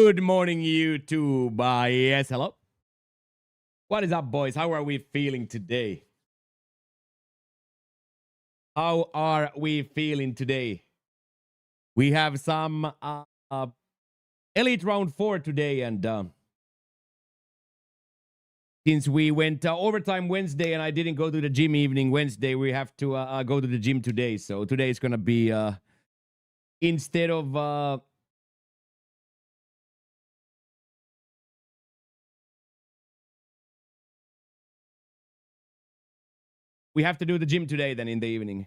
Good morning, YouTube. Yes, hello. What is up, boys? How are we feeling today? How are we feeling today? We have some Elite Round 4 today, and since we went overtime Wednesday and I didn't go to the gym evening Wednesday, we have to go to the gym today. So today is going to be, instead of... we have to do the gym today then in the evening.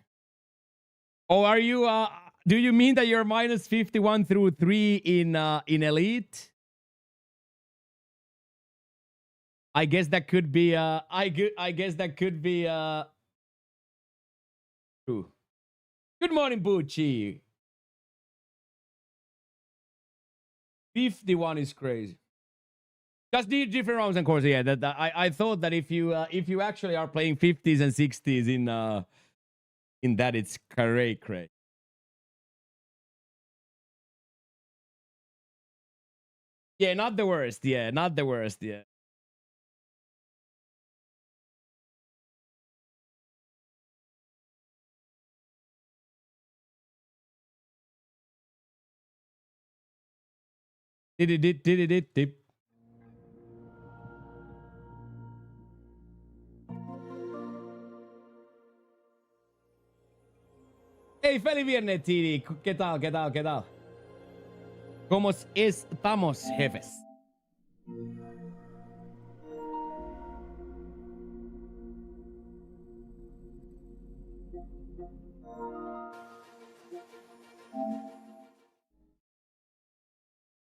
Oh, are you... do you mean that you're minus 51 through 3 in Elite? I guess that could be I guess that could be true. Good morning, Bucci. 51 is crazy. Just different rounds and course, yeah. I thought that if you actually are playing 50s and 60s in that, it's cray. Yeah, not the worst. Yeah, not the worst. Yeah. Did. Hey, feliz viernes, Tiri. ¿Qué tal? ¿Qué tal? ¿Qué tal? ¿Cómo estamos, jefes?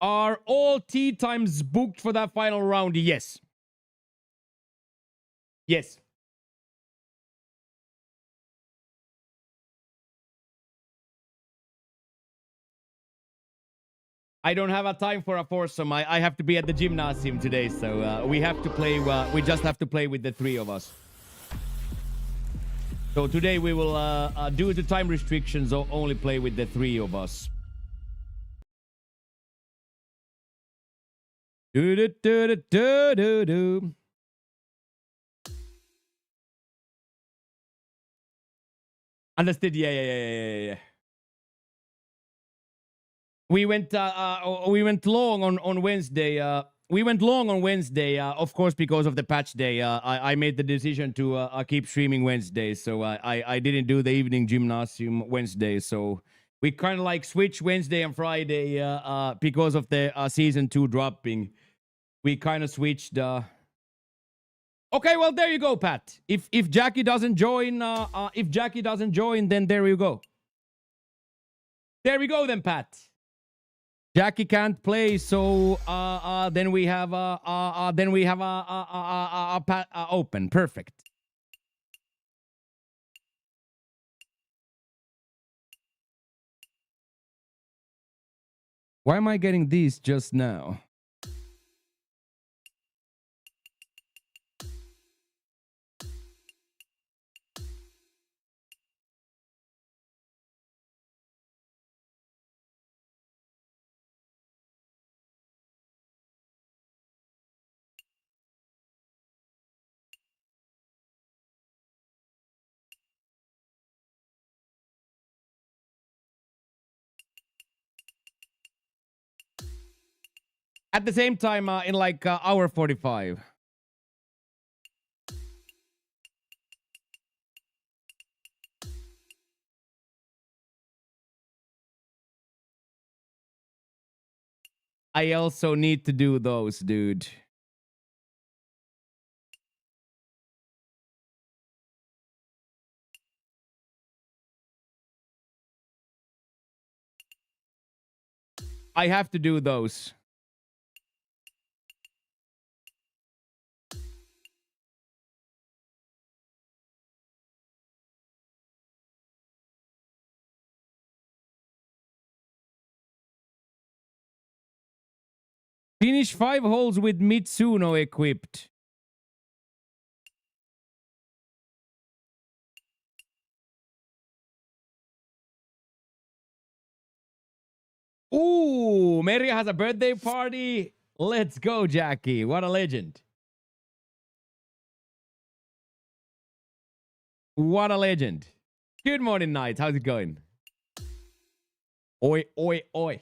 Are all tea times booked for that final round? Yes. Yes. I don't have a time for a foursome. I have to be at the gymnasium today, so we have to play. We just have to play with the three of us. So today we will, due to time restrictions, only play with the three of us. Do. Understood? Yeah. We went long on Wednesday. We went long on Wednesday, of course, because of the patch day. I made the decision to keep streaming Wednesday, so I didn't do the evening gymnasium Wednesday. So we kind of like switch Wednesday and Friday because of the season 2 dropping. We kind of switched. Okay, well there you go, Pat. If Jackie doesn't join, then there you go. There we go, then, Pat. Jackie can't play, so then we have open. Perfect. Why am I getting these just now? At the same time, in like hour 45. I also need to do those, dude. I have to do those. Finish 5 holes with Mitsuno equipped. Ooh, Maria has a birthday party. Let's go, Jackie. What a legend. What a legend. Good morning, Knight. How's it going? Oi, oi, oi.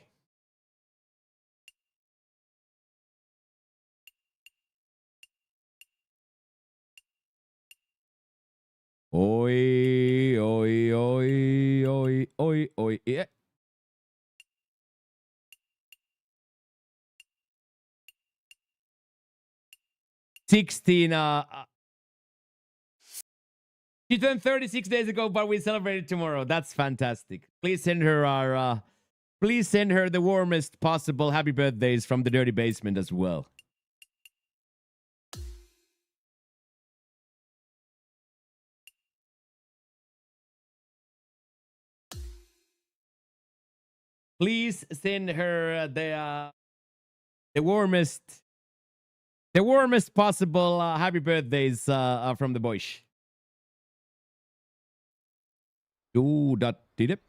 Oi, oi, oi, oi, oi, oi. Yeah. She turned 36 days ago, but we celebrated tomorrow. That's fantastic. Please send her the warmest possible happy birthdays from the Dirty Basement as well. Please send her the warmest possible happy birthdays from the boys. Do that did it.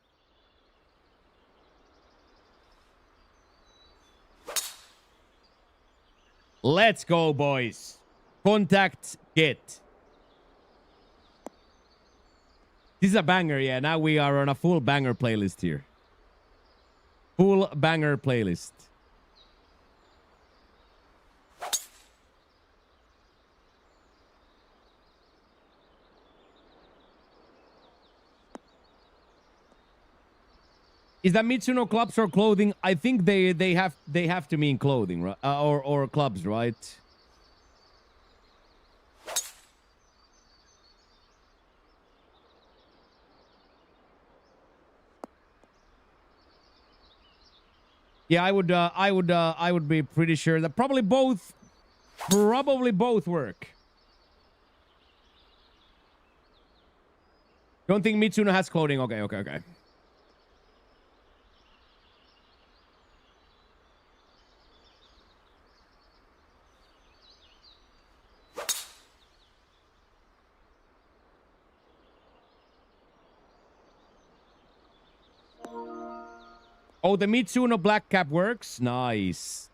Let's go, boys. Contact get. This is a banger, yeah. Now we are on a full banger playlist here. Full banger playlist. Is that Mitsuno clubs or clothing? I think they have to mean clothing, right? Or clubs, right? Yeah, I would be pretty sure that probably both work. Don't think Mitsuno has clothing. Okay. Oh, the Mitsuno black cap works? Nice.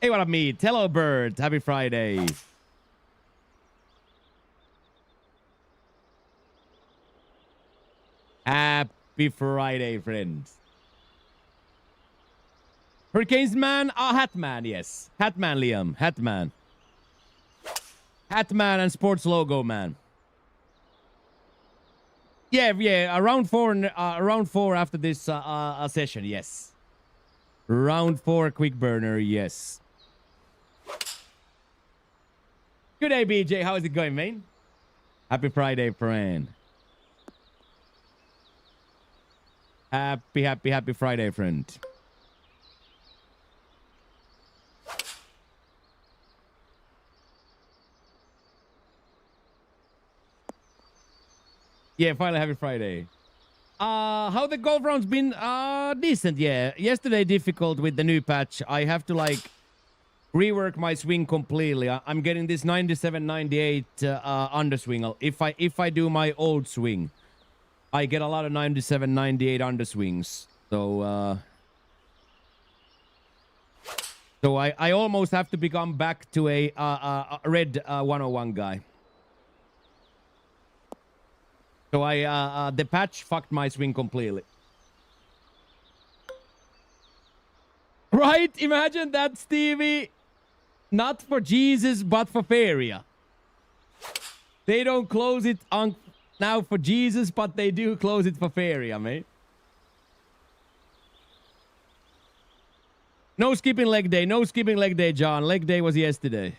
Hey, what up, meat? Hello, bird. Happy Friday. Happy Friday, friends. Hurricanes man? Hatman, yes. Hatman, Liam. Hatman. Hatman and sports logo man. Yeah. Around four after this session, yes. Round 4 quick burner, yes. Good day, BJ. How is it going, man? Happy Friday, friend. Happy Friday, friend. Yeah, finally happy Friday. How the golf rounds been? Decent, yeah. Yesterday difficult with the new patch. I have to like rework my swing completely. I'm getting this 97, 98 underswing. If I do my old swing, I get a lot of 97, 98 underswings. So I almost have to become back to a red 101 guy. So the patch fucked my swing completely. Right? Imagine that, Stevie. Not for Jesus, but for Feria. They don't close it on now for Jesus, but they do close it for Feria, mate. No skipping leg day. No skipping leg day, John. Leg day was yesterday.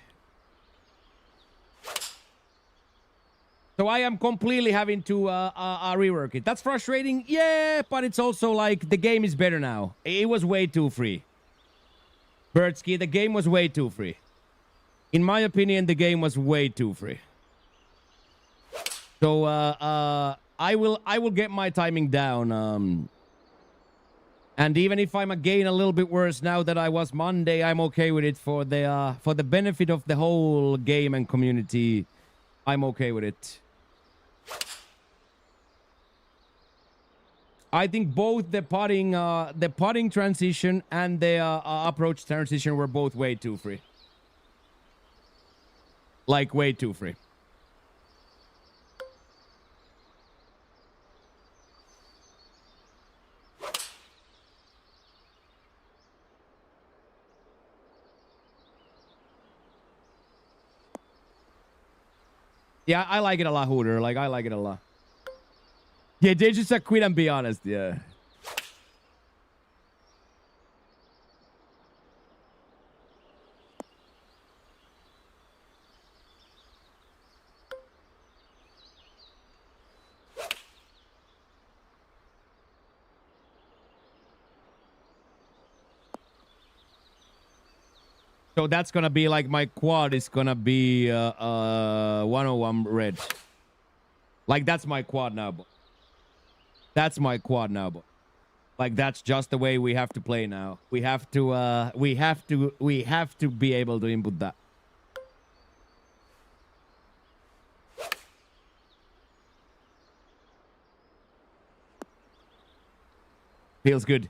So I am completely having to rework it. That's frustrating. Yeah, but it's also like the game is better now. It was way too free. Birdsky, the game was way too free. In my opinion, the game was way too free. So I will get my timing down. And even if I'm again a little bit worse now that I was Monday, I'm okay with it for the benefit of the whole game and community. I'm okay with it. I think both the putting transition and the approach transition were both way too free. Like way too free. Yeah, I like it a lot, Hooter. Like, I like it a lot. Yeah, they just quit and be honest. Yeah. So that's gonna be like my quad is gonna be 101 red. Like that's my quad now, boy. That's my quad now, boy. Like that's just the way we have to play now. We have to be able to input that. Feels good.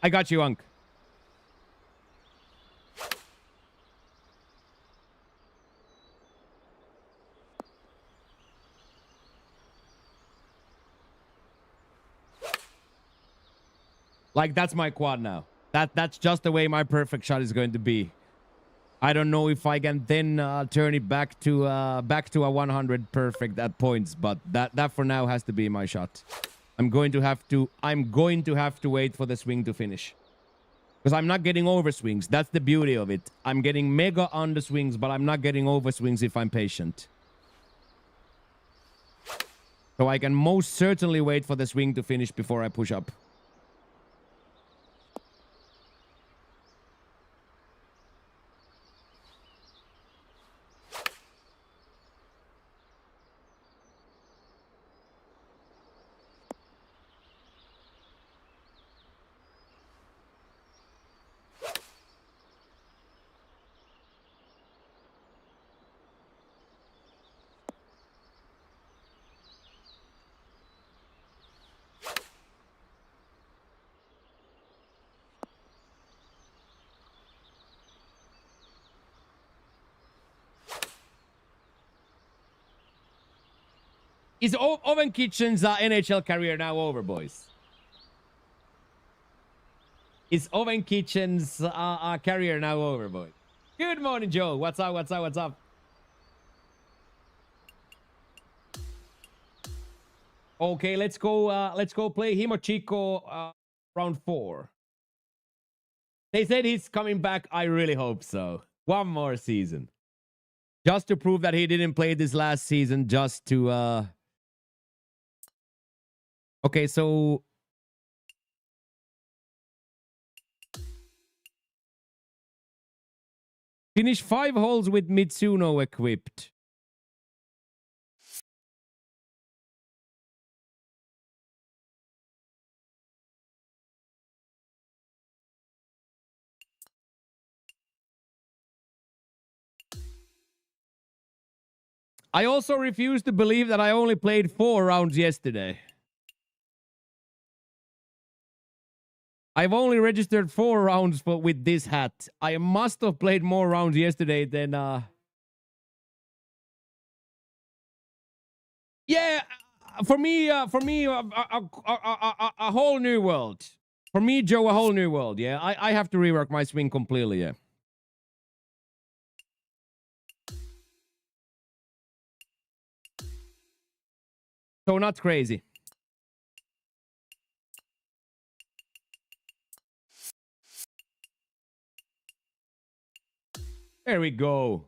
I got you, Unk. Like that's my quad now. That's just the way my perfect shot is going to be. I don't know if I can then turn it back to a 100 perfect at points, but that for now has to be my shot. I'm going to have to wait for the swing to finish. Because I'm not getting over swings. That's the beauty of it. I'm getting mega under swings, but I'm not getting over swings if I'm patient. So I can most certainly wait for the swing to finish before I push up. Is Oven Kitchen's NHL career now over, boys? Is Oven Kitchen's career now over, boys? Good morning, Joe. What's up? What's up? What's up? Okay, let's go. Let's go play Himochiko round 4. They said he's coming back. I really hope so. One more season, just to prove that he didn't play this last season. Just to. Okay, so. Finish 5 holes with Mitsuno equipped. I also refuse to believe that I only played 4 rounds yesterday. I've only registered 4 rounds with this hat. I must have played more rounds yesterday than yeah, for me a whole new world. For me, Joe, a whole new world. Yeah, I have to rework my swing completely. Yeah. So not crazy. There we go.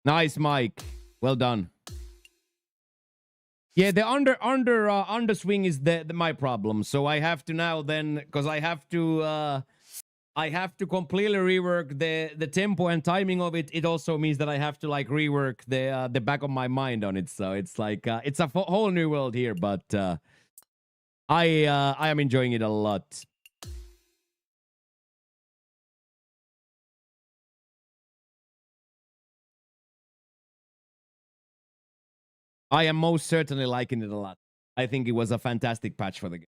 Nice, Mike. Well done. Yeah, the under swing is my problem. So I have to now then, because I have to I have to completely rework the tempo and timing of it. It also means that I have to like rework the back of my mind on it. So it's like it's a whole new world here, but I am enjoying it a lot. I am most certainly liking it a lot. I think it was a fantastic patch for the game.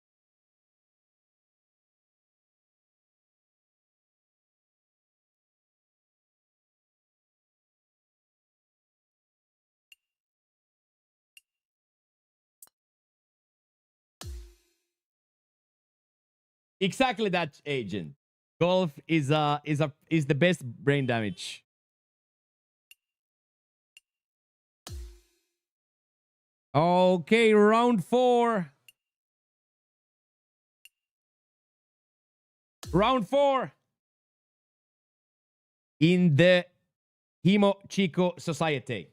Exactly that, agent. Golf is the best brain damage. Okay, round 4. Round 4 in the Himo Chico Society.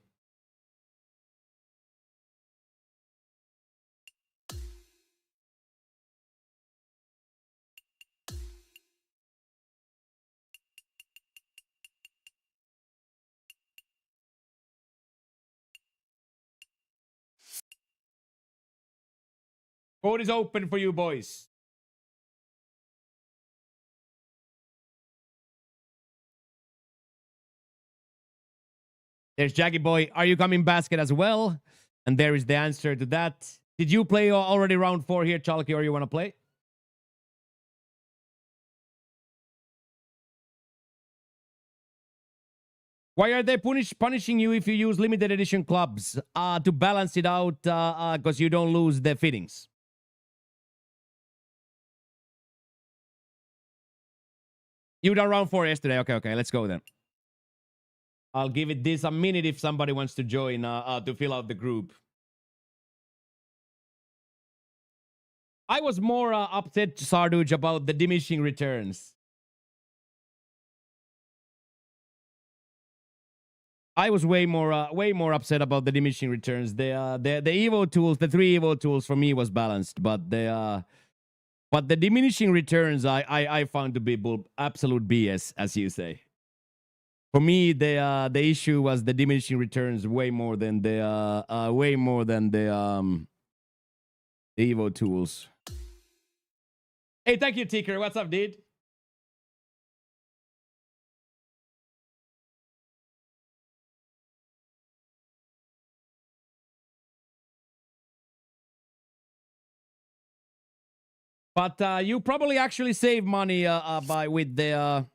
Code is open for you boys. There's Jaggy Boy. Are you coming basket as well? And there is the answer to that. Did you play already round 4 here, Chalky, or you want to play? Why are they punishing you if you use limited edition clubs? To balance it out, because you don't lose the fittings. You done round 4 yesterday. Okay, let's go then. I'll give it this a minute if somebody wants to join to fill out the group. I was more upset, Sarduj, about the diminishing returns. I was way more upset about the diminishing returns. The Evo tools, the 3 Evo tools for me was balanced, but the diminishing returns I found to be absolute BS, as you say. For me, the issue was the diminishing returns way more than the Evo tools. Hey, thank you, Ticker. What's up, dude? But you probably actually save money with the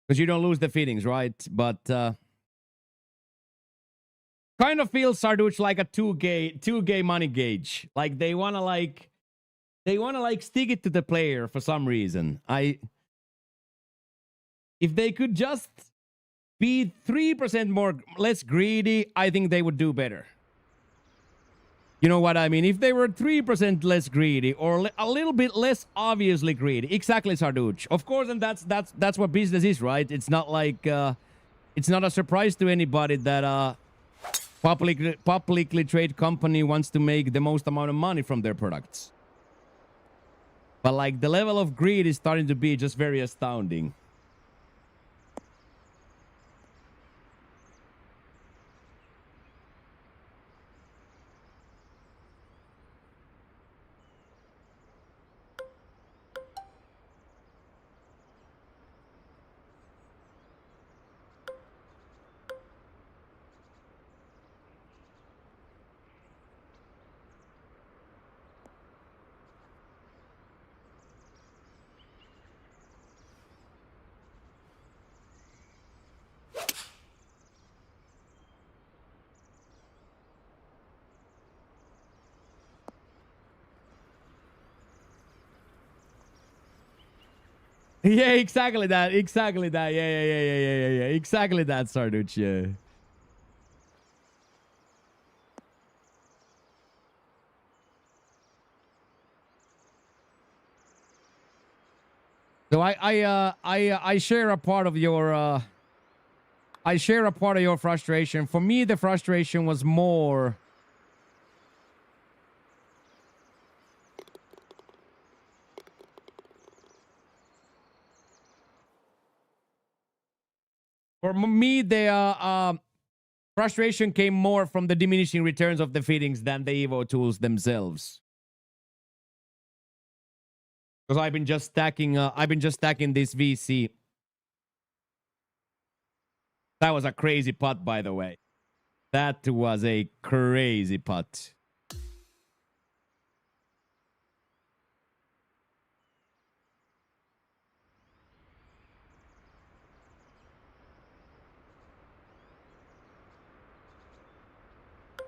because you don't lose the fittings, right? But kind of feels Sarduch like a 2K money gauge. Like they wanna stick it to the player for some reason. If they could just be 3% less greedy, I think they would do better. You know what I mean? If they were 3% less greedy or a little bit less obviously greedy. Exactly, Sarduch. Of course, and that's what business is, right? It's not like it's not a surprise to anybody that publicly traded company wants to make the most amount of money from their products. But like the level of greed is starting to be just very astounding. Yeah, exactly that. Exactly that. Yeah. Exactly that, Sarduch. Yeah. So I share a part of your I share a part of your frustration. For me, the frustration was more For me, the frustration came more from the diminishing returns of the fittings than the Evo tools themselves. Because I've been just stacking this VC. That was a crazy putt, by the way. That was a crazy putt.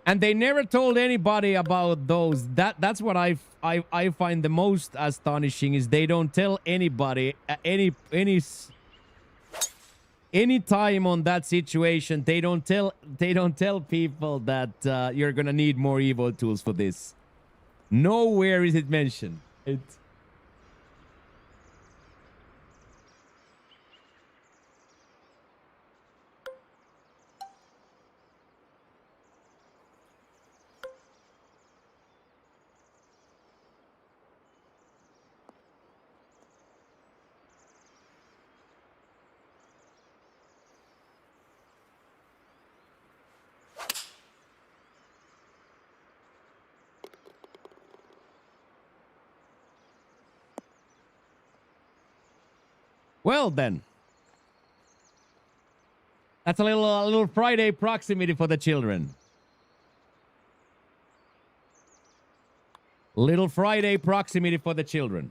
And they never told anybody about those. That's what I find the most astonishing is they don't tell anybody any time on that situation. They don't tell people that you're gonna need more Evo tools for this. Nowhere is it mentioned. It's well then. That's a little Friday proximity for the children. Little Friday proximity for the children.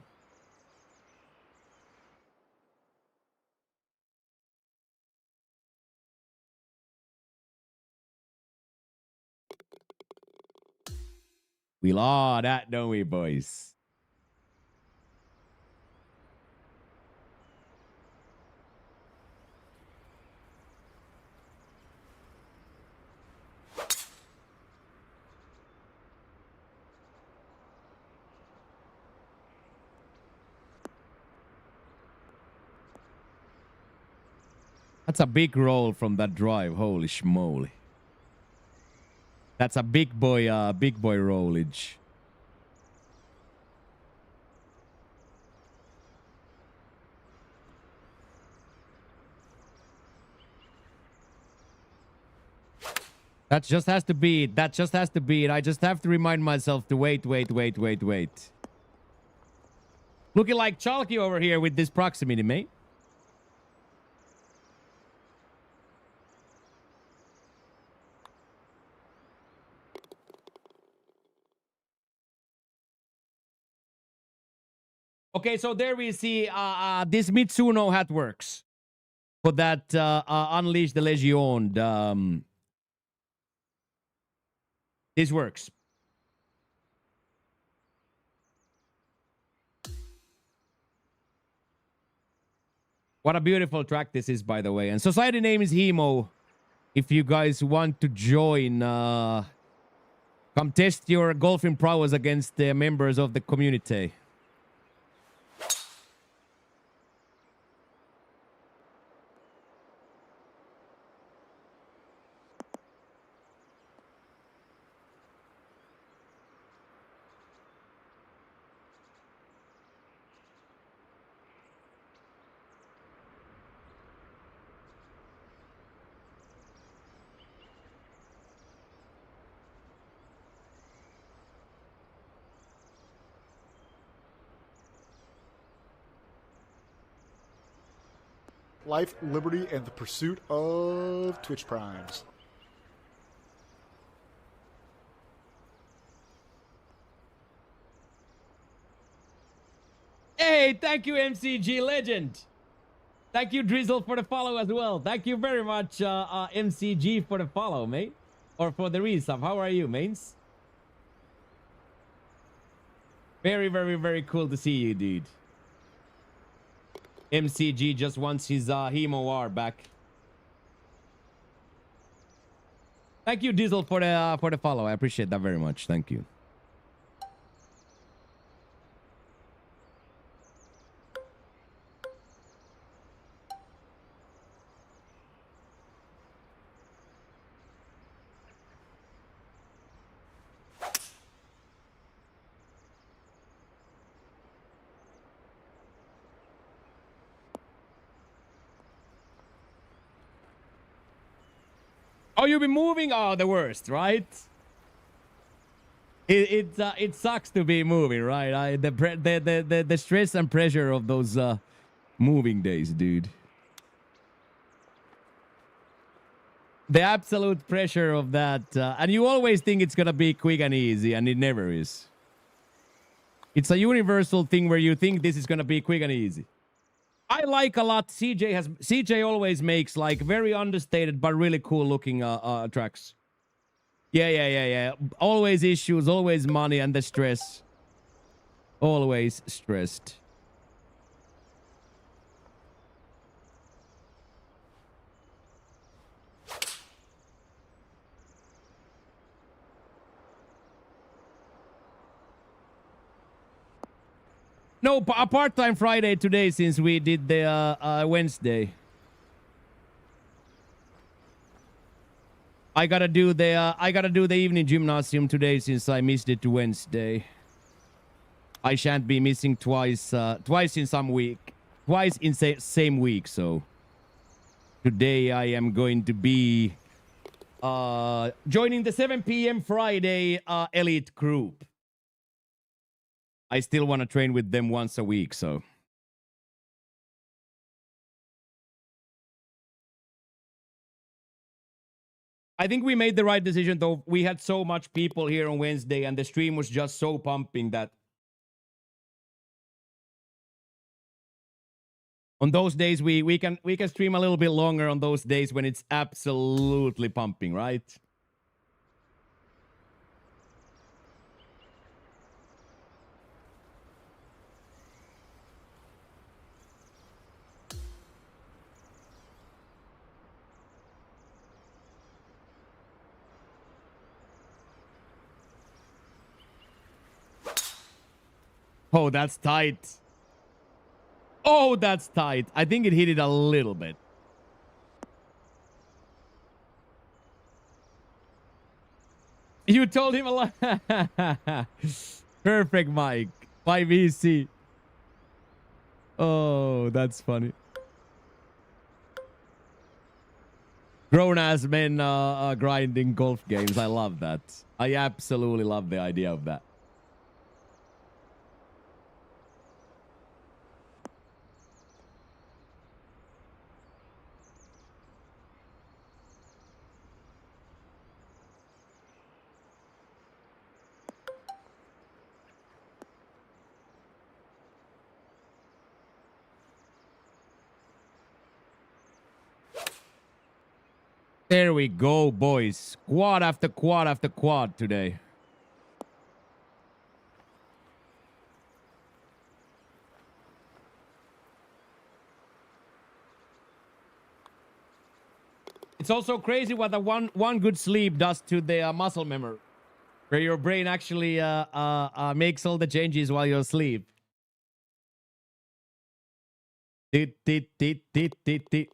We law that, don't we, boys? That's a big roll from that drive. Holy schmoly. That's a big boy rollage. That just has to be it. That just has to be it. I just have to remind myself to wait. Looking like Chalky over here with this proximity, mate. Okay, so there we see this Mitsuno hat works for that Unleash the Legion. This works. What a beautiful track this is, by the way. And society name is Hemo. If you guys want to join, come test your golfing prowess against the members of the community. Life, liberty, and the pursuit of Twitch Primes. Hey, thank you, MCG Legend. Thank you, Drizzle, for the follow as well. Thank you very much, MCG, for the follow, mate. Or for the resub. How are you, mates? Very, very, very cool to see you, dude. MCG just wants his Hemo R back. Thank you, Diesel, for the follow. I appreciate that very much. Thank you. Oh, you've been moving? Oh, the worst, right? It sucks to be moving, right? The stress and pressure of those moving days, dude. The absolute pressure of that, and you always think it's gonna be quick and easy, and it never is. It's a universal thing where you think this is gonna be quick and easy. I like a lot. CJ always makes like very understated but really cool looking tracks. Yeah. Always issues, always money, and the stress. Always stressed. No, a part-time Friday today since we did the Wednesday. I gotta do the evening gymnasium today since I missed it to Wednesday. I shan't be missing twice in some week. Twice in same week, so today I am going to be joining the 7 p.m. Friday elite group. I still want to train with them once a week, so. I think we made the right decision, though. We had so much people here on Wednesday, and the stream was just so pumping that on those days we can stream a little bit longer on those days when it's absolutely pumping, right? Oh, that's tight. Oh, that's tight. I think it hit it a little bit. You told him a lot. Perfect, Mike. 5EC. Oh, that's funny. Grown-ass men grinding golf games. I love that. I absolutely love the idea of that. There we go, boys. Quad after quad after quad today. It's also crazy what the one good sleep does to the muscle memory, where your brain actually makes all the changes while you're asleep. Tit, tit, tit, tit, tit, tit.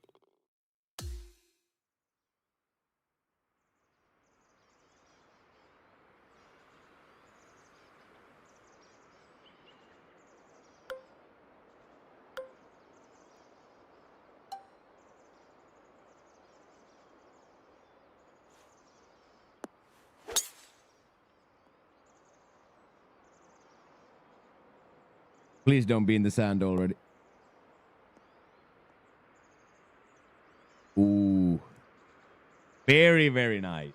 Please don't be in the sand already. Ooh. Very, very nice.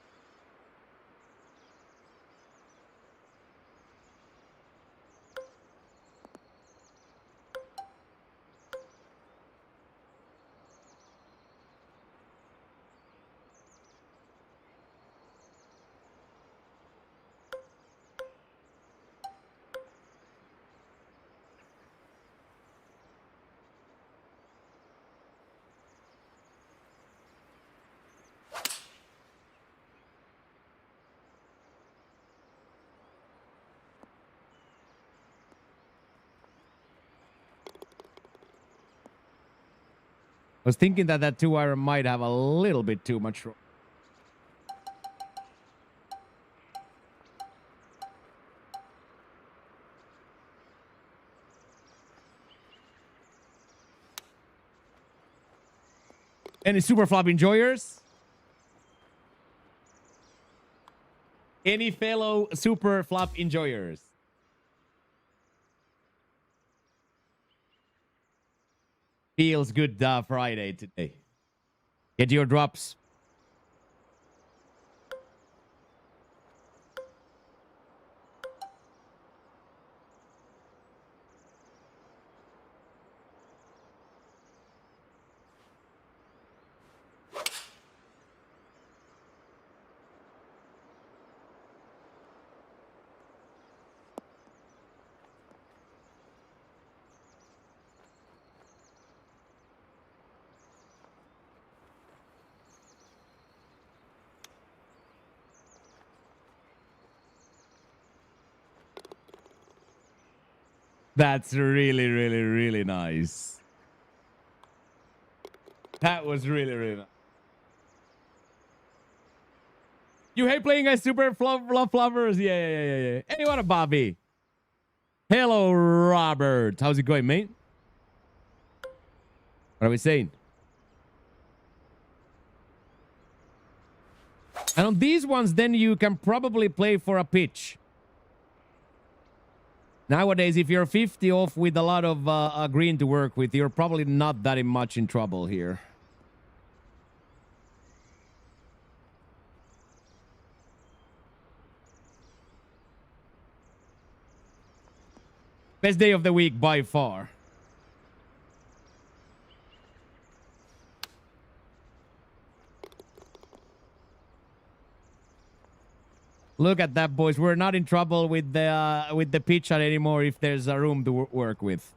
I was thinking that 2-iron might have a little bit too much. Any super flop enjoyers? Any fellow super flop enjoyers? Feels good Friday today. Get your drops. That's really, really, really nice. That was really, really nice. You hate playing as super fluff lovers? Yeah. Hey, what up, Bobby? Hello, Robert. How's it going, mate? What are we saying? And on these ones, then you can probably play for a pitch. Nowadays, if you're 50 off with a lot of green to work with, you're probably not that much in trouble here. Best day of the week by far. Look at that, boys. We're not in trouble with the pitch shot anymore if there's a room to work with.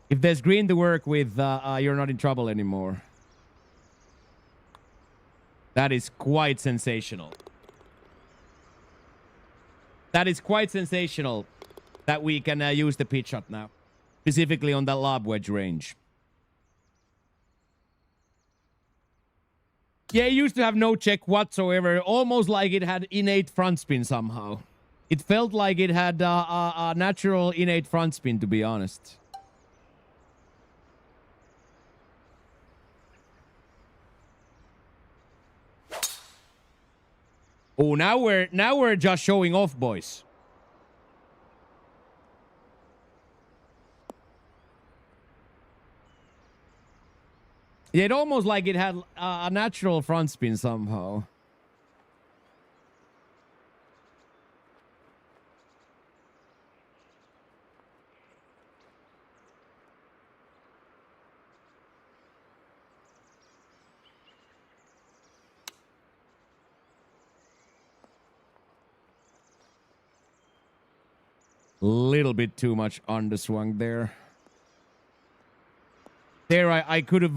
If there's green to work with, you're not in trouble anymore. That is quite sensational. That is quite sensational that we can use the pitch shot now. Specifically on that lob wedge range. Yeah, it used to have no check whatsoever. Almost like it had innate front spin somehow. It felt like it had a natural innate front spin, to be honest. Oh, now we're just showing off, boys. It almost like it had a natural front spin somehow. Little bit too much underswung there. There, I could have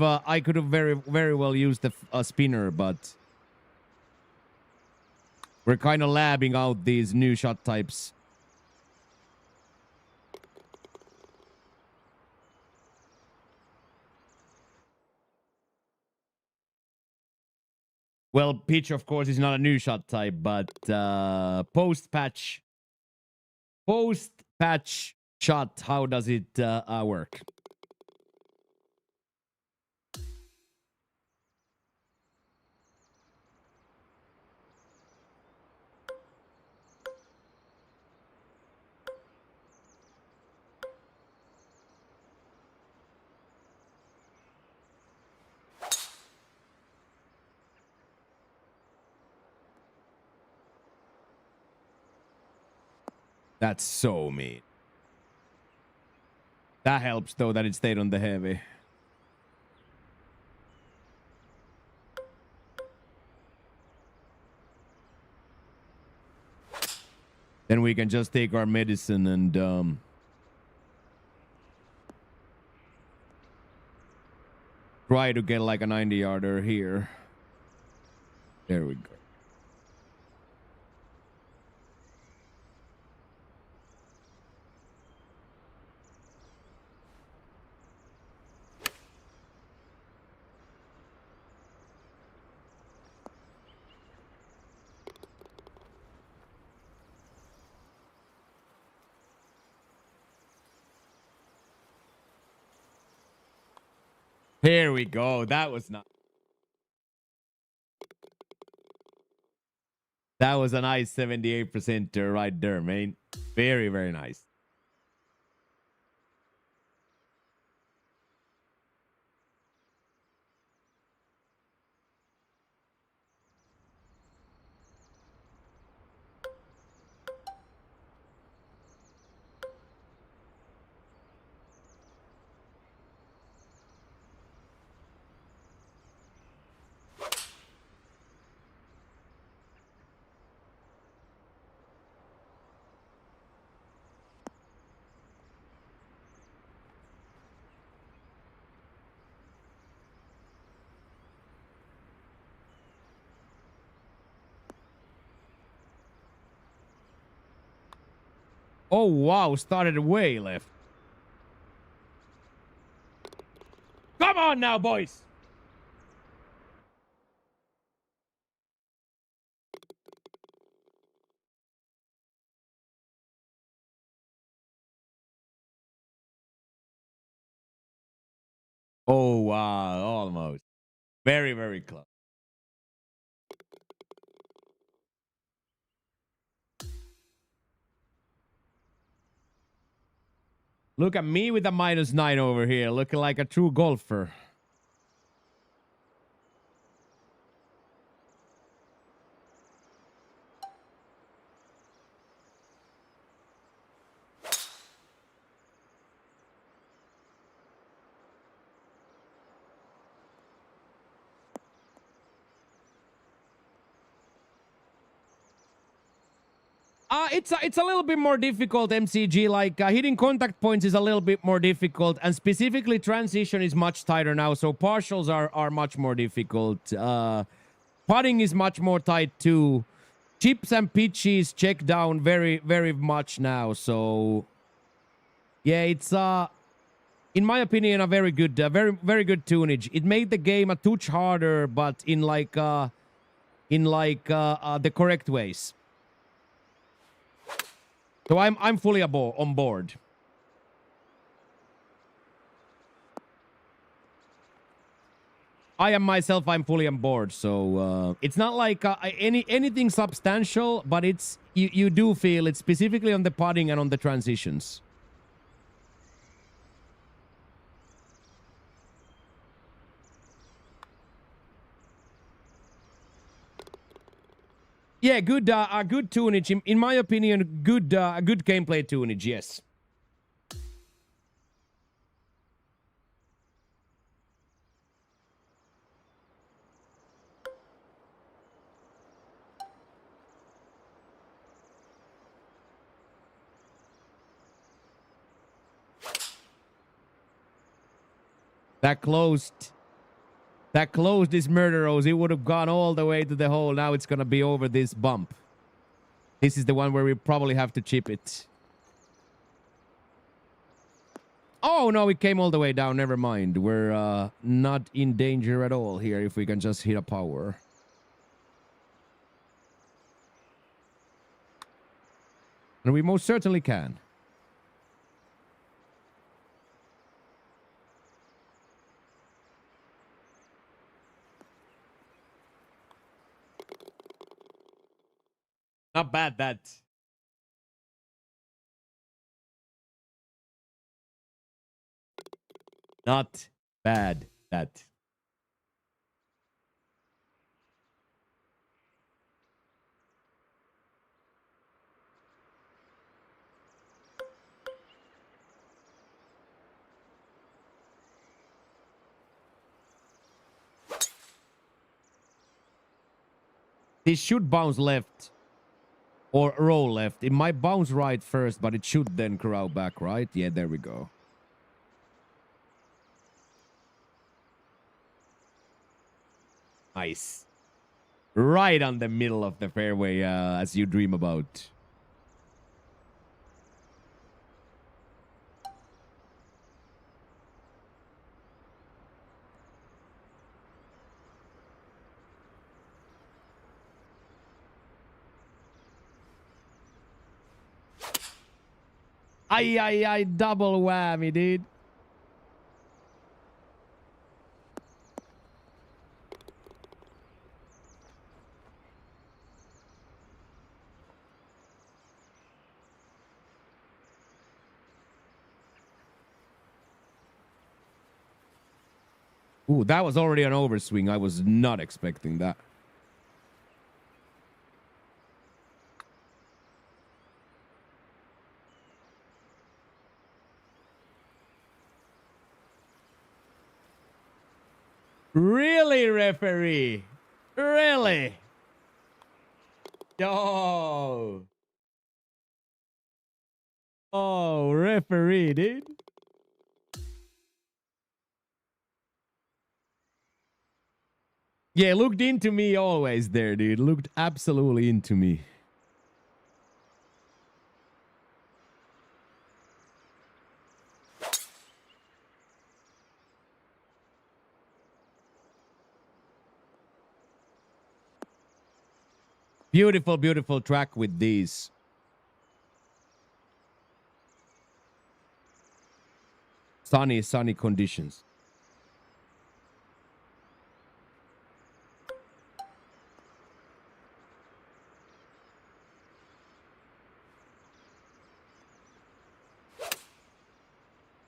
very well used a spinner, but we're kind of labbing out these new shot types. Well, pitch, of course, is not a new shot type, but post-patch shot, how does it work? That's so mean. That helps, though, that it stayed on the heavy. Then we can just take our medicine and try to get like a 90-yarder here. There we go. Here we go. That was not. That was a nice 78% right there, man. Very, very nice. Oh, wow. Started way left. Come on now, boys. Oh, wow. Almost. Very, very close. Look at me with a -9 over here, looking like a true golfer. It's a little bit more difficult, MCG. Like hitting contact points is a little bit more difficult, and specifically transition is much tighter now. So partials are much more difficult. Putting is much more tight too. Chips and pitches check down very, very much now. So yeah, it's in my opinion a very good, very good tunage. It made the game a touch harder, but in the correct ways. So I'm fully on board. I am myself. I'm fully on board. So it's not like anything substantial, but it's you do feel it specifically on the putting and on the transitions. Yeah, good good tunage. In my opinion, good gameplay tunage. Yes. That closed. That closed this Murderos. It would have gone all the way to the hole. Now it's gonna be over this bump. This is the one where we probably have to chip it. Oh, no, it came all the way down. Never mind. We're not in danger at all here if we can just hit a power. And we most certainly can. Not bad, that. Not bad, that. This should bounce left or roll left. It might bounce right first, but it should then corral back, right? Yeah, there we go. Nice. Right on the middle of the fairway, as you dream about. Ay, double whammy, dude. Ooh, that was already an overswing. I was not expecting that. Really, referee? Really? Yo. Oh, referee, dude. Yeah, looked into me always there, dude. Looked absolutely into me. Beautiful, beautiful track with these. Sunny conditions.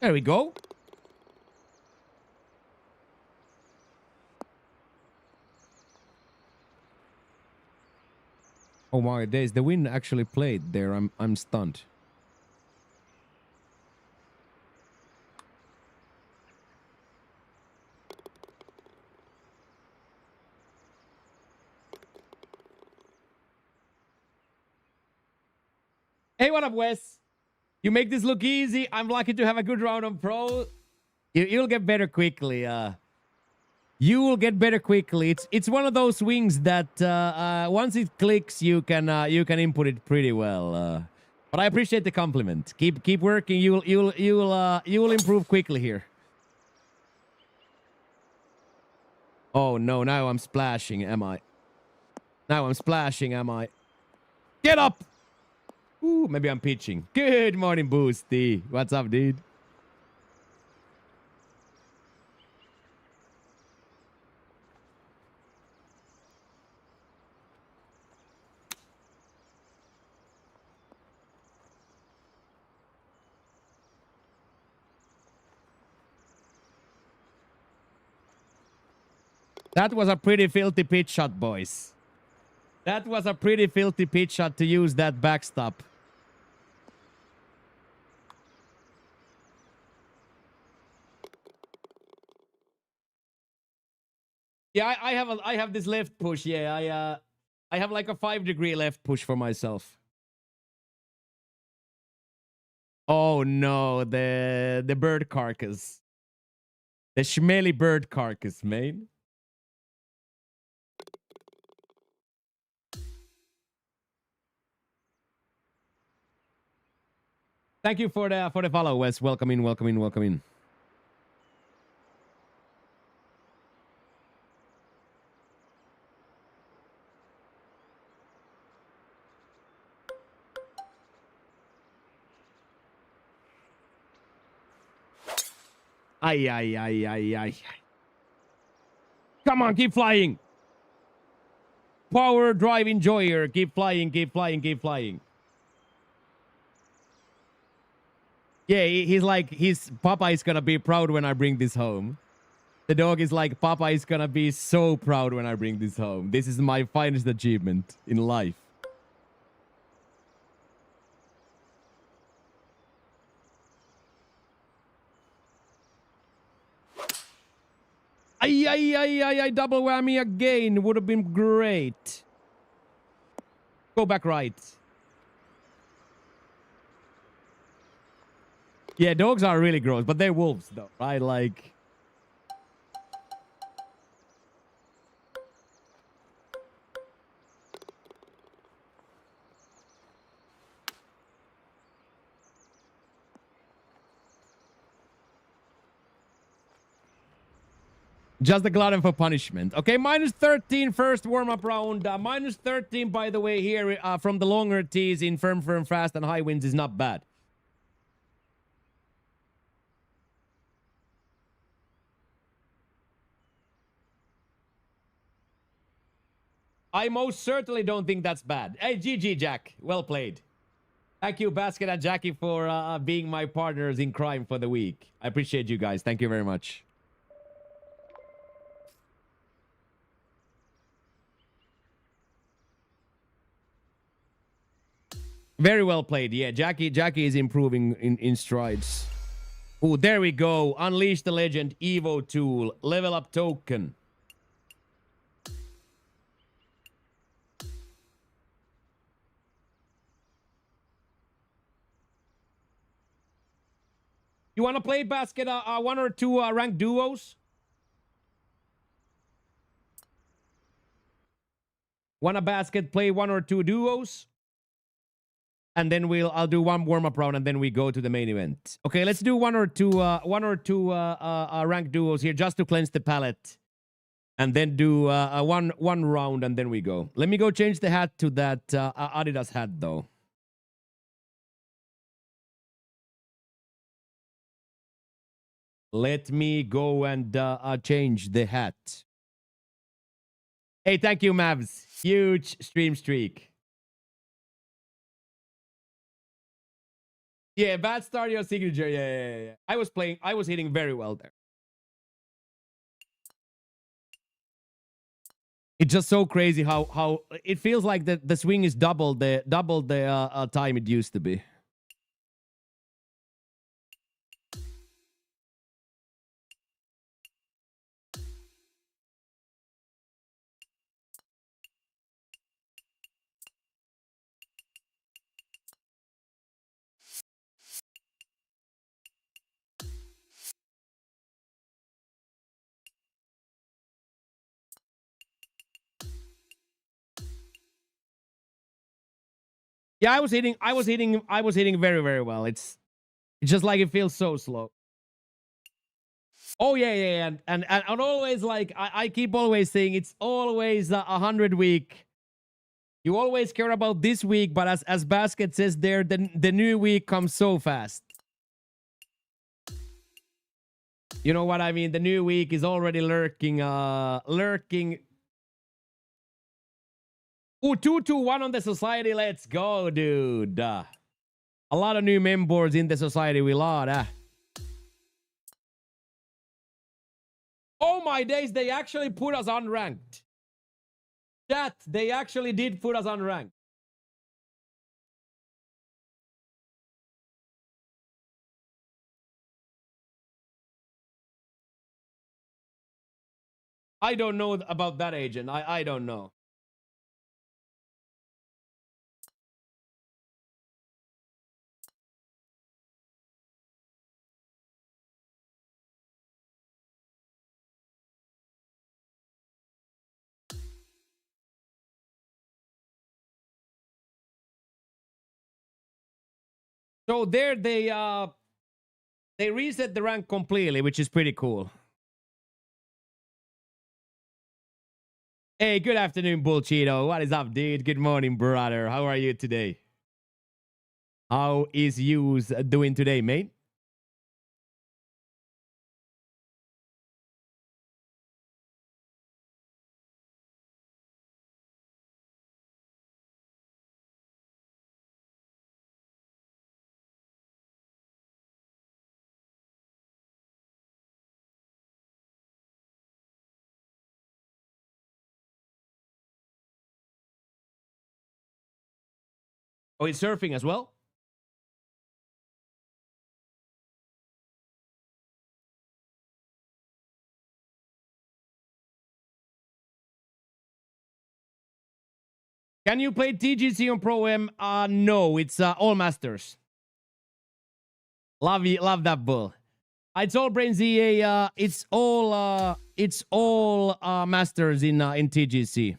There we go. Oh my days, the wind actually played there. I'm stunned. Hey, what up, Wes? You make this look easy. I'm lucky to have a good round on pro. You'll get better quickly. You will get better quickly. It's one of those swings that once it clicks, you can input it pretty well. But I appreciate the compliment. Keep working. You'll improve quickly here. Oh no! Now I'm splashing. Am I? Now I'm splashing. Am I? Get up! Ooh, maybe I'm pitching. Good morning, Boosty. What's up, dude? That was a pretty filthy pitch shot, boys. That was a pretty filthy pitch shot to use that backstop. Yeah, I have this left push. Yeah, I have like a 5-degree left push for myself. Oh no, the bird carcass. The smelly bird carcass, man. Thank you for the follow, Wes. Welcome in, welcome in, welcome in. Ay. Come on, keep flying. Power drive enjoyer. Keep flying, keep flying, keep flying. Yeah, he's like, Papa is gonna be proud when I bring this home. The dog is like, Papa is gonna be so proud when I bring this home. This is my finest achievement in life. Ay, double whammy again. Would have been great. Go back right. Yeah, dogs are really gross, but they're wolves though, right? Like... Just the glutton for punishment. Okay, minus 13 first warm-up round. Minus 13, by the way, here from the longer tees in firm, fast, and high winds is not bad. I most certainly don't think that's bad. Hey, GG, Jack. Well played. Thank you, Basket and Jackie, for being my partners in crime for the week. I appreciate you guys. Thank you very much. Very well played. Yeah, Jackie is improving in strides. Oh, there we go. Unleash the legend, Evo tool, level up token. You want to play basket 1 or 2 ranked duos? Want a basket play 1 or 2 duos? And then I'll do 1 warm-up round and then we go to the main event. Okay, let's do 1 or 2 ranked duos here just to cleanse the palate. And then do one round and then we go. Let me go change the hat to that Adidas hat though. Let me go and change the hat. Hey, thank you, Mavs. Huge stream streak. Yeah, bad start your signature. Yeah. I was hitting very well there. It's just so crazy how it feels like the swing is double the time it used to be. Yeah, I was hitting very, very well. It's just like it feels so slow. Oh yeah. And always like I keep always saying it's always 100 week. You always care about this week, but as Basket says there, the new week comes so fast. You know what I mean? The new week is already lurking. Ooh, 2-2-1 on the society. Let's go, dude. A lot of new members in the society. We lot. Oh my days, they actually put us unranked. Chat, they actually did put us unranked. I don't know about that, agent. I don't know. So there they reset the rank completely, which is pretty cool. Hey, good afternoon, Bullcheeto. What is up, dude? Good morning, brother. How are you today? How is you doing today, mate? Oh, he's surfing as well? Can you play TGC on Pro M? No, it's all Masters. Love that bull. It's all Brain ZA. It's all Masters in TGC.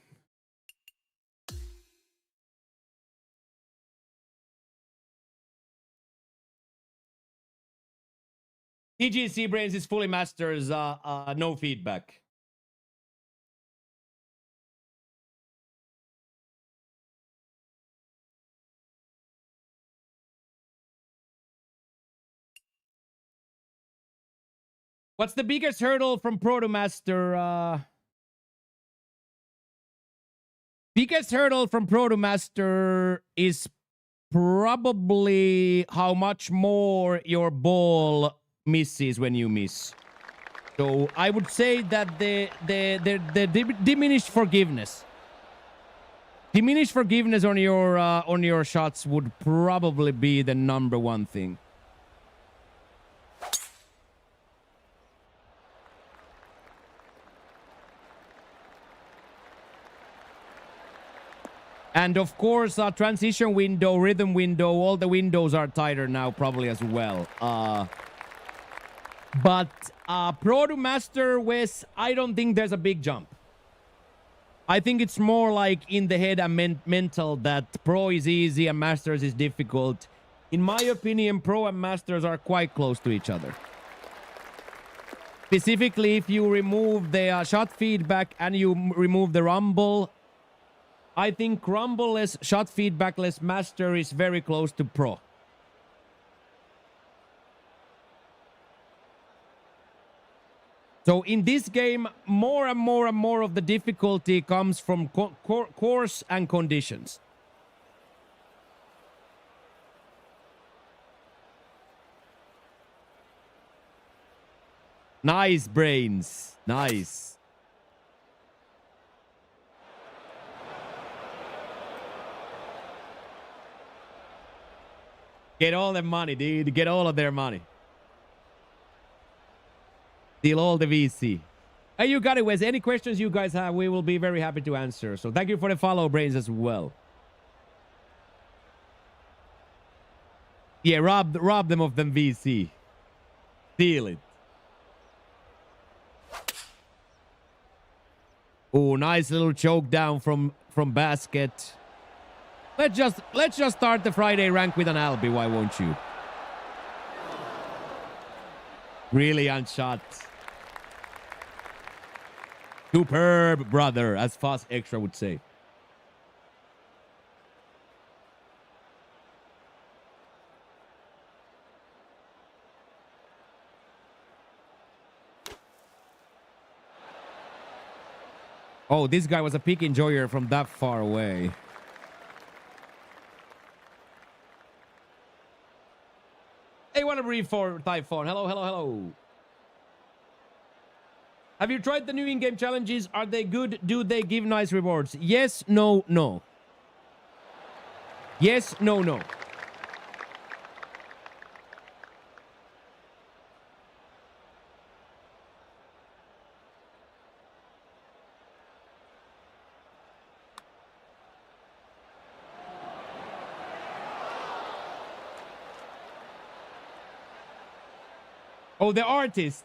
TGC Brains is fully Masters. No feedback. What's the biggest hurdle from Pro to Master? Biggest hurdle from Pro to Master is probably how much more your ball misses when you miss. So I would say that the diminished forgiveness. Diminished forgiveness on your shots would probably be the number one thing. And of course, transition window, rhythm window, all the windows are tighter now probably as well. But Pro to Master, Wes, I don't think there's a big jump. I think it's more like in the head and mental that Pro is easy and Masters is difficult. In my opinion, Pro and Masters are quite close to each other. Specifically, if you remove the shot feedback and you remove the rumble, I think rumble-less, shot feedback-less Master is very close to Pro. So in this game, more and more and more of the difficulty comes from course and conditions. Nice brains. Nice. Get all the money, dude. Get all of their money. Steal all the VC. Hey, you got it, Wes. Any questions you guys have, we will be very happy to answer. So thank you for the follow, Brains, as well. Yeah, rob them of them VC. Steal it. Oh, nice little choke down from Basket. Let's just start the Friday rank with an Albi, why won't you? Brilliant shot. Superb, brother, as Fast Extra would say. Oh, this guy was a peak enjoyer from that far away. Hey, what a brief for Typhon. Hello, hello, hello. Have you tried the new in-game challenges? Are they good? Do they give nice rewards? Yes, no, no. Yes, no, no. Oh, the artist.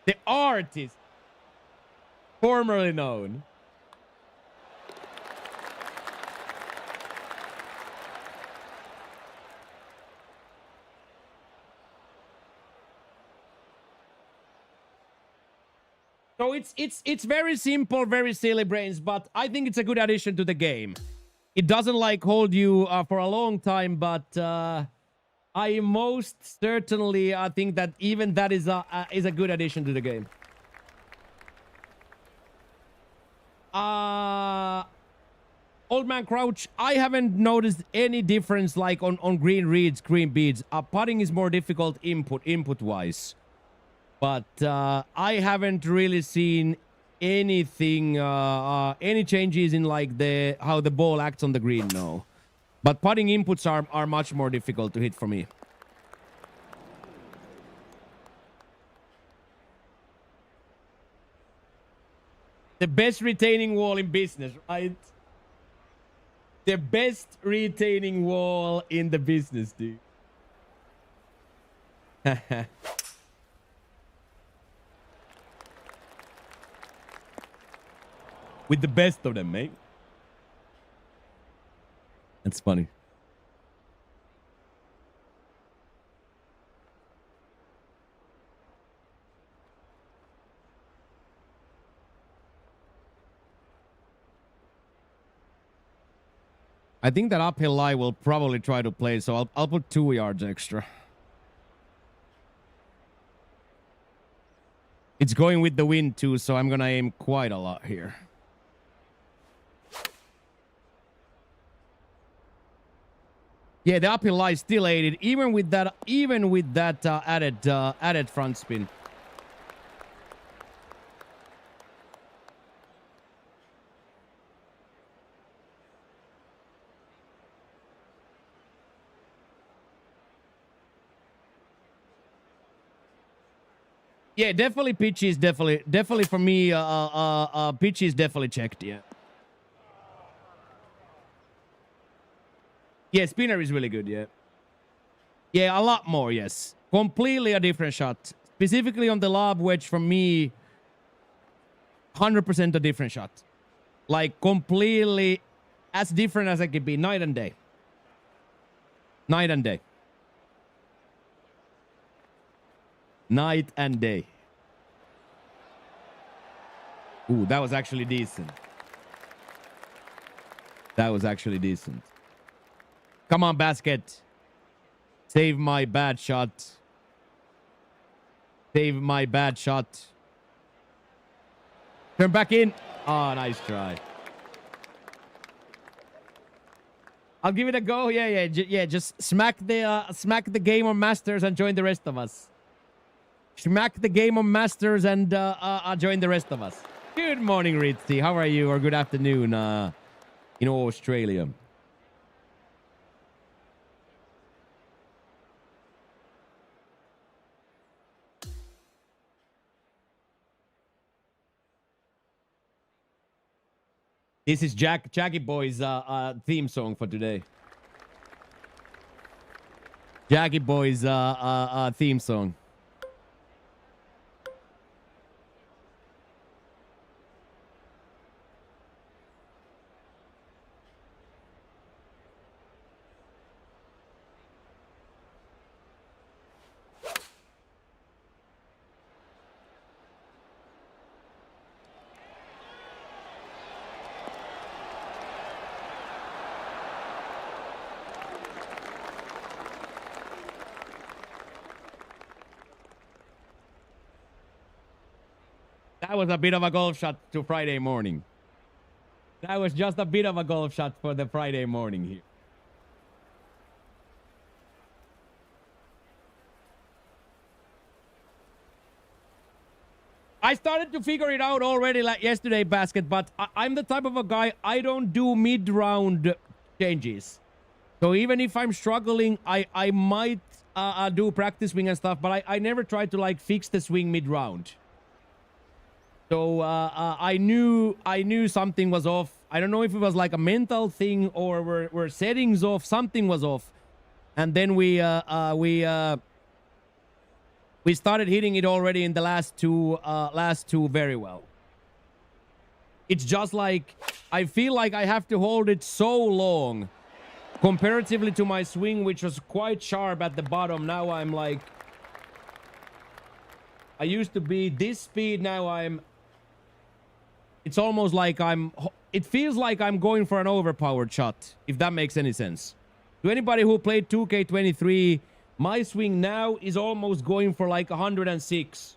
The artist. Formerly known. So it's very simple, very silly, Brains, but I think it's a good addition to the game. It doesn't like hold you for a long time, but I most certainly think that even that is a good addition to the game. Old Man Crouch, I haven't noticed any difference like on green reads, green beads. Putting is more difficult input wise, but I haven't really seen anything, any changes in like how the ball acts on the green. No, but putting inputs are much more difficult to hit for me. The best retaining wall in business, right? The best retaining wall in the business, dude. With the best of them, mate. That's funny. I think that uphill lie will probably try to play, so I'll put 2 yards extra. It's going with the wind too, so I'm gonna aim quite a lot here. Yeah, the uphill lie still aided, even with that added front spin. Yeah, definitely pitch is definitely for me. Pitch is definitely checked. Yeah. Yeah, spinner is really good. Yeah. Yeah, a lot more. Yes, completely a different shot. Specifically on the lob wedge, for me, 100% a different shot. Like completely as different as it could be. Night and day. Night and day. Night and day. Ooh, that was actually decent. That was actually decent. Come on, basket. Save my bad shot. Save my bad shot. Turn back in. Oh, nice try. I'll give it a go. Yeah. Just smack the game on Masters and join the rest of us. Smack the game on Masters and join the rest of us. Good morning, Ritzy. How are you? Or good afternoon in Australia. This is Jackie Boy's theme song for today. Jackie Boy's theme song. That was a bit of a golf shot to Friday morning. That was just a bit of a golf shot for the Friday morning here. I started to figure it out already like yesterday, Basket, but I'm the type of a guy, I don't do mid-round changes. So even if I'm struggling, I might do practice swing and stuff, but I never try to like fix the swing mid-round. So I knew something was off. I don't know if it was like a mental thing or were settings off. Something was off, and then we started hitting it already in the last two very well. It's just like I feel like I have to hold it so long comparatively to my swing, which was quite sharp at the bottom. Now I'm like, I used to be this speed. Now it's almost like it feels like I'm going for an overpowered shot, if that makes any sense. To anybody who played 2K23, my swing now is almost going for like 106.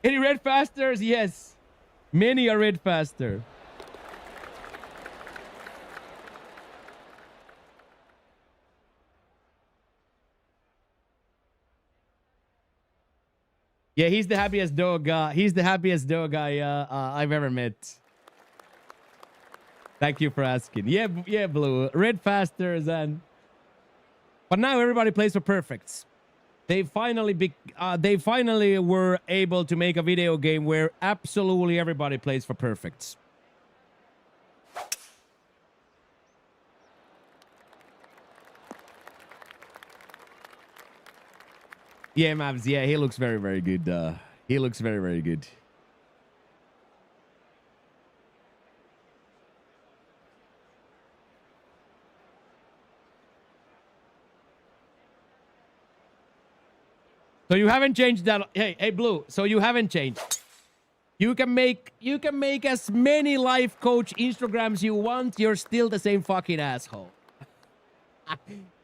Any red fasters? Yes. Many are red faster. Yeah, he's the happiest dog. He's the happiest dog I've ever met. Thank you for asking. Yeah, Blue. Red fasters but now everybody plays for perfects. They finally were able to make a video game where absolutely everybody plays for perfects. Yeah, Mavs. Yeah, he looks very, very good. He looks very, very good. So you haven't changed that. Hey, Blue. So you haven't changed. You can make as many life coach Instagrams you want. You're still the same fucking asshole.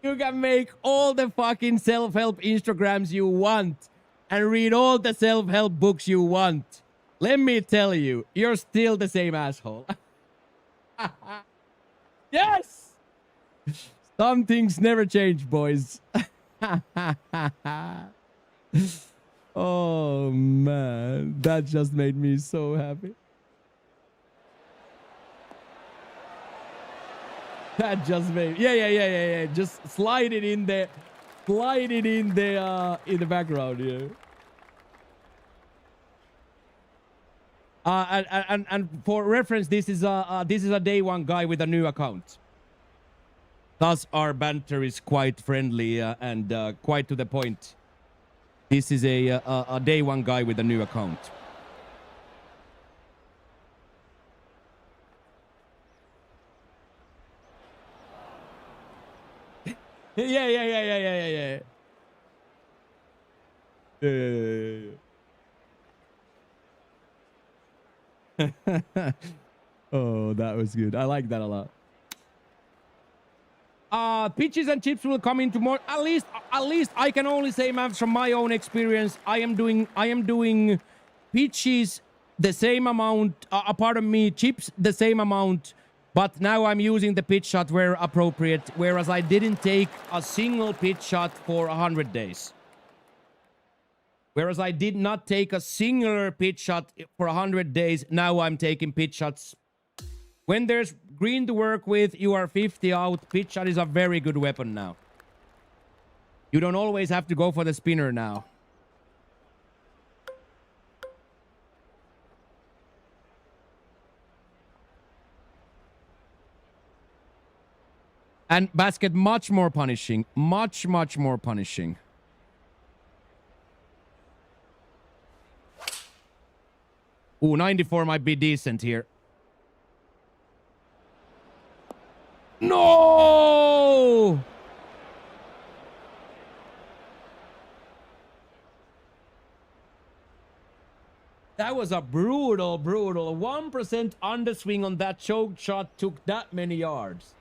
You can make all the fucking self-help Instagrams you want and read all the self-help books you want. Let me tell you, you're still the same asshole. Yes! Some things never change, boys. Oh, man. That just made me so happy. That just made, yeah. Just slide it in there. Slide it in the background, yeah. And for reference, this is a day one guy with a new account. Thus, our banter is quite friendly and quite to the point. This is a day one guy with a new account. Yeah. Oh, that was good. I like that a lot. Pitches and chips will come into more. At least I can only say, man, from my own experience, I am doing pitches the same amount. Pardon me, chips the same amount. But now I'm using the pitch shot where appropriate, whereas I didn't take a single pitch shot for 100 days. Whereas I did not take a singular pitch shot for 100 days, now I'm taking pitch shots. When there's green to work with, you are 50 out. Pitch shot is a very good weapon now. You don't always have to go for the spinner now. And basket much more punishing. Much more punishing. Ooh, 94 might be decent here. No! That was a brutal. 1% underswing on that choke shot took that many yards.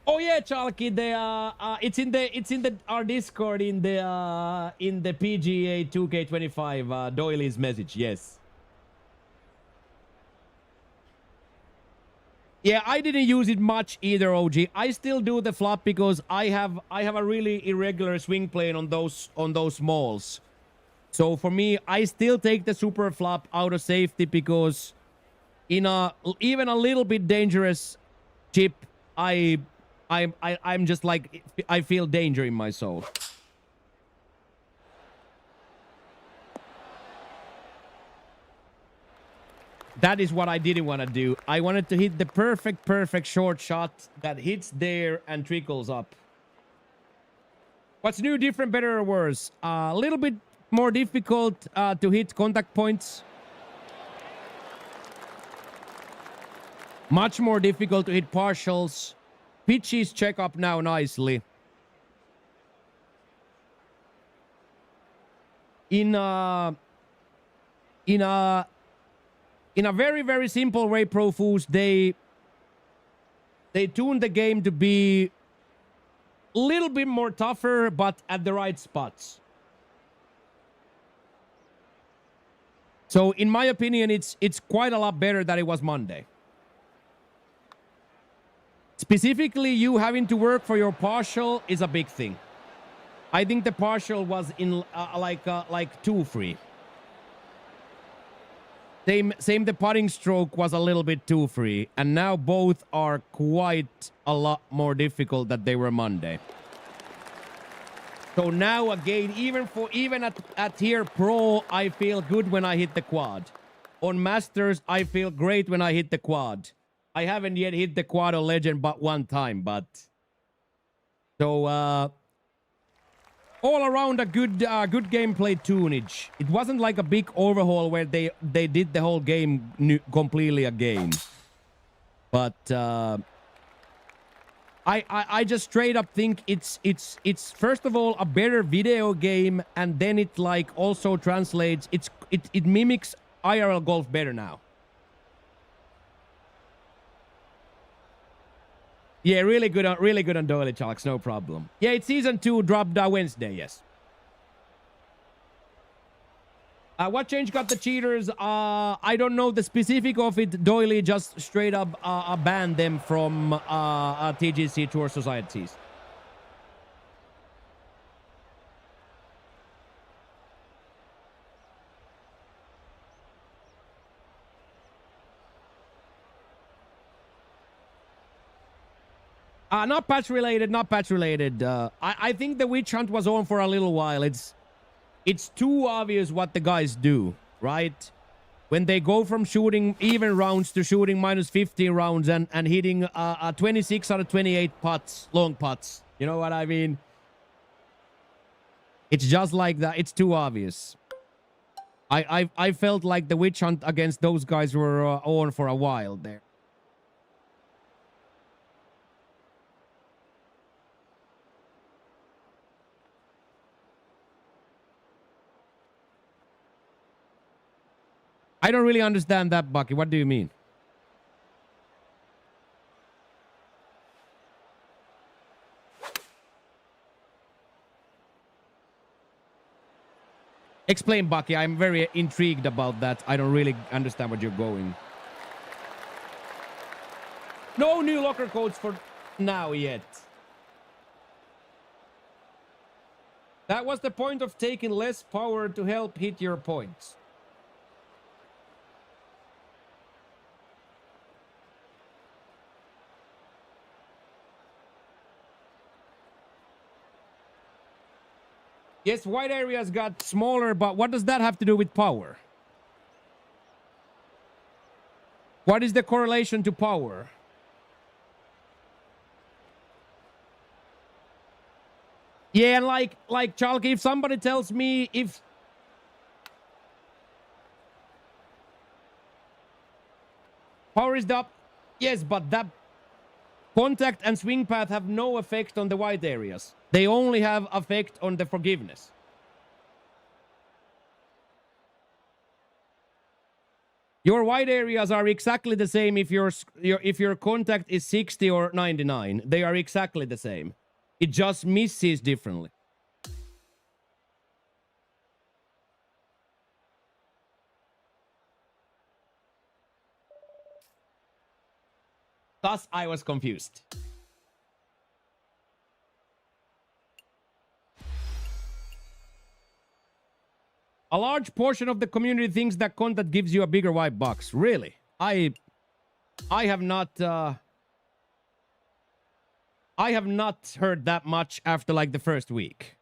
Oh yeah, Chalky, it's in our Discord in the PGA 2K25 Doyley's message. Yes. Yeah, I didn't use it much either, OG. I still do the flop because I have a really irregular swing plane on those smalls. So for me, I still take the super flop out of safety because in even a little bit dangerous chip, I'm just like, I feel danger in my soul. That is what I didn't want to do. I wanted to hit the perfect short shot that hits there and trickles up. What's new, different, better, or worse? A little bit more difficult to hit contact points. Much more difficult to hit partials. Pitches check up now nicely. In a very simple way, Pro Fools, they tuned the game to be a little bit more tougher, but at the right spots. So in my opinion, it's quite a lot better than it was Monday. Specifically, you having to work for your partial is a big thing. I think the partial was in like too free. Same the putting stroke was a little bit too free, and now both are quite a lot more difficult than they were Monday. So now again, even at tier pro, I feel good when I hit the quad. On Masters, I feel great when I hit the quad. I haven't yet hit the quad on Legend but one time, but so all around a good gameplay tunage. It wasn't like a big overhaul where they did the whole game completely again. But I just straight up think it's first of all a better video game, and then it like also translates. It mimics IRL golf better now. Yeah, really good on Doyle Chalks, no problem. Yeah, it's season 2, dropped Wednesday, yes. What change got the cheaters? I don't know the specific of it. Doyle just straight up banned them from TGC Tour Societies. Not patch related, not patch related. I think the witch hunt was on for a little while. It's too obvious what the guys do, right? When they go from shooting even rounds to shooting minus 15 rounds and hitting 26 out of 28 putts, long putts. You know what I mean? It's just like that. It's too obvious. I felt like the witch hunt against those guys were on for a while there. I don't really understand that, Bucky. What do you mean? Explain, Bucky. I'm very intrigued about that. I don't really understand what you're going. No new locker codes for now yet. That was the point of taking less power to help hit your points. Yes, wide areas got smaller, but what does that have to do with power? What is the correlation to power? Yeah, like Chalky, if somebody tells me if power is up, yes, but that contact and swing path have no effect on the wide areas. They only have effect on the forgiveness. Your wide areas are exactly the same if your contact is 60 or 99. They are exactly the same. It just misses differently. Thus, I was confused. A large portion of the community thinks that contact gives you a bigger white box. Really? I have not heard that much after like the first week.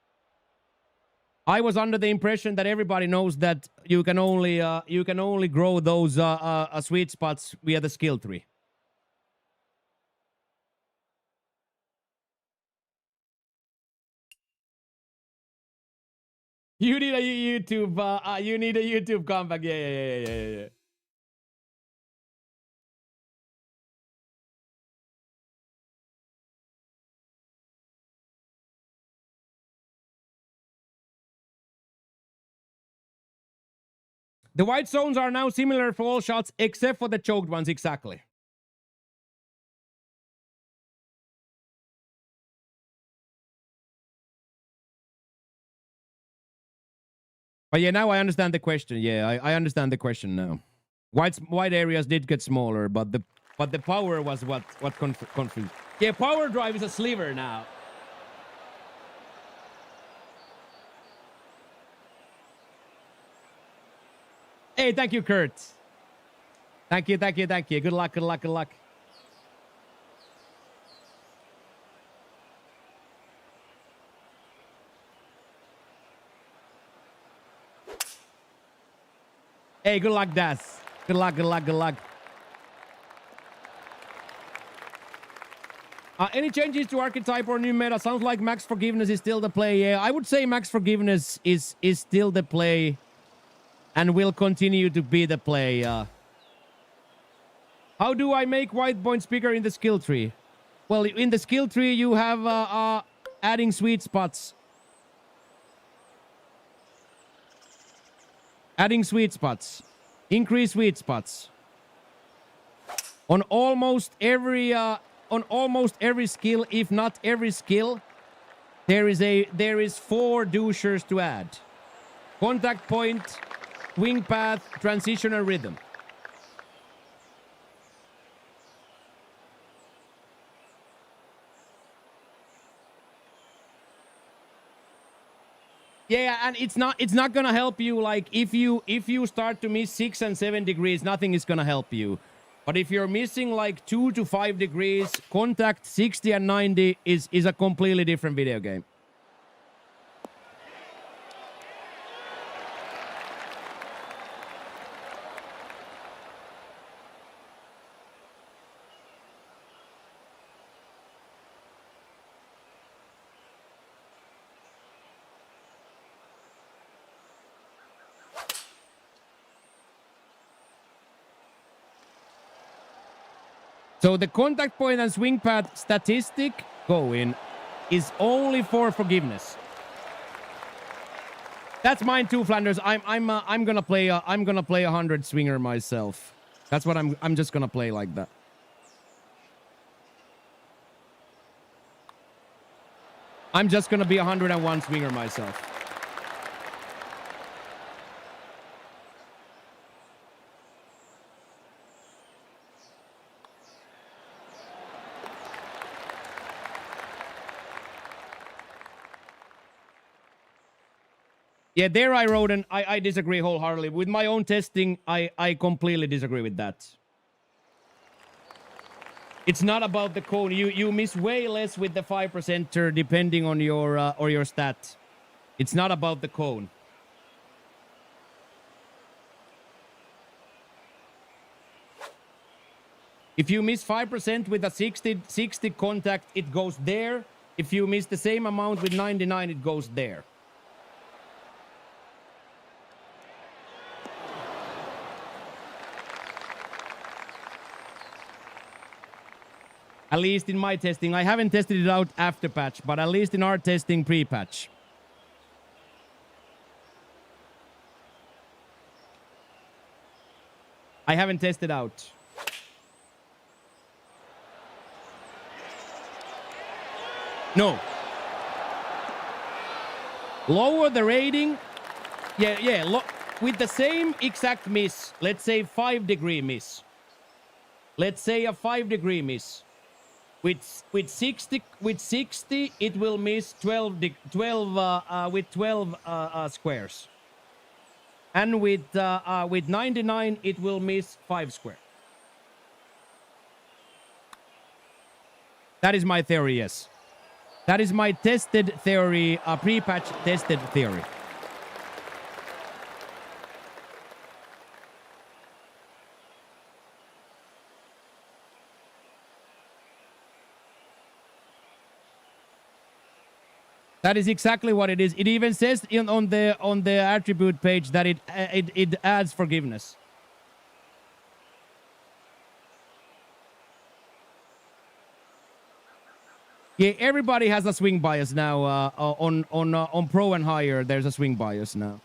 I was under the impression that everybody knows that you can only grow those sweet spots via the skill tree. You need a YouTube. You need a YouTube comeback. Yeah. The white zones are now similar for all shots except for the choked ones. Exactly. But yeah, now I understand the question. Yeah, I understand the question now. White areas did get smaller, but the power was what confused. Yeah, power drive is a sliver now. Hey, thank you, Kurt. Thank you. Good luck. Hey, good luck, Das. Good luck. Any changes to archetype or new meta? Sounds like Max Forgiveness is still the play. Yeah, I would say Max Forgiveness is still the play and will continue to be the play. How do I make white points bigger in the skill tree? Well, in the skill tree, you have adding sweet spots. Adding sweet spots. Increase sweet spots. On almost every skill, if not every skill, there is 4 douchers to add. Contact point, swing path, transition, and rhythm. Yeah, and it's not gonna help you. Like if you start to miss 6 and 7 degrees, nothing is gonna help you. But if you're missing like 2 to 5 degrees, contact 60 and 90 is a completely different video game. So the contact point and swing path statistic going is only for forgiveness. That's mine too, Flanders. I'm gonna play 100 swinger myself. That's what I'm just gonna play like that. I'm just gonna be 101 swinger myself. Yeah, there I wrote, and I disagree wholeheartedly. With my own testing, I completely disagree with that. It's not about the cone. You miss way less with the 5%er depending on your or your stat. It's not about the cone. If you miss 5% with a 60 contact, it goes there. If you miss the same amount with 99, it goes there. At least in my testing. I haven't tested it out after patch, but at least in our testing pre-patch. I haven't tested out. No. Lower the rating. Yeah. With the same exact miss. Let's say 5-degree miss. Let's say a 5-degree miss. With 60, it will miss 12 squares. And with 99, it will miss 5 squares. That is my theory, yes. That is my tested theory, pre-patch tested theory. That is exactly what it is. It even says on the attribute page that it adds forgiveness. Yeah, everybody has a swing bias now. On pro and higher, there's a swing bias now.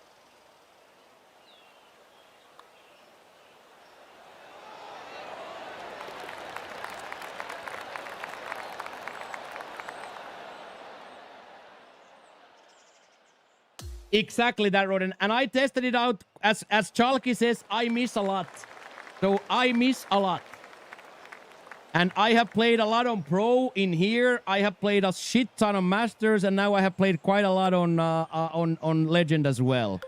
Exactly that, Roden. And I tested it out. As Chalky says, I miss a lot. So I miss a lot. And I have played a lot on Pro in here. I have played a shit ton of Masters, and now I have played quite a lot on Legend as well.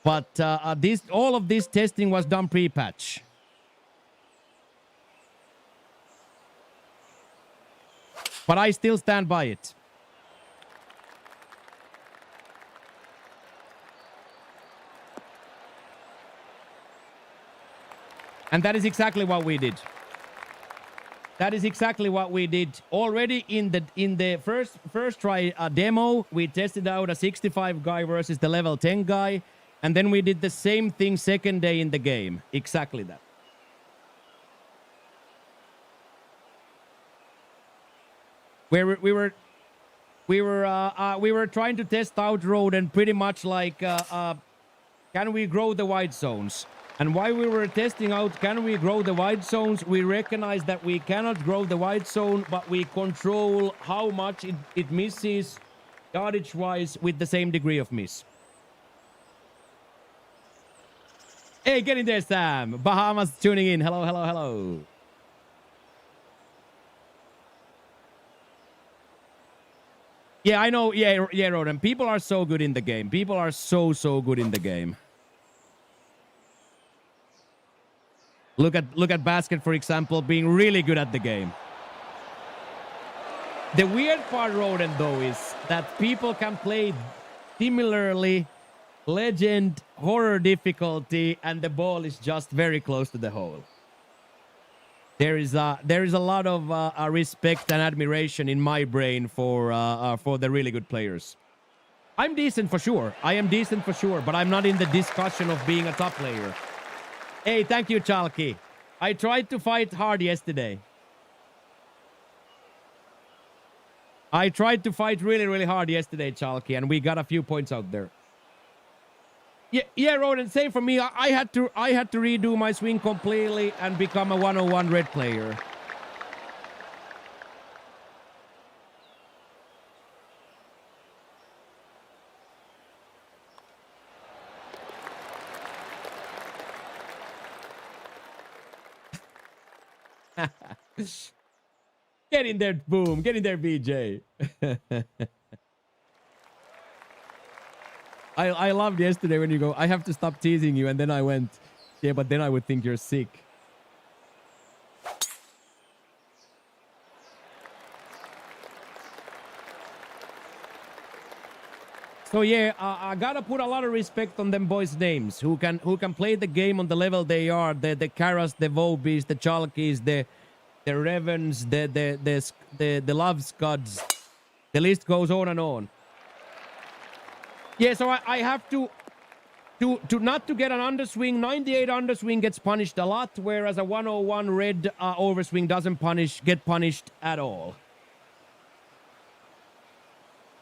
But all of this testing was done pre-patch. But I still stand by it. And that is exactly what we did. That is exactly what we did already in the first try demo. We tested out a 65 guy versus the level 10 guy, and then we did the same thing second day in the game. Exactly that. We were trying to test out road and pretty much like can we grow the wide zones? And while we were testing out, can we grow the wide zones, we recognized that we cannot grow the wide zone, but we control how much it misses yardage-wise with the same degree of miss. Hey, get in there, Sam. Bahamas tuning in. Hello, hello, hello. Yeah, I know. Yeah, Roden. People are so good in the game. People are so good in the game. Look at Basket, for example, being really good at the game. The weird part, Roden, though, is that people can play similarly legend, horror difficulty, and the ball is just very close to the hole. There is a lot of respect and admiration in my brain for the really good players. I'm decent for sure. I am decent for sure, but I'm not in the discussion of being a top player. Hey, thank you, Chalky. I tried to fight hard yesterday. I tried to fight really, really hard yesterday, Chalky, and we got a few points out there. Yeah, Roden, same for me. I had to redo my swing completely and become a 101 red player. Get in there, boom. Get in there, BJ. I loved yesterday when you go, I have to stop teasing you. And then I went, yeah, but then I would think you're sick. So yeah, I gotta put a lot of respect on them boys' names who can play the game on the level they are. The Karas, the Vobis, the Chalkies, the Revens, the Love Scuds. The list goes on and on. Yeah, so I have to not to get an underswing. 98 underswing gets punished a lot, whereas a 101 red overswing doesn't get punished at all.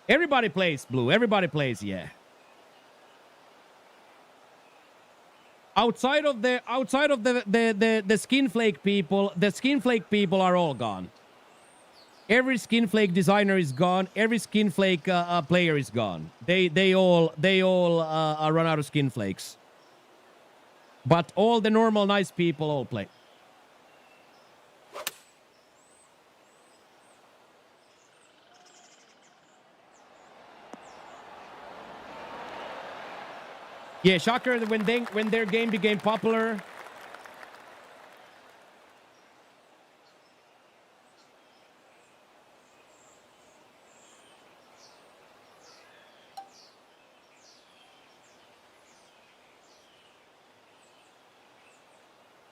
Everybody plays blue. Everybody plays, yeah. Outside of the skin flake people, the skin flake people are all gone. Every skin flake designer is gone. Every skin flake player is gone. They all run out of skin flakes. But all the normal nice people all play. Yeah, shocker when their game became popular.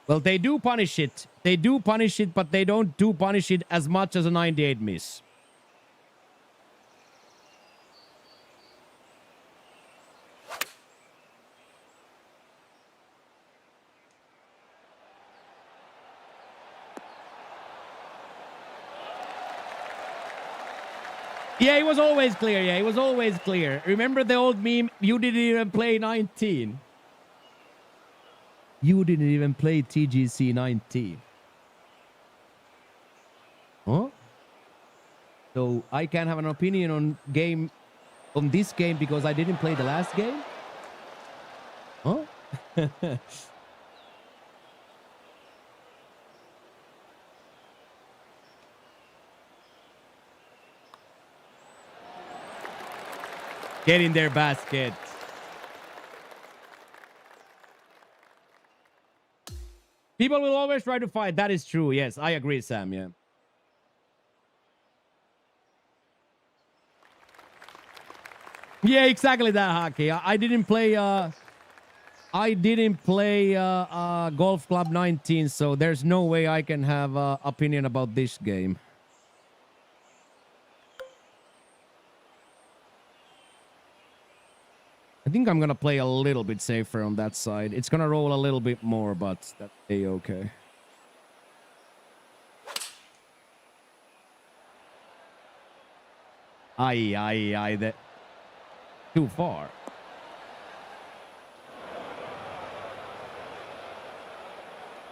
Well, they do punish it. They do punish it, but they don't punish it as much as a 98 miss. Yeah, it was always clear. Yeah, it was always clear. Remember the old meme? You didn't even play 19. You didn't even play TGC 19. Huh? So I can't have an opinion on this game because I didn't play the last game? Huh? Get in their basket. People will always try to fight. That is true. Yes, I agree, Sam. Yeah. Yeah, exactly that, Haki. I didn't play Golf Club 19, so there's no way I can have an opinion about this game. I think I'm gonna play a little bit safer on that side. It's gonna roll a little bit more, but that's a-okay. That too far.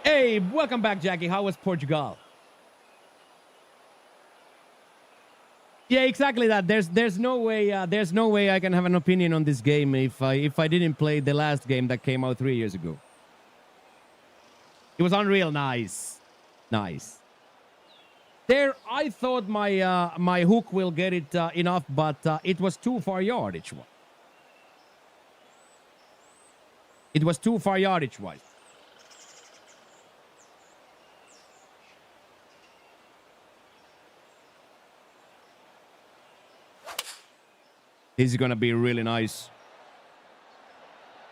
Hey, welcome back, Jackie. How was Portugal? Yeah, exactly that. There's no way I can have an opinion on this game if I didn't play the last game that came out 3 years ago. It was unreal nice. Nice. There, I thought my hook will get it enough, but it was too far yardage wise. It was too far yardage wise. This is gonna be really nice.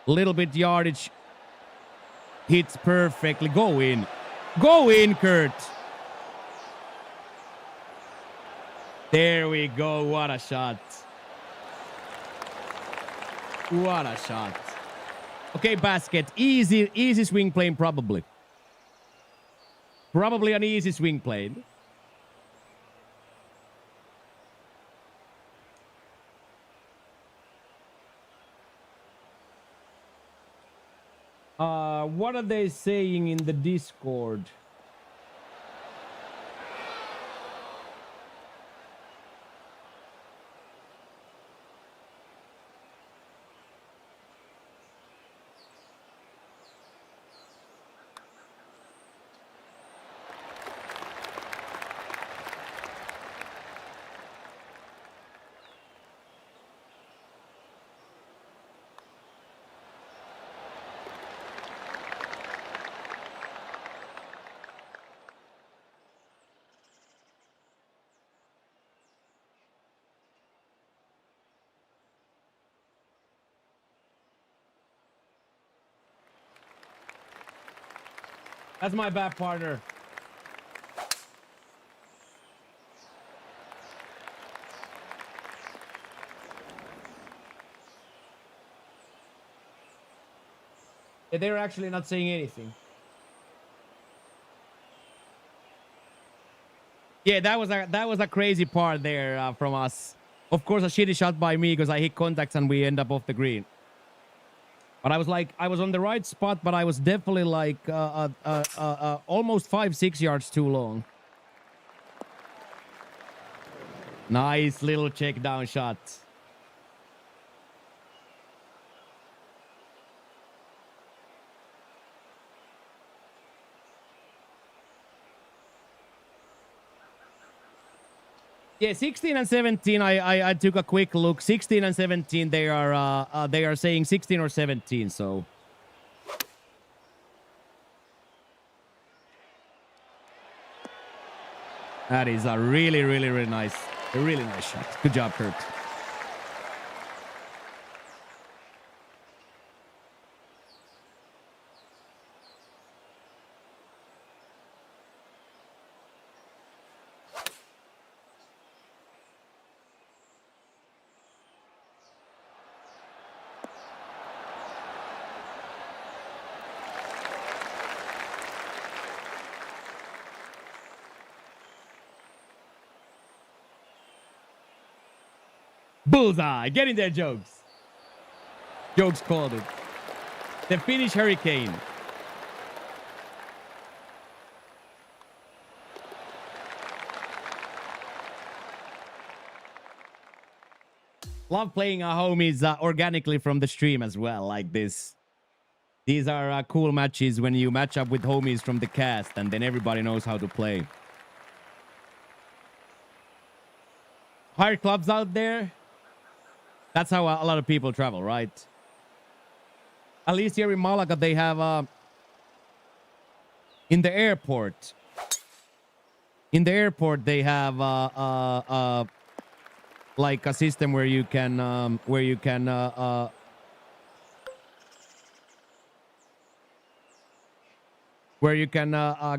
Little bit yardage. Hits perfectly. Go in. Go in, Kurt. There we go. What a shot. What a shot. Okay, basket. Easy swing plane, probably. Probably an easy swing plane. What are they saying in the Discord? That's my bad, partner. Yeah, they're actually not saying anything. Yeah, that was a crazy part there from us. Of course, a shitty shot by me because I hit contacts and we end up off the green. But I was like, I was on the right spot, but I was definitely like almost 5-6 yards too long. Nice little check down shot. Yeah, 16 and 17. I took a quick look. 16 and 17. They are saying 16 or 17. So that is a really nice shot. Good job, Kurt. Bullseye. Get in there, Jokes. Jokes called it. The Finnish Hurricane. Love playing our homies organically from the stream as well, like this. These are cool matches when you match up with homies from the cast and then everybody knows how to play. Hire clubs out there. That's how a lot of people travel, right? At least here in Malaga, they have in the airport. In the airport, they have like a system where you can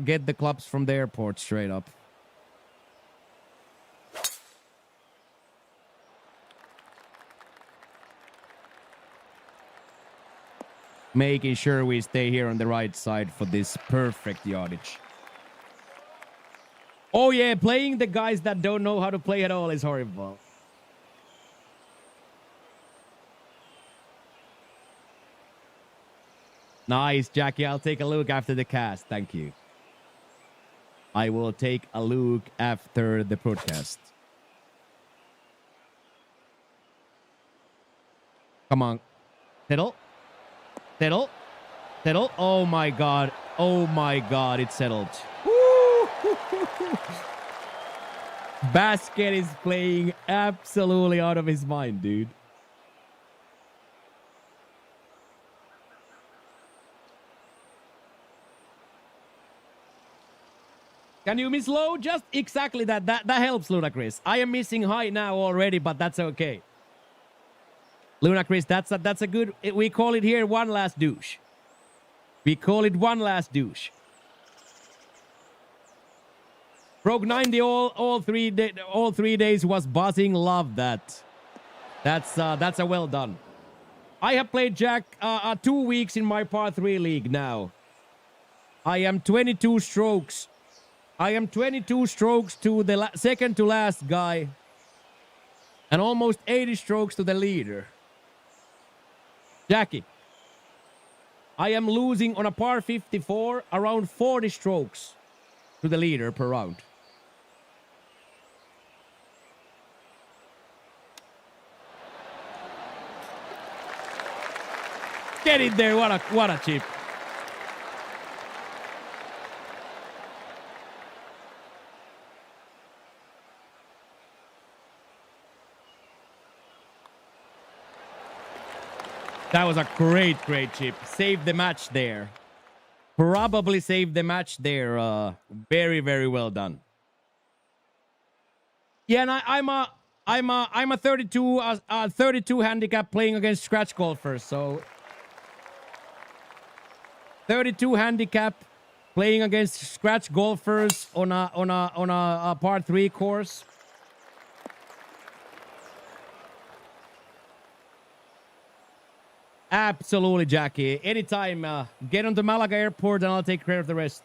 get the clubs from the airport straight up. Making sure we stay here on the right side for this perfect yardage. Oh yeah, playing the guys that don't know how to play at all is horrible. Nice, Jackie. I'll take a look after the cast. Thank you. I will take a look after the podcast. Come on. Settle. Settle. Settle. Oh my god. Oh my god. It's settled. Basket is playing absolutely out of his mind, dude. Can you miss low? Just exactly that. That helps, Ludacris. I am missing high now already, but that's okay. Luna Chris, that's a good. We call it here one last douche. We call it one last douche. Broke 90 all 3 days was buzzing. Love that. That's a well done. I have played Jack 2 weeks in my par 3 league now. I am 22 strokes. I am 22 strokes to the second to last guy. And almost 80 strokes to the leader. Jackie. I am losing on a par 54 around 40 strokes to the leader per round. Get it there, what a chip. That was a great chip. Saved the match there. Probably saved the match there. Very well done. Yeah, and I'm a 32 handicap playing against scratch golfers. So 32 handicap playing against scratch golfers on a par 3 course. Absolutely, Jackie. Anytime, get onto Malaga Airport and I'll take care of the rest.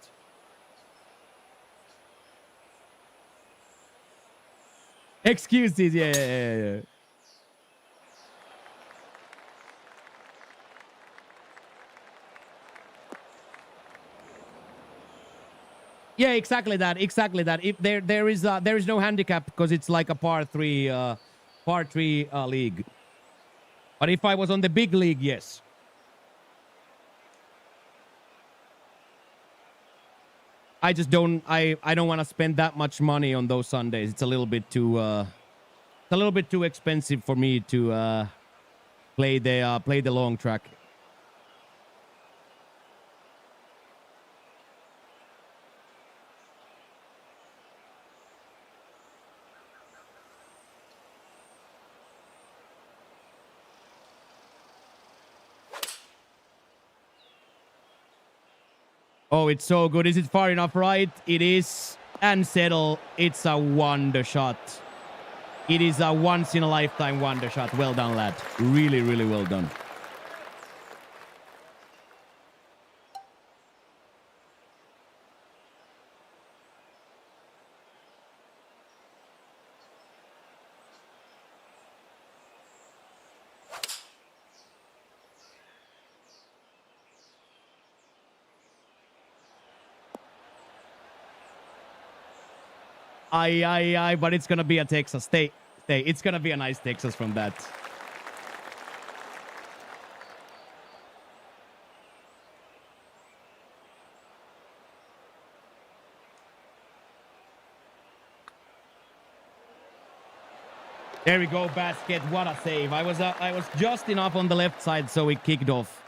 Excuses, yeah. Yeah, exactly that. If there is no handicap because it's like a par 3 league. But if I was on the big league, yes. I just don't want to spend that much money on those Sundays. It's a little bit too expensive for me to play the long track. Oh, it's so good. Is it far enough right? It is. And settle. It's a wonder shot. It is a once-in-a-lifetime wonder shot. Well done, lad. Really well done. But it's gonna be a Texas. Stay. It's gonna be a nice Texas from that. There we go, basket. What a save. I was just enough on the left side, so it kicked off.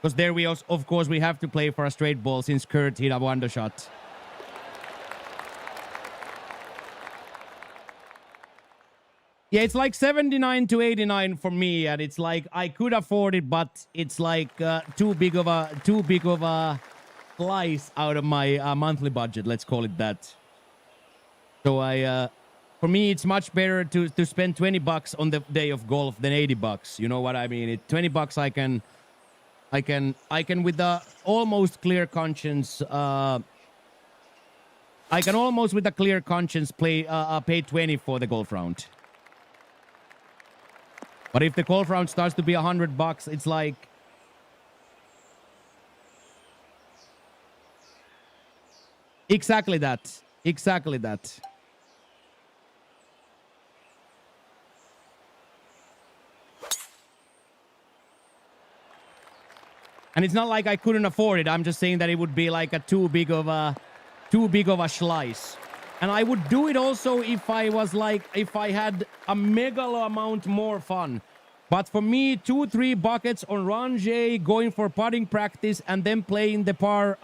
Because there we also, of course, we have to play for a straight ball since Kurt hit a wonder shot. Yeah, it's like 79 to 89 for me, and it's like I could afford it, but it's like too big of a slice out of my monthly budget. Let's call it that. So for me, it's much better to spend $20 on the day of golf than $80. You know what I mean? $20 I can with the almost clear conscience. I can almost with a clear conscience pay 20 for the golf round. But if the golf round starts to be $100, it's like... Exactly that. And it's not like I couldn't afford it. I'm just saying that it would be like a too big of a slice. And I would do it also if I had a megalo amount more fun. But for me, 2-3 buckets on Ranjay, going for putting practice, and then playing the par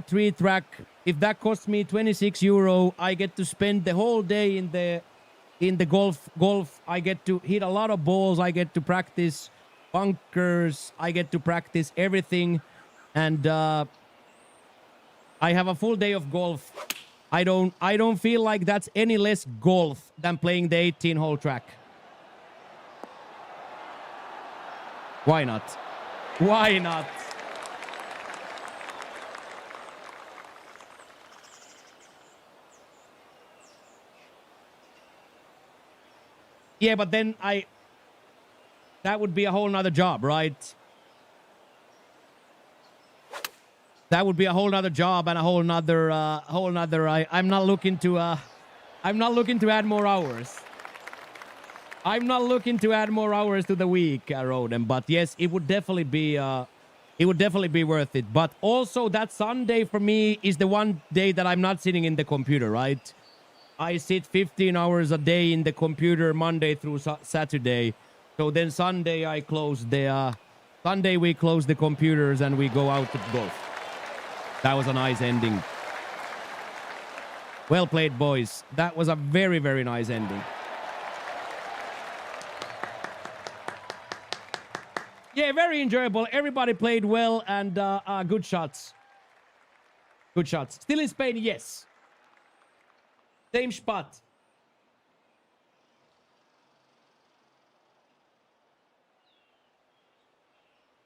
3 track. If that costs me €26, I get to spend the whole day in in the golf. I get to hit a lot of balls. I get to practice bunkers. I get to practice everything. And I have a full day of golf. I don't feel like that's any less golf than playing the 18-hole track. Why not? Why not? Yeah, but then that would be a whole nother job, right? That would be a whole nother job and a whole nother I'm not looking to add more hours. I'm not looking to add more hours to the week, Roden, but yes, it would definitely be worth it. But also that Sunday for me is the one day that I'm not sitting in the computer, right? I sit 15 hours a day in the computer Monday through Saturday. So then Sunday we close the computers and we go out to golf. That was a nice ending. Well played, boys. That was a very, very nice ending. Yeah, very enjoyable. Everybody played well and good shots. Good shots. Still in Spain, yes. Same spot.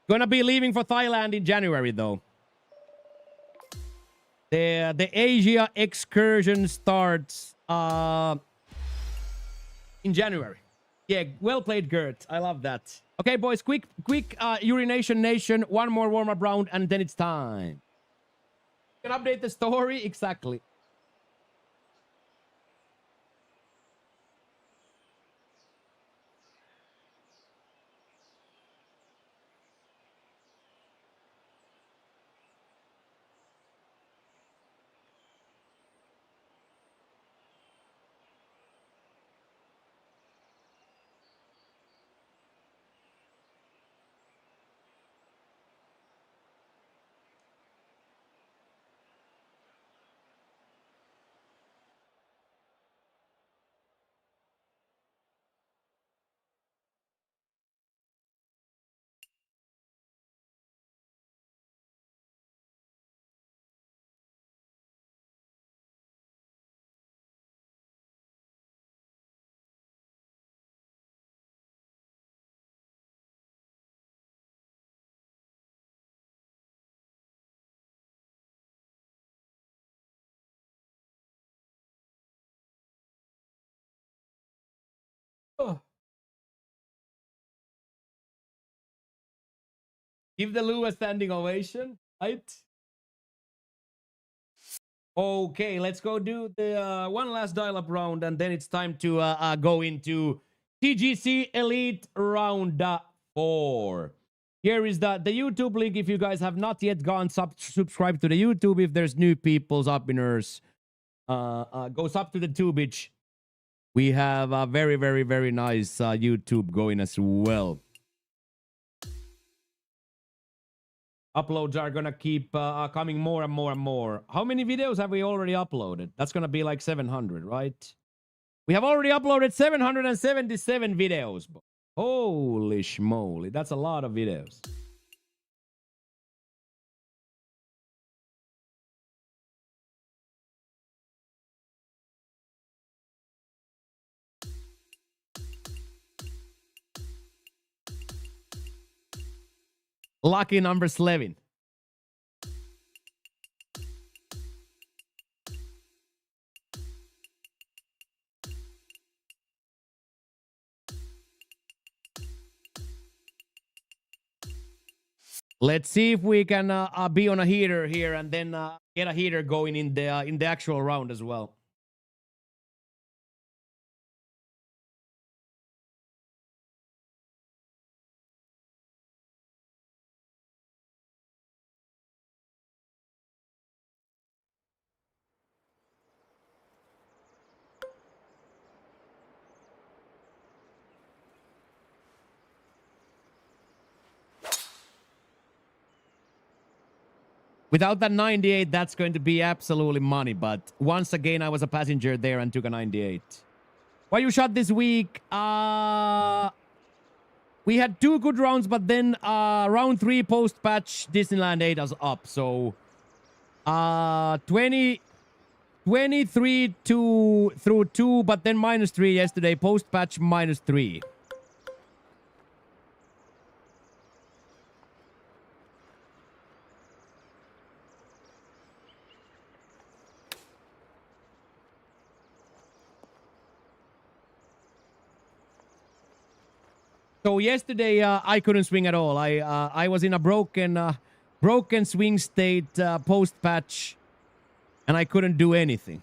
Gonna be leaving for Thailand in January, though. The Asia excursion starts in January. Yeah, well played, Gert. I love that. Okay, boys, quick Urination Nation. One more warm-up round, and then it's time. You can update the story. Exactly. Oh. Give the Lou a standing ovation, right? Okay, let's go do the one last dial-up round, and then it's time to go into TGC Elite Round 4. Here is the YouTube link if you guys have not yet gone subscribe to the YouTube. If there's new people's uppiners, goes up to the tubage. We have a very, very, very nice YouTube going as well. Uploads are gonna keep coming more and more and more. How many videos have we already uploaded? That's gonna be like 700, right? We have already uploaded 777 videos. Holy schmoly, that's a lot of videos. Lucky number 11. Let's see if we can be on a heater here and then get a heater going in the actual round as well. Without that 98, that's going to be absolutely money. But once again, I was a passenger there and took a 98. Why you shot this week? We had 2 good rounds, but then round 3 post-patch Disneyland ate us up. So 23 through 2, but then -3 yesterday. Post-patch -3. So yesterday I couldn't swing at all. I was in a broken swing state post patch, and I couldn't do anything.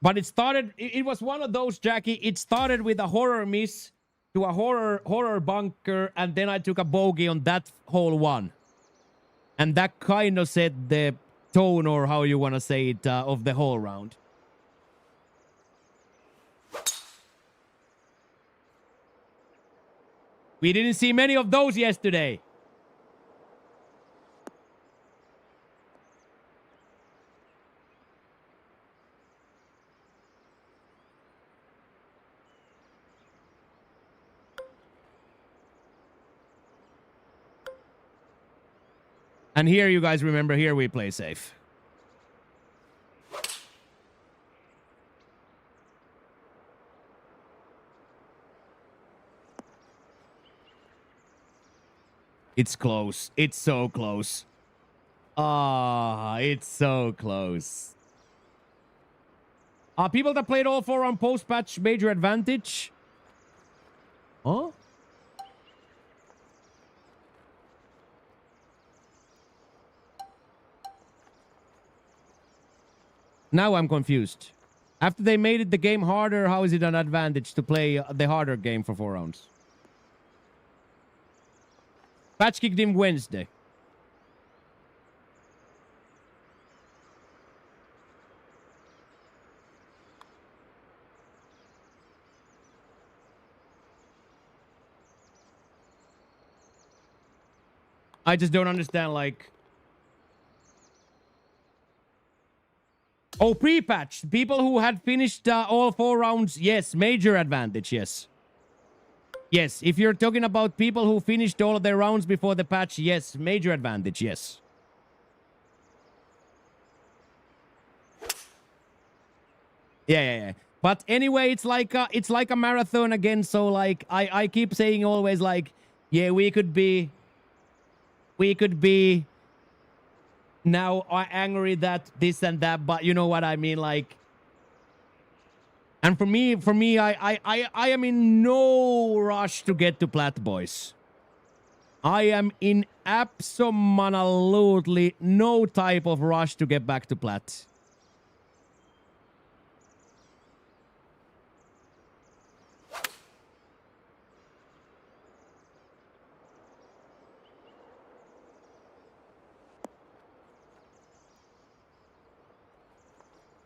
But it started. It was one of those, Jackie. It started with a horror miss to a horror bunker, and then I took a bogey on that hole one, and that kind of set the tone, or how you want to say it, of the whole round. We didn't see many of those yesterday. And here, you guys remember, here we play safe. It's close. It's so close. Ah, it's so close. People that played all 4 on post-patch major advantage. Huh? Now I'm confused. After they made it the game harder, how is it an advantage to play the harder game for 4 rounds? Patch kicked him Wednesday. I just don't understand, like... Oh, pre-patch. People who had finished all 4 rounds, yes. Major advantage, yes. Yes, if you're talking about people who finished all of their rounds before the patch, yes. Major advantage, yes. Yeah. But anyway, it's like a marathon again. So like I keep saying always like, yeah, we could be now angry that this and that, but you know what I mean, like. And for me, I am in no rush to get to Plat, boys. I am in absolutely no type of rush to get back to Plat.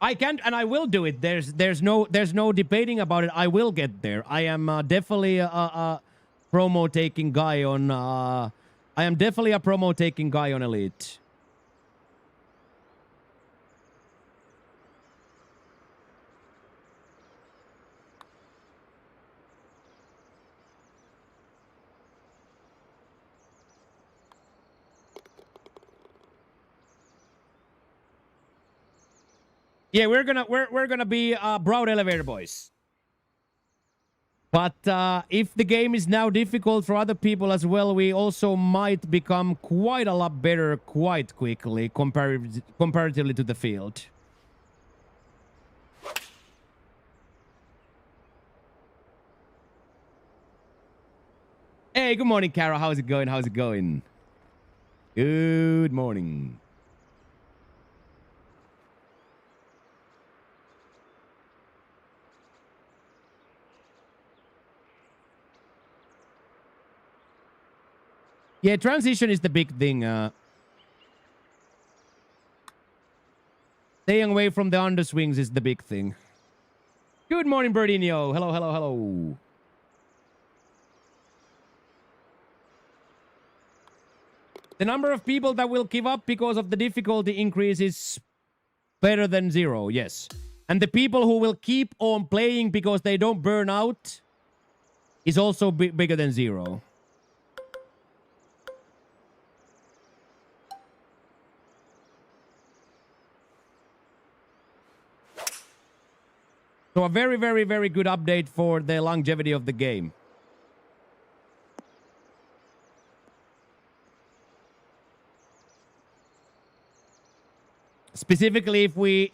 I can and I will do it. There's no debating about it. I will get there. I am definitely a promo taking guy on. I am definitely a promo taking guy on Elite. Yeah, we're gonna be Broad Elevator boys. But if the game is now difficult for other people as well, we also might become quite a lot better quite quickly comparatively to the field. Hey, good morning, Kara. How's it going? How's it going? Good morning. Yeah, transition is the big thing. Staying away from the underswings is the big thing. Good morning, Birdinho. Hello, hello, hello. The number of people that will give up because of the difficulty increase is better than 0, yes. And the people who will keep on playing because they don't burn out is also bigger than 0. So a very, very, very good update for the longevity of the game. Specifically, if we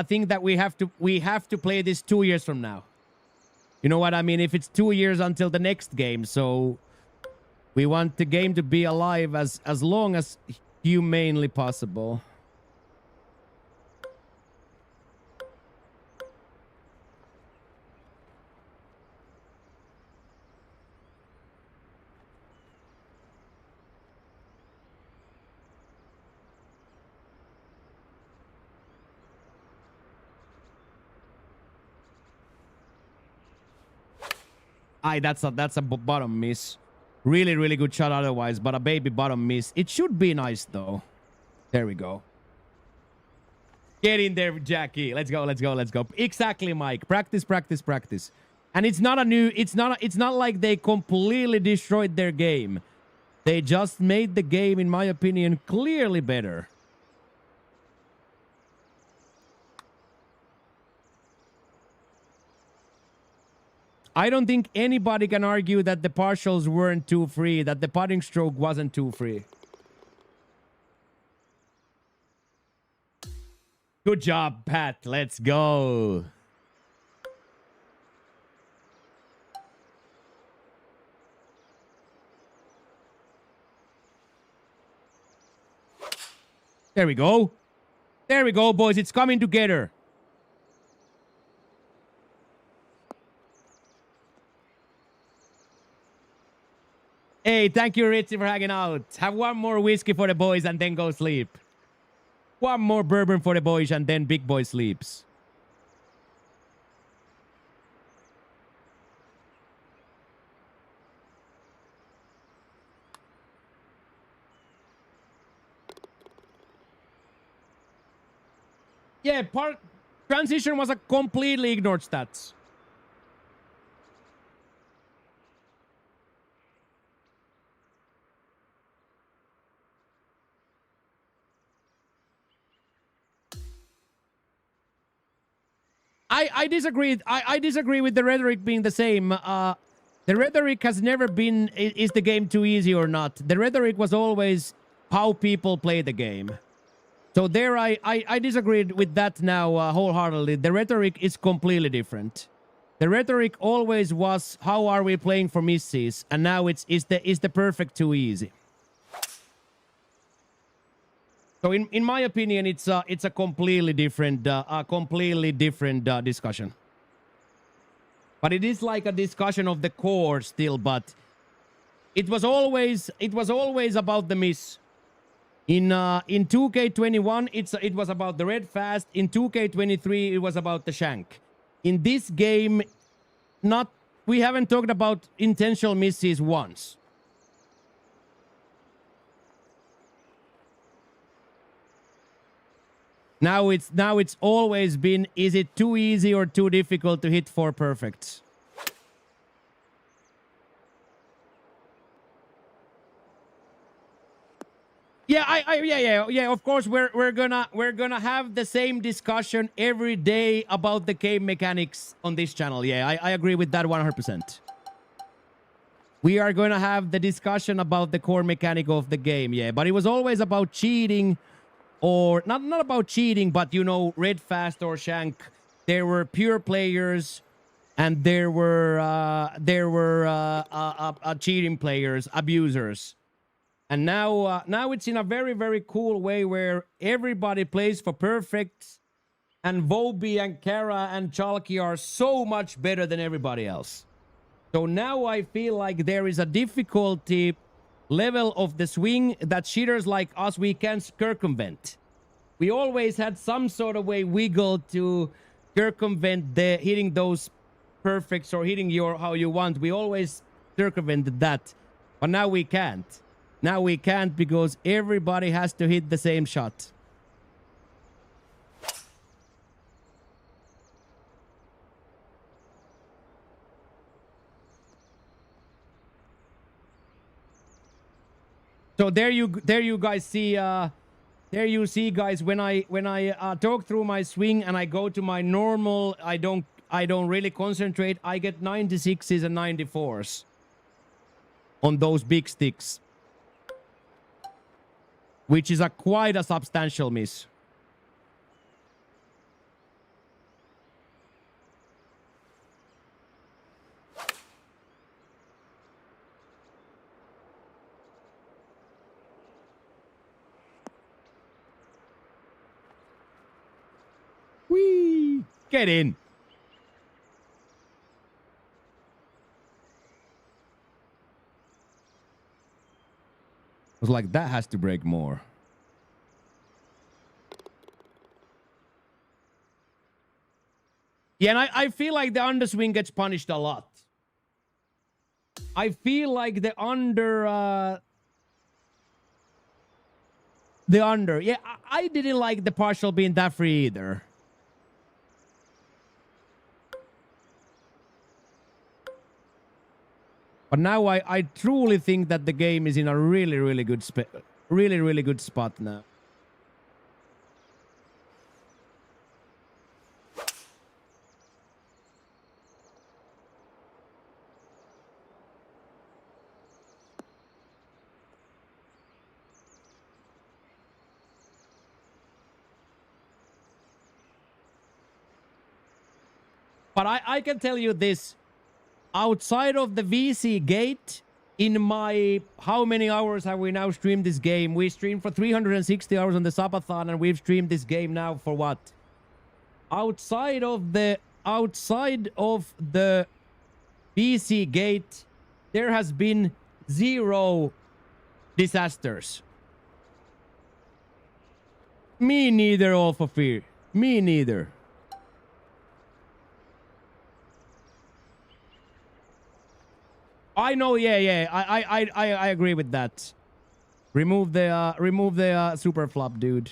think that we have to play this 2 years from now. You know what I mean? If it's 2 years until the next game, so we want the game to be alive as long as humanly possible. That's a bottom miss. Really, really good shot otherwise, but a baby bottom miss. It should be nice though. There we go. Get in there, Jackie. Let's go, let's go, let's go. Exactly, Mike. Practice, practice, practice. And it's not like they completely destroyed their game. They just made the game, in my opinion, clearly better. I don't think anybody can argue that the partials weren't too free, that the putting stroke wasn't too free. Good job, Pat. Let's go. There we go. There we go, boys. It's coming together. Hey, thank you, Richie, for hanging out. Have one more whiskey for the boys and then go sleep. One more bourbon for the boys and then big boy sleeps. Yeah, transition was a completely ignored stats. I disagree. I disagree with the rhetoric being the same. The rhetoric has never been, is the game too easy or not? The rhetoric was always how people play the game. So there I disagreed with that now wholeheartedly. The rhetoric is completely different. The rhetoric always was how are we playing for misses, and now is the perfect too easy. So in my opinion, it's a completely different discussion. But it is like a discussion of the core still. But it was always about the miss. In 2K21, it was about the red fast. In 2K23, it was about the shank. In this game, we haven't talked about intentional misses once. Now it's always been, is it too easy or too difficult to hit 4 perfects? Yeah. Of course, we're gonna have the same discussion every day about the game mechanics on this channel. Yeah, I agree with that 100%. We are gonna have the discussion about the core mechanic of the game. Yeah, but it was always about cheating. Or not about cheating, but you know, red fast or shank. There were pure players, and there were cheating players, abusers. And now it's in a very, very cool way where everybody plays for perfect, and Vobi and Kara and Chalky are so much better than everybody else. So now I feel like there is a difficulty level of the swing that cheaters like us, we can circumvent. We always had some sort of way wiggle to circumvent the hitting those perfects or hitting your how you want. We always circumvented that. But now we can't. Now we can't because everybody has to hit the same shot. So there you guys see there you see guys when I talk through my swing and I go to my normal, I don't really concentrate, I get 96s and 94s on those big sticks, which is quite a substantial miss. Whee! Get in. I was like, that has to break more. Yeah, and I feel like the underswing gets punished a lot. I feel like the under... Yeah, I didn't like the partial being that free either. But now I truly think that the game is in a really good spot now. But I can tell you this. Outside of the VC gate, in my... How many hours have we now streamed this game? We streamed for 360 hours on the Subathon, and we've streamed this game now for what? Outside of the VC gate, there has been 0 disasters. Me neither, all for fear. Me neither. I know, yeah. I agree with that. Remove the super flop, dude.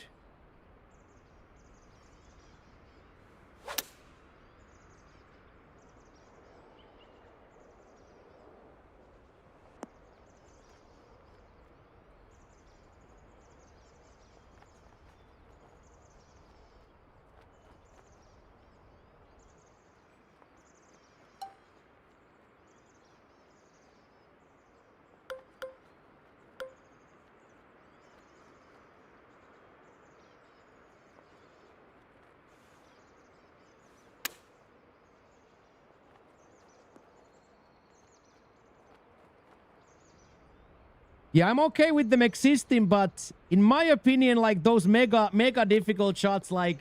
Yeah, I'm okay with them existing, but in my opinion, like those mega difficult shots, like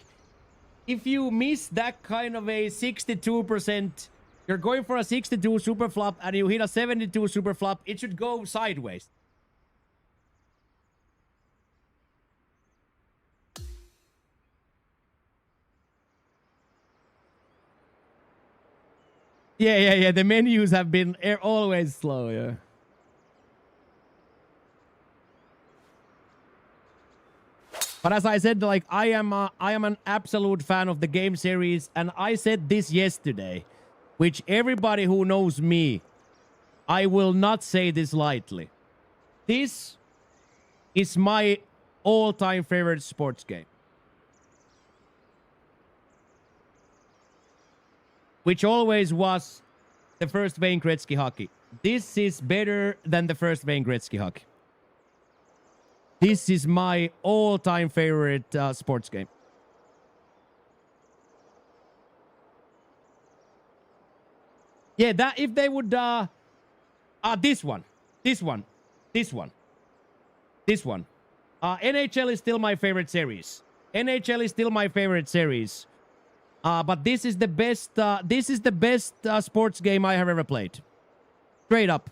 if you miss that kind of a 62%, you're going for a 62 super flop and you hit a 72 super flop, it should go sideways. Yeah. The menus have been always slow, yeah. But as I said, like I am an absolute fan of the game series, and I said this yesterday, which everybody who knows me, I will not say this lightly. This is my all-time favorite sports game. Which always was the first Wayne Gretzky hockey. This is better than the first Wayne Gretzky hockey. This is my all-time favorite sports game. Yeah, that if they would this one. NHL is still my favorite series. But this is the best sports game I have ever played. Straight up.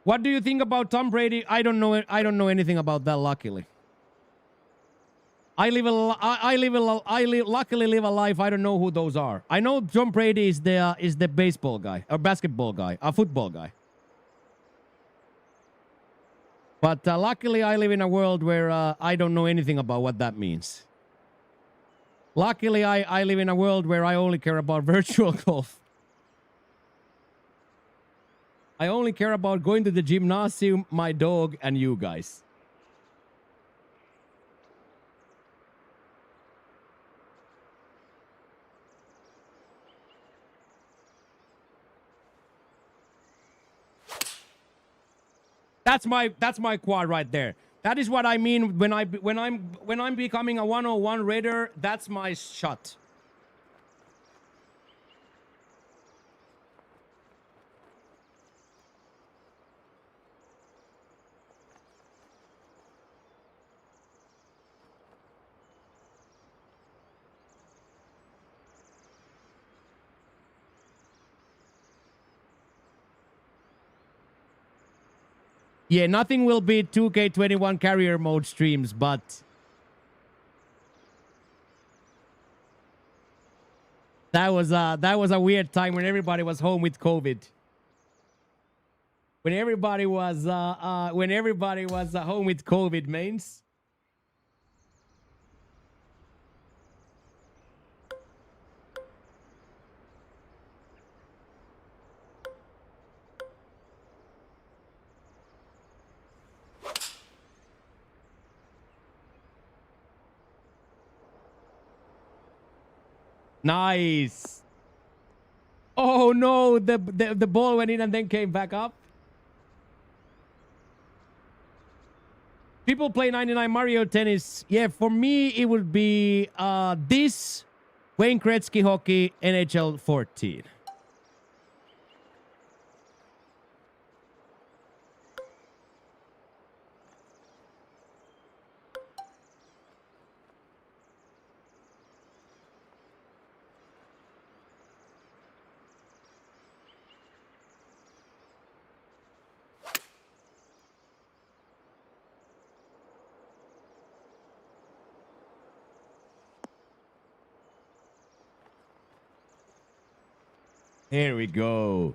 What do you think about Tom Brady? I don't know anything about that, luckily. luckily live a life. I don't know who those are. I know Tom Brady is the baseball guy or basketball guy, a football guy. But luckily, I live in a world where I don't know anything about what that means. Luckily, I live in a world where I only care about virtual golf. I only care about going to the gymnasium, my dog, and you guys. That's my quad right there. That is what I mean when I'm becoming a 101 raider. That's my shot. Yeah, nothing will beat 2K21 carrier mode streams, but that was a weird time when everybody was home with COVID. When everybody was home with COVID, mains. Nice. Oh no, the ball went in and then came back up. People play 99 Mario Tennis. Yeah, for me it would be this Wayne Gretzky hockey NHL 14. Here we go.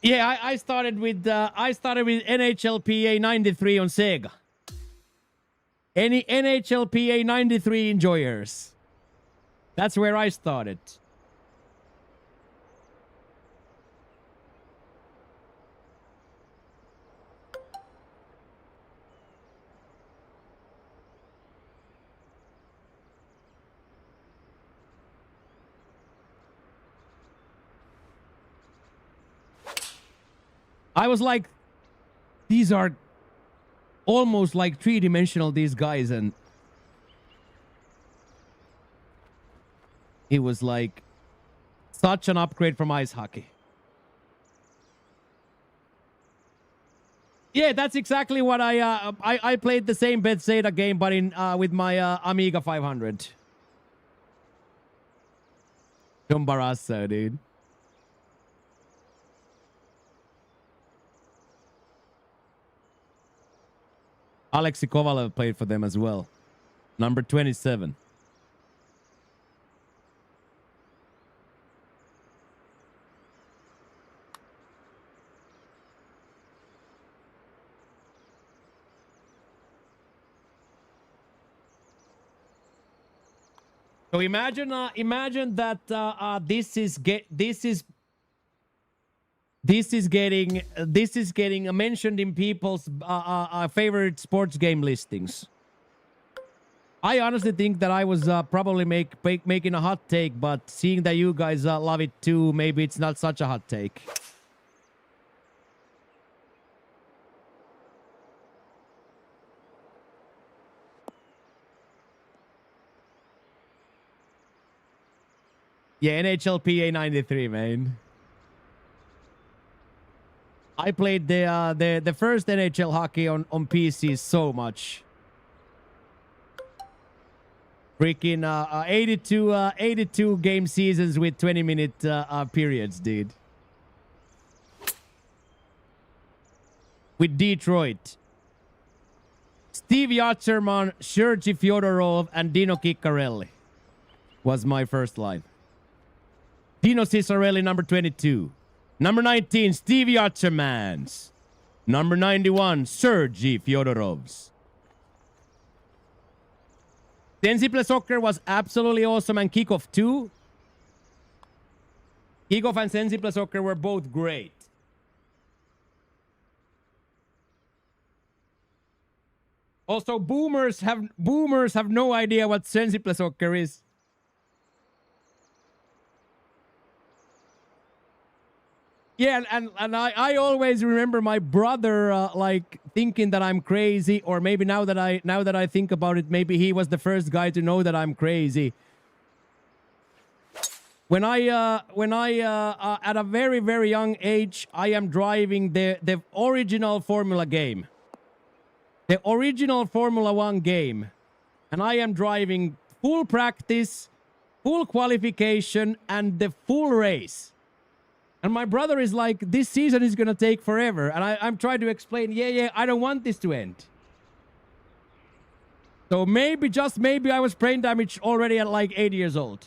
Yeah, I started with NHLPA 93 on Sega. Any NHLPA 93 enjoyers? That's where I started. I was like, these are almost like three-dimensional, these guys, and it was like such an upgrade from ice hockey. Yeah, that's exactly what I played the same Bethesda game, but in with my Amiga 500. John Barrasso, dude. Alexei Kovalev played for them as well. Number 27. So imagine that this is getting mentioned in people's favorite sports game listings. I honestly think that I was probably making a hot take, but seeing that you guys love it too, maybe it's not such a hot take. Yeah, NHLPA 93, man. I played the first NHL hockey on PC so much. Freaking 82 game seasons with 20-minute periods, dude. With Detroit. Steve Yatcherman, Sergei Fyodorov, and Dino Ciccarelli was my first line. Dino Ciccarelli, number 22. Number 19, Steve Yatchermans. Number 91, Sergei Fyodorovs. Sensible Soccer was absolutely awesome, and Kickoff 2. Kickoff and Sensible Soccer were both great. Also, boomers have no idea what Sensible Soccer is. Yeah, and I always remember my brother like thinking that I'm crazy, or maybe now that I think about it, maybe he was the first guy to know that I'm crazy. When I at a very young age, I am driving the original Formula game, the original Formula 1 game, and I am driving full practice, full qualification, and the full race. And my brother is like, this season is going to take forever. And I'm trying to explain, yeah, I don't want this to end. So maybe, just maybe, I was brain damaged already at like 8 years old.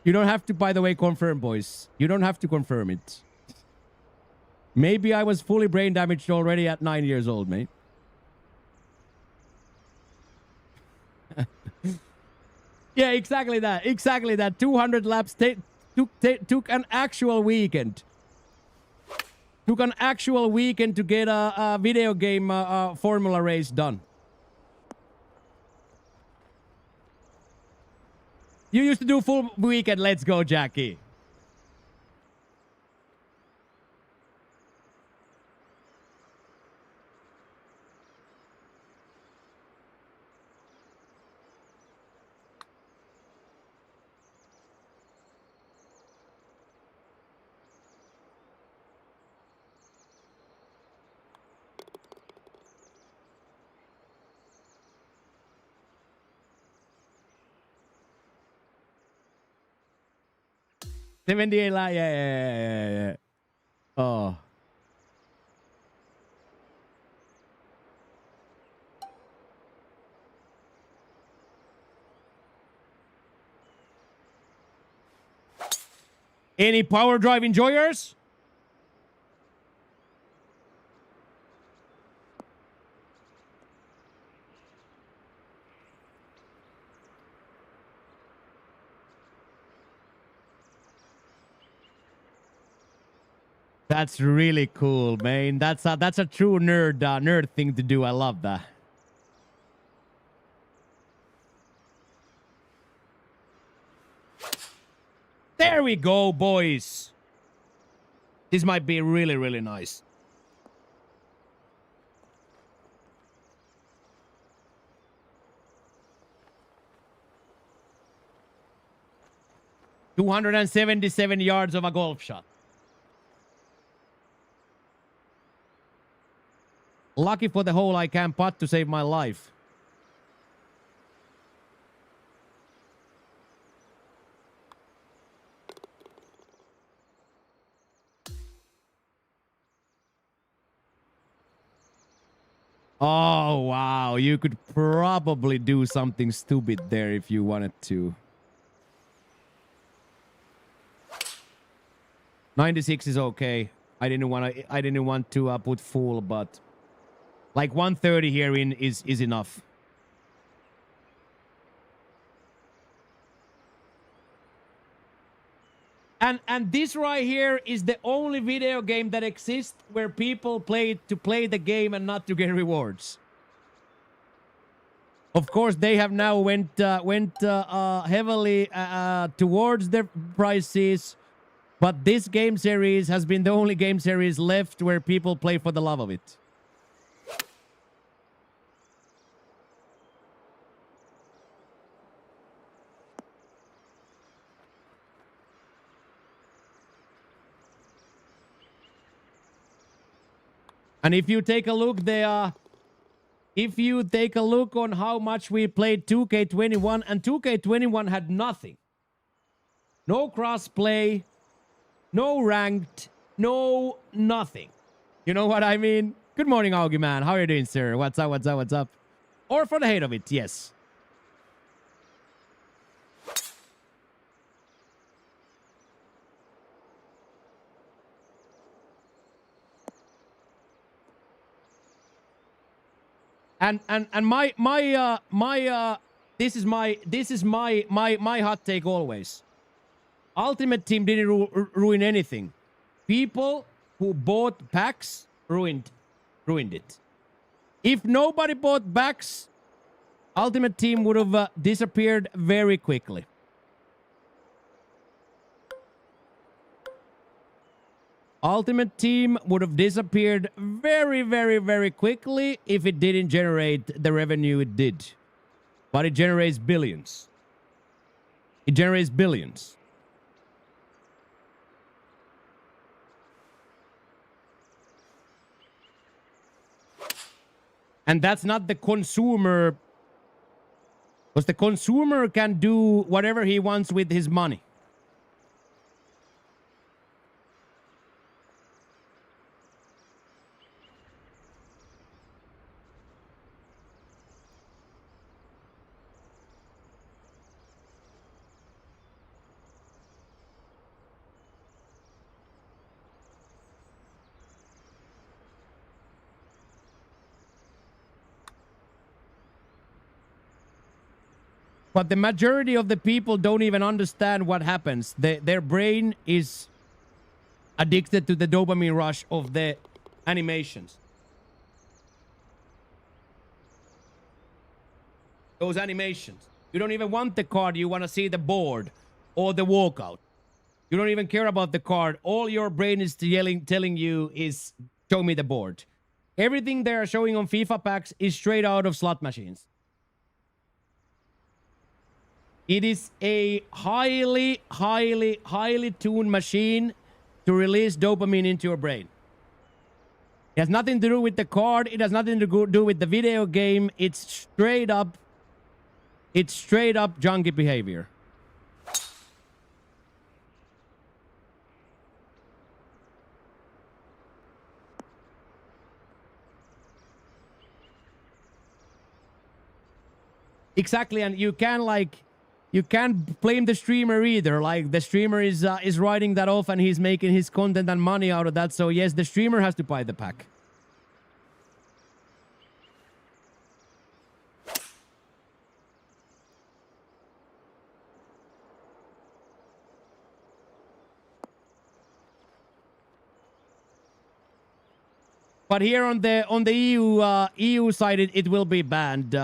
You don't have to, by the way, confirm, boys. You don't have to confirm it. Maybe I was fully brain damaged already at 9 years old, mate. Yeah, exactly that. Exactly that. 200 laps. Took an actual weekend. Took an actual weekend to get a video game formula race done. You used to do full weekend. Let's go, Jackie. Yeah. Oh. Any power drive enjoyers? That's really cool, man. That's a true nerd thing to do. I love that. There we go, boys. This might be really nice. $277 yards of a golf shot. Lucky for the hole I can putt to save my life. Oh, wow. You could probably do something stupid there if you wanted to. 96 is okay. I didn't want to put full, but like 130 here in is enough. And this right here is the only video game that exists where people play to play the game and not to get rewards. Of course, they have now went heavily towards their prices, but this game series has been the only game series left where people play for the love of it. And if you take a look there, if you take a look on how much we played 2K21, and 2K21 had nothing. No crossplay, no ranked, no nothing. You know what I mean? Good morning, Augie man. How are you doing, sir? What's up, what's up, what's up? Or for the hate of it, yes. And this is my hot take always. Ultimate Team didn't ruin anything. People who bought packs ruined it. If nobody bought packs, Ultimate Team would have disappeared very quickly. Ultimate Team would have disappeared very, very, very quickly if it didn't generate the revenue it did. But it generates billions. It generates billions. And that's not the consumer. Because the consumer can do whatever he wants with his money. But the majority of the people don't even understand what happens. Their brain is addicted to the dopamine rush of the animations. Those animations. You don't even want the card. You want to see the board or the walkout. You don't even care about the card. All your brain is telling you is, show me the board. Everything they're showing on FIFA packs is straight out of slot machines. It is a highly tuned machine to release dopamine into your brain. It has nothing to do with the card. It has nothing to do with the video game. It's straight up junkie behavior. Exactly, and you can't blame the streamer either. Like, the streamer is writing that off and he's making his content and money out of that. So yes, the streamer has to buy the pack. But here on the EU side, it will be banned.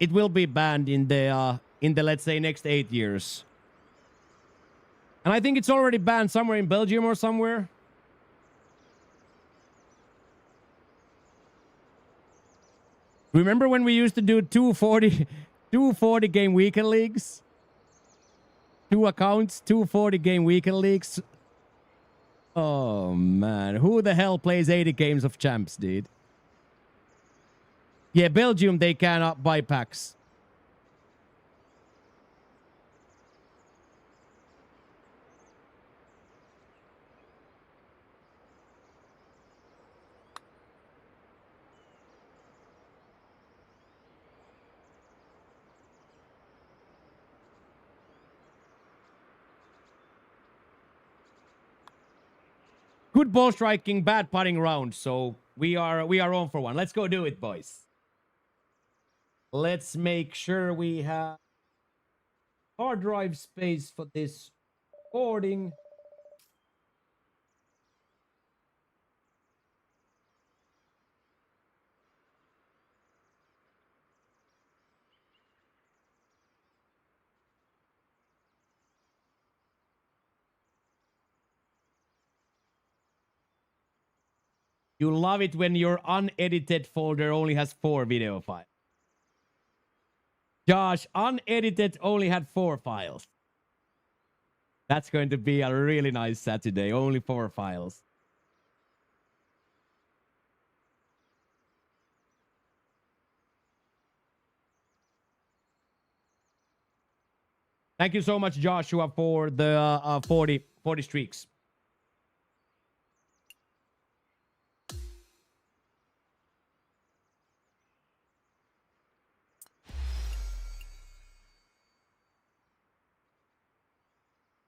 It will be banned in the let's say next 8 years. And I think it's already banned somewhere in Belgium or somewhere. Remember when we used to do 240 game weekend leagues? 2 accounts, 240 game weekend leagues. Oh man, who the hell plays 80 games of champs, dude? Yeah, Belgium, they cannot buy packs. Good ball striking, bad putting round. So we are on for one. Let's go do it, boys. Let's make sure we have hard drive space for this recording. You love it when your unedited folder only has 4 video files. Josh, unedited only had 4 files. That's going to be a really nice Saturday. Only 4 files. Thank you so much, Joshua, for the 40 streaks.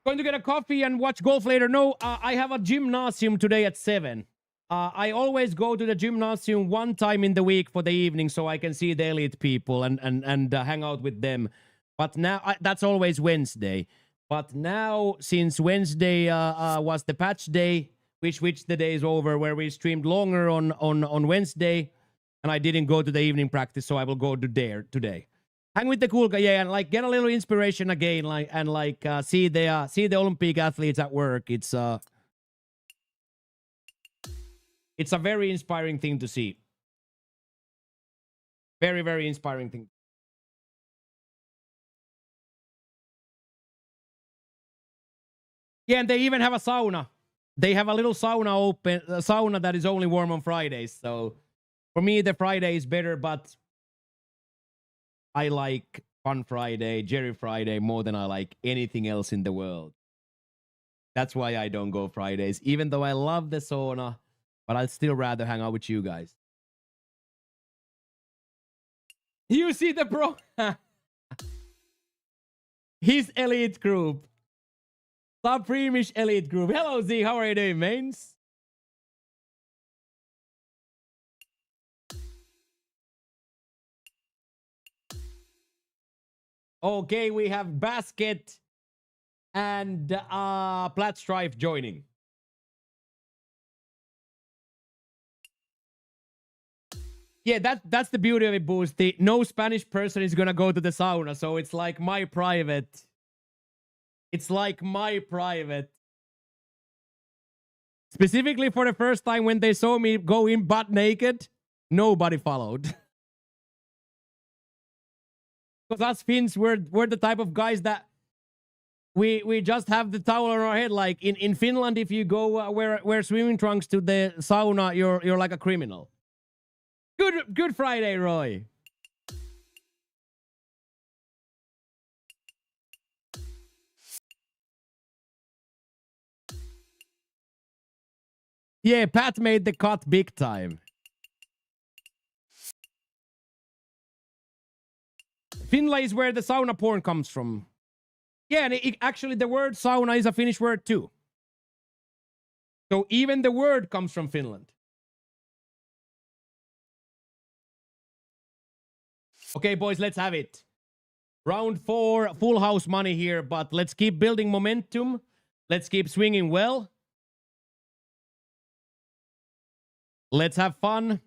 Going to get a coffee and watch golf later. No, I have a gymnasium today at 7. I always go to the gymnasium one time in the week for the evening so I can see the elite people and hang out with them. But now, that's always Wednesday. But now, since Wednesday was the patch day, we switched the days over where we streamed longer on Wednesday, and I didn't go to the evening practice, so I will go to there today. Hang with the cool guy, yeah, and like get a little inspiration again, like and like see the Olympic athletes at work. It's a very inspiring thing to see. Very, very inspiring thing. Yeah, and they even have a sauna. They have a little sauna open, a sauna that is only warm on Fridays. So for me, the Friday is better, but I like Fun Friday, Jerry Friday more than I like anything else in the world. That's why I don't go Fridays, even though I love the sauna, but I'd still rather hang out with you guys. You see the pro? His elite group. Supreme-ish elite group. Hello, Z. How are you doing, mains? Okay, we have Basket and Platstrife joining. Yeah, that's the beauty of it, Boosty. No Spanish person is gonna go to the sauna, so it's like my private. It's like my private. Specifically for the first time when they saw me go in butt naked, nobody followed. Because us Finns, we're the type of guys that we just have the towel on our head. Like in Finland, if you go wear swimming trunks to the sauna, you're like a criminal. Good Friday, Roy. Yeah, Pat made the cut big time. Finland is where the sauna porn comes from. Yeah, and actually the word sauna is a Finnish word too. So even the word comes from Finland. Okay, boys, let's have it. Round 4, full house money here, but let's keep building momentum. Let's keep swinging well. Let's have fun.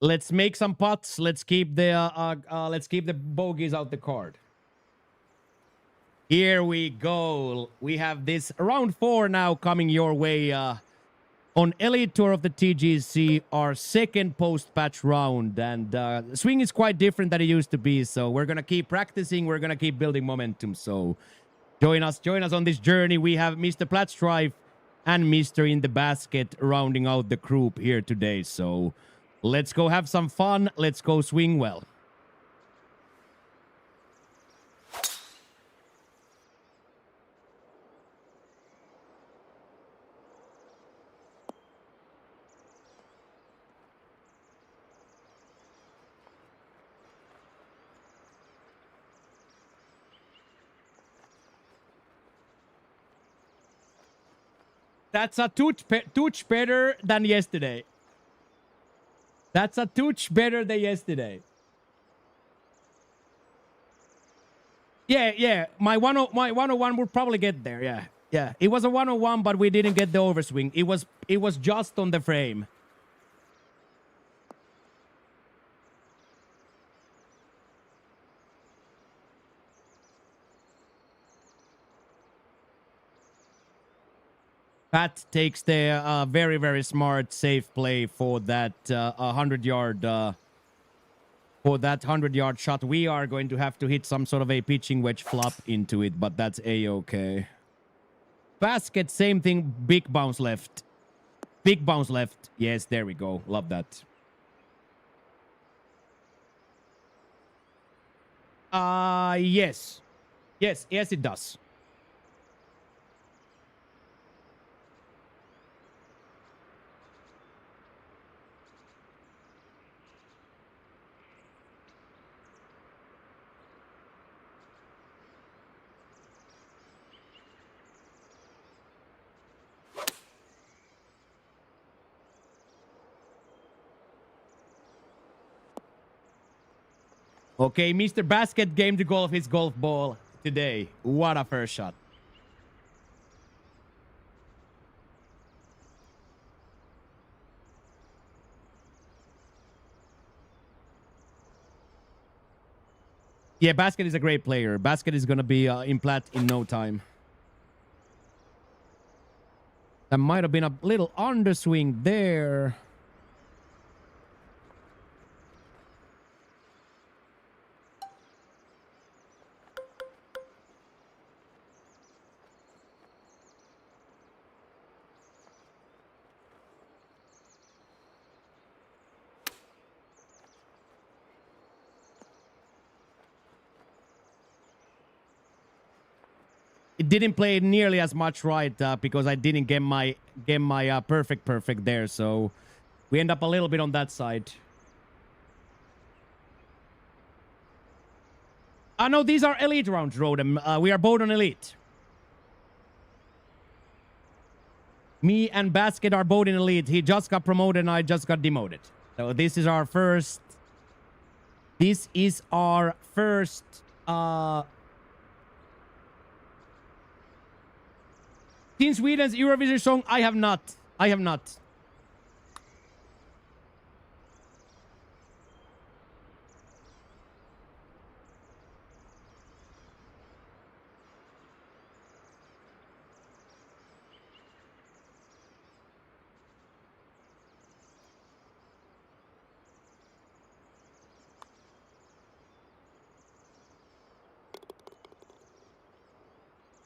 Let's make some putts. Let's keep the bogeys out the card. Here we go. We have this round 4 now coming your way on Elite Tour of the TGC, our second post-patch round. And swing is quite different than it used to be, so we're going to keep practicing. We're going to keep building momentum. So join us on this journey. We have Mr. Platstrife and Mr. In the Basket rounding out the group here today. So let's go have some fun. Let's go swing well. That's a touch better than yesterday. That's a touch better than yesterday. Yeah. My 101 would probably get there. Yeah. It was a 101, but we didn't get the overswing. It was just on the frame. Pat takes the very, very smart, safe play for that 100-yard for that 100-yard shot. We are going to have to hit some sort of a pitching wedge flop into it, but that's a-okay. Basket, same thing. Big bounce left. Big bounce left. Yes, there we go. Love that. Yes. Yes, it does. Okay, Mr. Basket game to golf his golf ball today. What a first shot. Yeah, Basket is a great player. Basket is going to be in plat in no time. That might have been a little underswing there. It didn't play nearly as much right because I didn't get my perfect there. So we end up a little bit on that side. No, these are elite rounds, Rodem. We are both on elite. Me and Basket are both in elite. He just got promoted and I just got demoted. So this is our first. This is our first. Team Sweden's Eurovision song. I have not.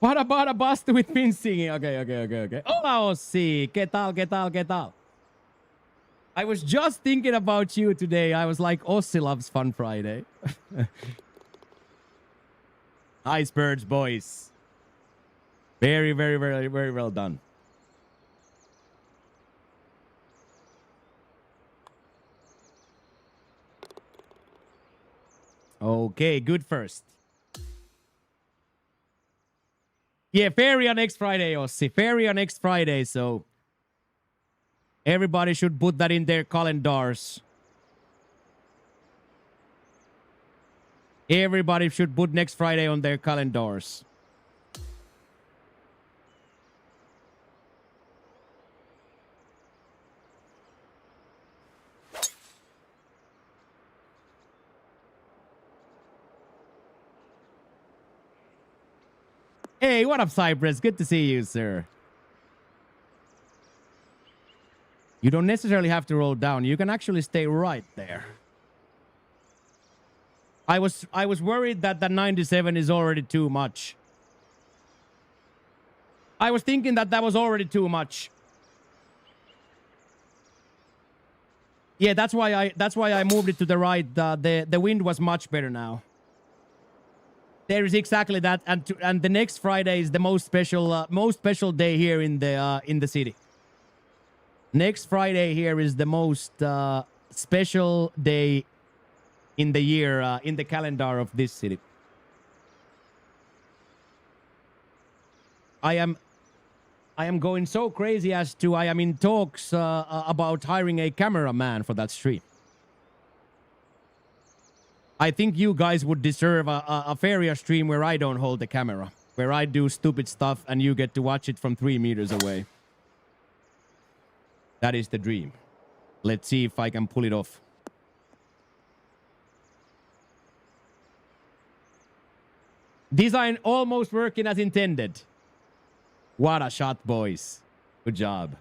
What about a bust with Finn singing? Okay. Hola, Ossi. ¿Qué tal? I was just thinking about you today. I was like, Ossi loves Fun Friday. Nice birds, boys. Very well done. Okay, good first. Yeah, Feria next Friday, Ossi. Feria next Friday, so everybody should put that in their calendars. Everybody should put next Friday on their calendars. Hey, what up, Cypress? Good to see you, sir. You don't necessarily have to roll down. You can actually stay right there. I was worried that the 97 is already too much. I was thinking that was already too much. Yeah, that's why I moved it to the right. The wind was much better now. There is exactly that, and the next Friday is the most special day here in the city. Next Friday here is the most special day in the year in the calendar of this city. I am going so crazy as to I am in talks about hiring a cameraman for that stream. I think you guys would deserve a Feria stream where I don't hold the camera, where I do stupid stuff and you get to watch it from 3 meters away. That is the dream. Let's see if I can pull it off. Design almost working as intended. What a shot, boys. Good job.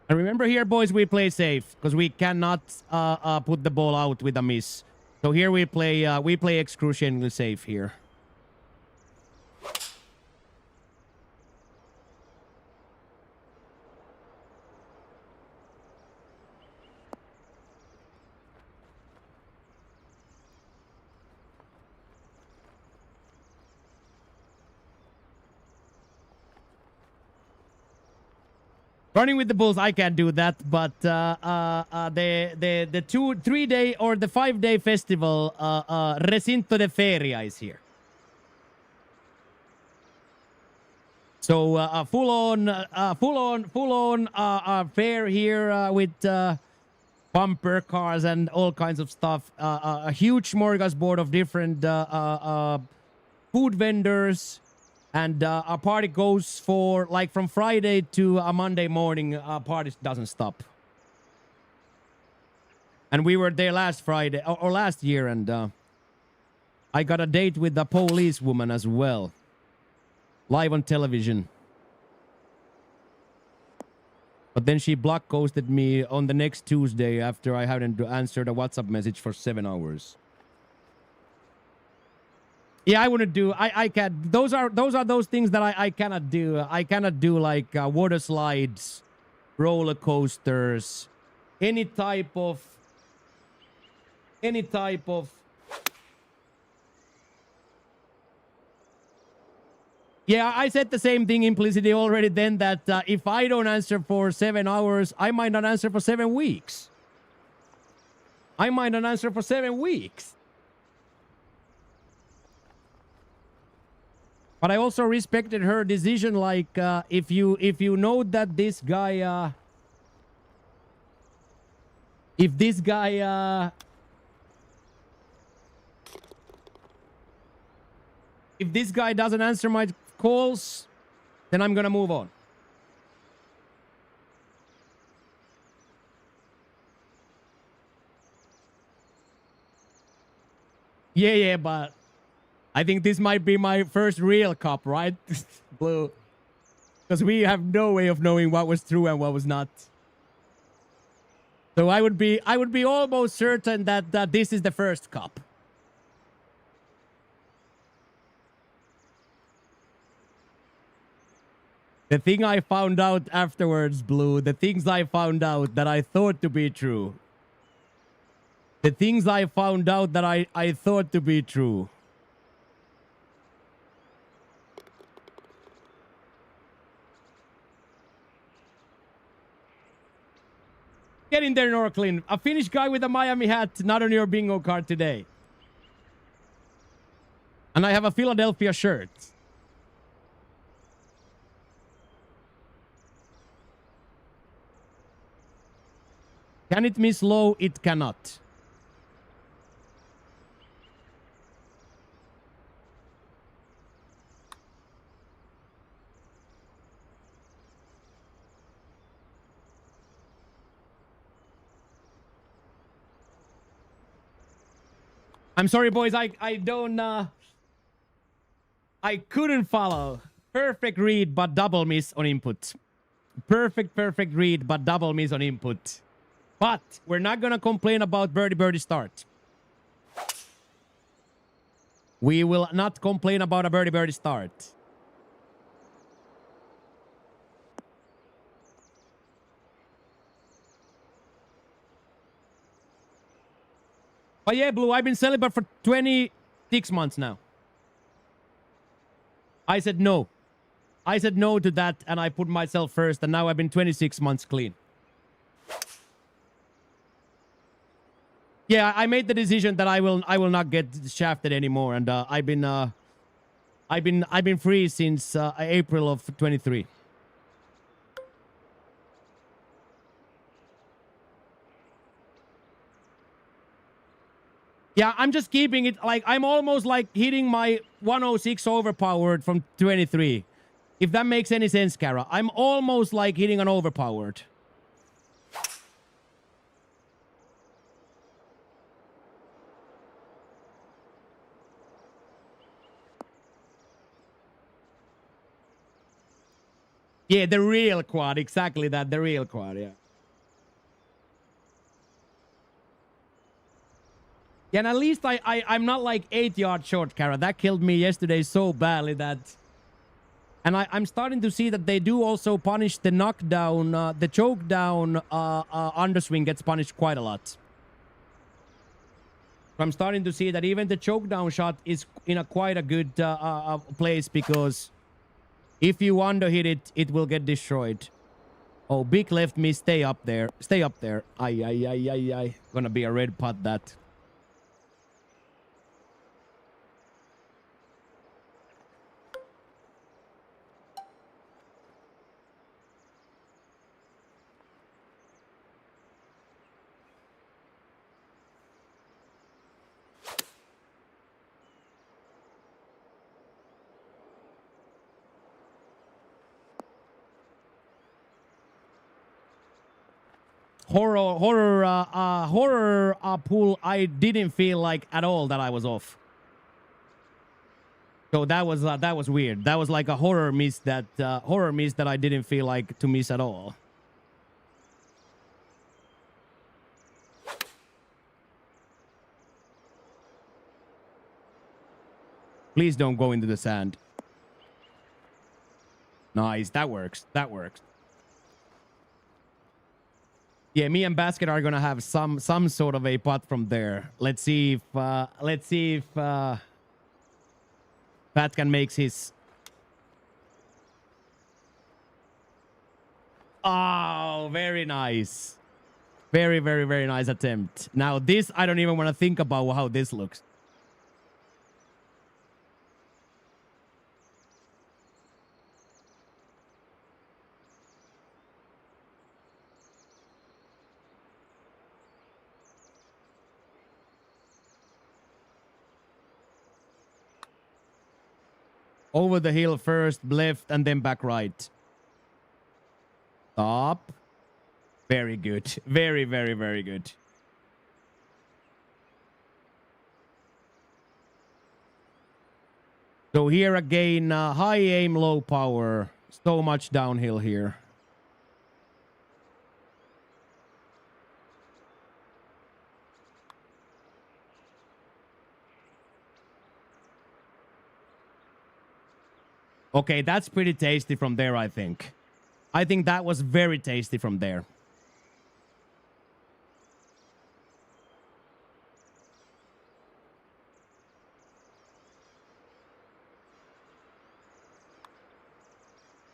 And remember here, boys, we play safe because we cannot put the ball out with a miss. So here we play excruciatingly safe here. Running with the bulls, I can't do that, but the 3 day or the 5 day festival, Recinto de Feria is here. So full on fair here with bumper cars and all kinds of stuff. A huge smorgasbord of different food vendors. And our party goes for like from Friday to a Monday morning. Party doesn't stop. And we were there last Friday or last year, and I got a date with the police woman as well, live on television. But then she block ghosted me on the next Tuesday after I hadn't answered a WhatsApp message for 7 hours. Yeah, I wouldn't do. I can't. Those are those things that I cannot do. I cannot do like water slides, roller coasters, any type of. Yeah, I said the same thing implicitly already. Then that if I don't answer for 7 hours, I might not answer for 7 weeks. I might not answer for 7 weeks. But I also respected her decision. Like, if you know that this guy, if this guy doesn't answer my calls, then I'm gonna move on. Yeah, but I think this might be my first real cop, right? Blue. Because we have no way of knowing what was true and what was not. So I would be almost certain that this is the first cop. The thing I found out afterwards, Blue, the things I found out that I thought to be true. The things I found out that I thought to be true. Get in there, Norklin. A Finnish guy with a Miami hat, not on your bingo card today. And I have a Philadelphia shirt. Can it miss low? It cannot. I'm sorry, boys. I don't. I couldn't follow. Perfect read, but double miss on input. Perfect read, but double miss on input. But we're not gonna complain about birdie start. We will not complain about a birdie start. But yeah, Blue, I've been celibate for 26 months now. I said no. I said no to that, and I put myself first, and now I've been 26 months clean. Yeah, I made the decision that I will not get shafted anymore, and I've been free since April of 23. Yeah, I'm just keeping it like I'm almost like hitting my 106 overpowered from 23. If that makes any sense, Kara. I'm almost like hitting an overpowered. Yeah, the real quad. Exactly that. The real quad, yeah. Yeah, and at least I'm not like 8 yards short, Kara. That killed me yesterday so badly that... And I'm starting to see that they do also punish the knockdown, the choke down underswing gets punished quite a lot. I'm starting to see that even the choke down shot is in a quite a good place, because if you underhit it, it will get destroyed. Oh, big left miss. Stay up there. Stay up there. Ay, ay, ay, ay, ay. Gonna be a red putt, that. Horror pool. I didn't feel like at all that I was off. So that was weird. That was like a horror miss that I didn't feel like to miss at all. Please don't go into the sand. Nice. That works. That works. Yeah, me and Basket are gonna have some sort of a putt from there. Let's see if Pat can make his. Oh, very nice. Very, very, very nice attempt. Now this, I don't even want to think about how this looks. Over the hill first, left, and then back right. Stop. Very good. Very, very, very good. So here again, high aim, low power. So much downhill here. Okay, that's pretty tasty from there, I think. I think that was very tasty from there.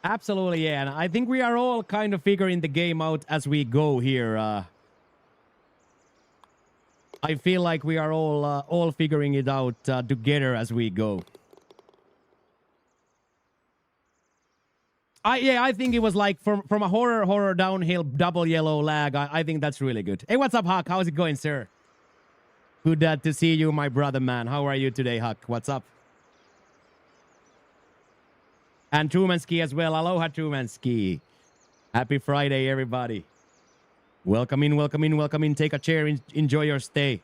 Absolutely, yeah. And I think we are all kind of figuring the game out as we go here. I feel like we are all figuring it out together as we go. I think it was like from a horror downhill double yellow lag. I think that's really good. Hey, what's up, Huck? How's it going, sir? Good to see you, my brother, man. How are you today, Huck? What's up? And Trumanski as well. Aloha, Trumanski. Happy Friday, everybody. Welcome in, welcome in, welcome in. Take a chair. Enjoy your stay.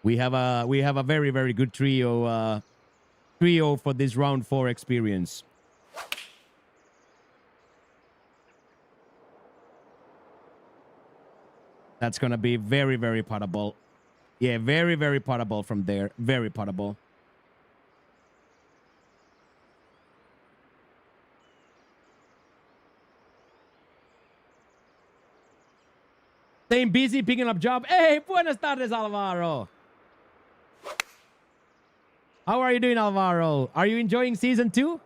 We have a very, very good trio for this round 4 experience. That's gonna be very, very puttable. Yeah, very, very puttable from there. Very puttable. Staying busy picking up job. Hey, buenas tardes, Alvaro. How are you doing, Alvaro? Are you enjoying season 2?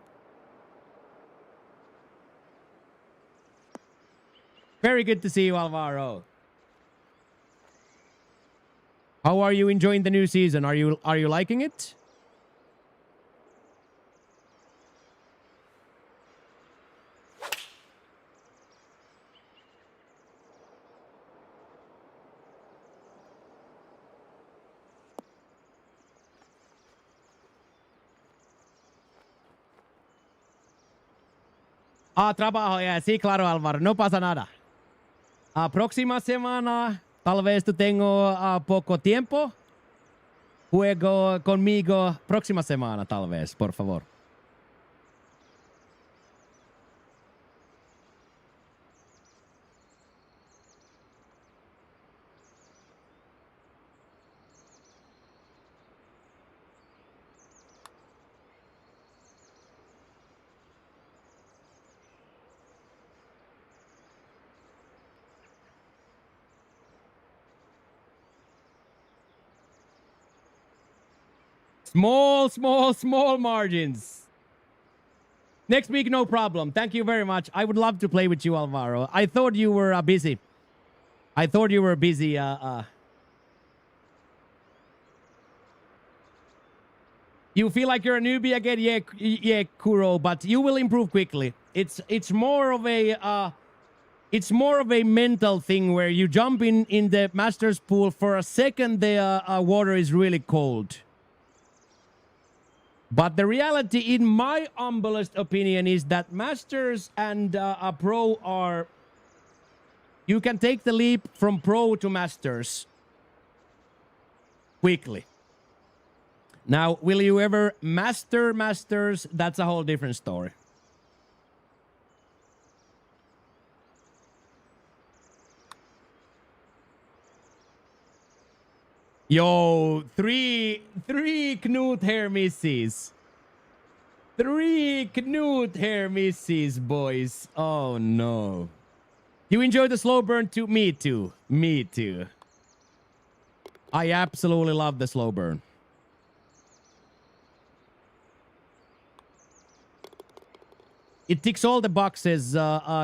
Very good to see you, Alvaro. How are you enjoying the new season? Are you liking it? Trabajo, yeah. Sí, claro, Alvaro. No pasa nada. Próxima semana, tal vez tú tengo poco tiempo. Juego conmigo próxima semana, tal vez, por favor. Small margins. Next week, no problem. Thank you very much. I would love to play with you, Alvaro. I thought you were busy. You feel like you're a newbie again? Yeah, Kuro, but you will improve quickly. It's more of a mental thing where you jump in the Masters pool for a second, the water is really cold. But the reality, in my humblest opinion, is that Masters and a Pro are... You can take the leap from Pro to Masters quickly. Now, will you ever master Masters? That's a whole different story. Yo, three Knut hair misses. 3 Knut hair misses, boys. Oh, no. You enjoy the slow burn too? Me too. Me too. I absolutely love the slow burn. It ticks all the boxes.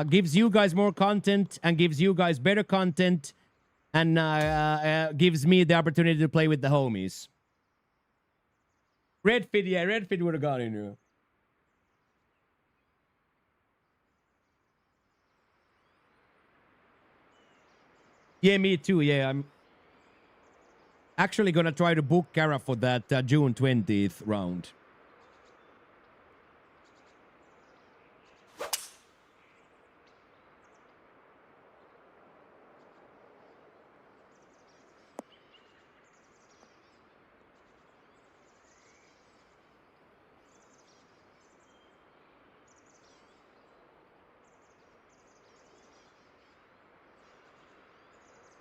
Gives you guys more content and gives you guys better content. And gives me the opportunity to play with the homies. Redfit, yeah, Redfit would have got in here. Yeah, me too, yeah. I'm actually gonna try to book Kara for that June 20th round.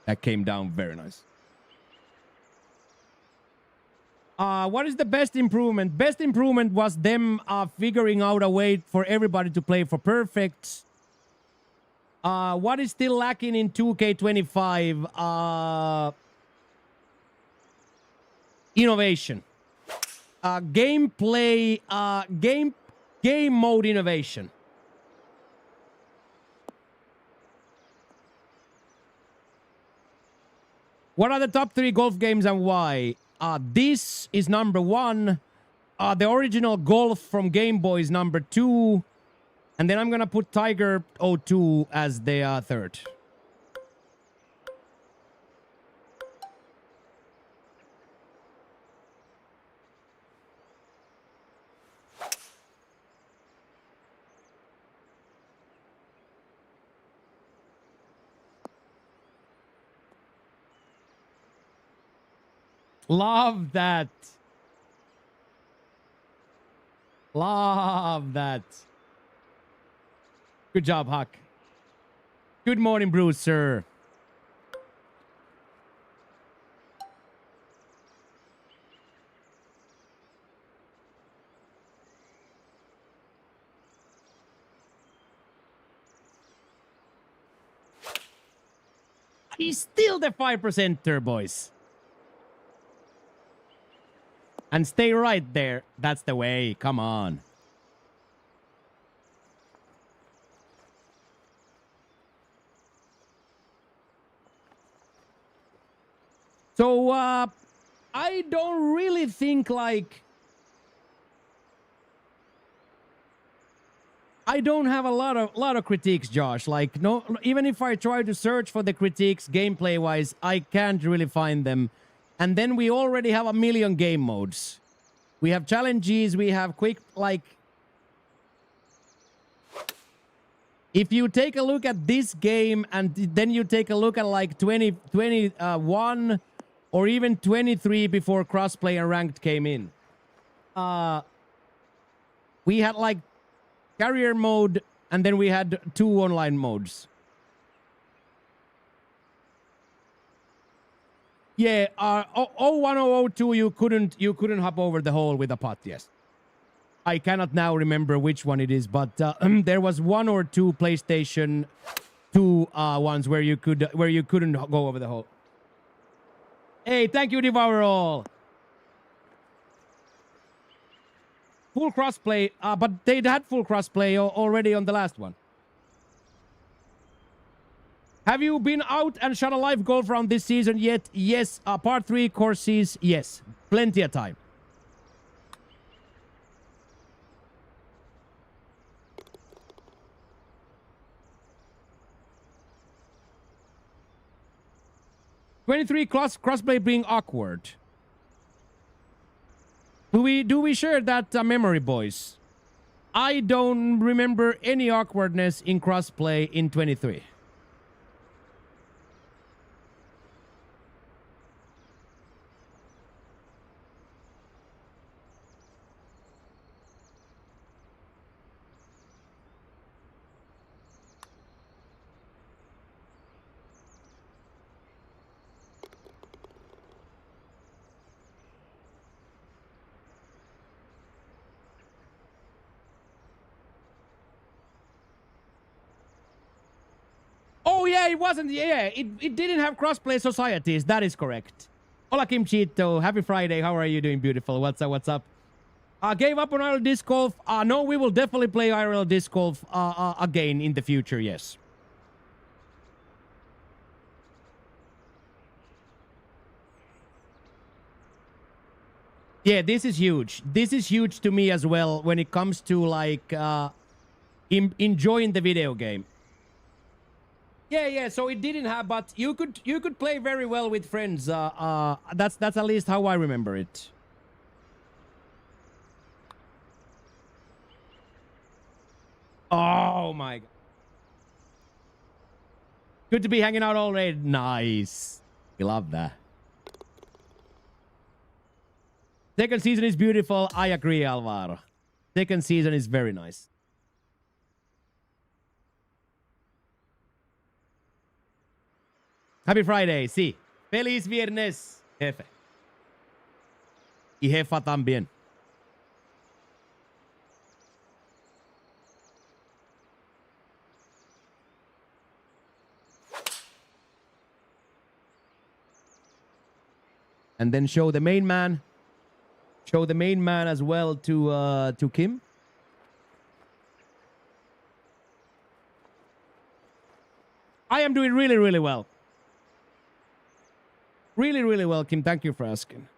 That came down very nice. What is the best improvement? Best improvement was them figuring out a way for everybody to play for perfect. What is still lacking in 2K25? Innovation. Gameplay, game mode innovation. What are the top 3 golf games and why? This is number 1. The original Golf from Game Boy is number 2. And then I'm gonna put Tiger 02 as the 3rd. Love that. Love that. Good job, Huck. Good morning, Bruce, sir. He's still the 5%er, boys. And stay right there. That's the way. Come on. So, I don't really think like... I don't have a lot of critiques, Josh. Like, no, even if I try to search for the critiques gameplay-wise, I can't really find them. And then we already have a million game modes. We have challenges, we have quick, like... If you take a look at this game and then you take a look at like 21 or even 23 before crossplay and ranked came in. We had like career mode and then we had 2 online modes. Yeah, 01002 you couldn't hop over the hole with a putt, yes. I cannot now remember which one it is, but there was 1 or 2 PlayStation 2 ones where you couldn't go over the hole. Hey, thank you, Devour All. Full crossplay, but they'd had full crossplay already on the last one. Have you been out and shot a live golf round this season yet? Yes. Part 3 courses, yes. Plenty of time. '23 crossplay being awkward. Do we share that memory, boys? I don't remember any awkwardness in crossplay in 23. Oh yeah, it wasn't. Yeah, it didn't have crossplay societies. That is correct. Hola Kim Chito, happy Friday. How are you doing, beautiful? What's up? What's up? Gave up on IRL disc golf. No, we will definitely play IRL disc golf again in the future. Yes. Yeah, this is huge. This is huge to me as well when it comes to like enjoying the video game. Yeah. So it didn't have, but you could play very well with friends. That's at least how I remember it. Oh my god. Good to be hanging out already. Nice. We love that. Second season is beautiful. I agree, Alvaro. Second season is very nice. Happy Friday, sí. Feliz viernes, jefe. Y jefa también. And then show the main man. Show the main man as well to Kim. I am doing really, really well. Really, really well, Kim. Thank you for asking.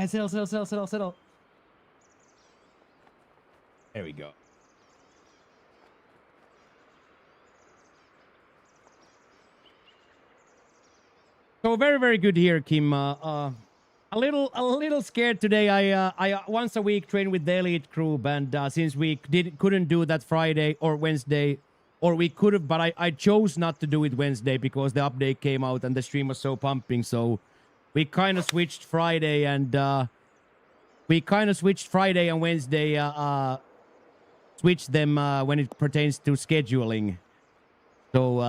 Settle. There we go. So very, very good here, Kim. A little scared today. I once a week train with the elite crew, and since we couldn't do that Friday or Wednesday, or we could have, but I chose not to do it Wednesday because the update came out and the stream was so pumping. So we kind of switched Friday and Wednesday. Switched them when it pertains to scheduling. So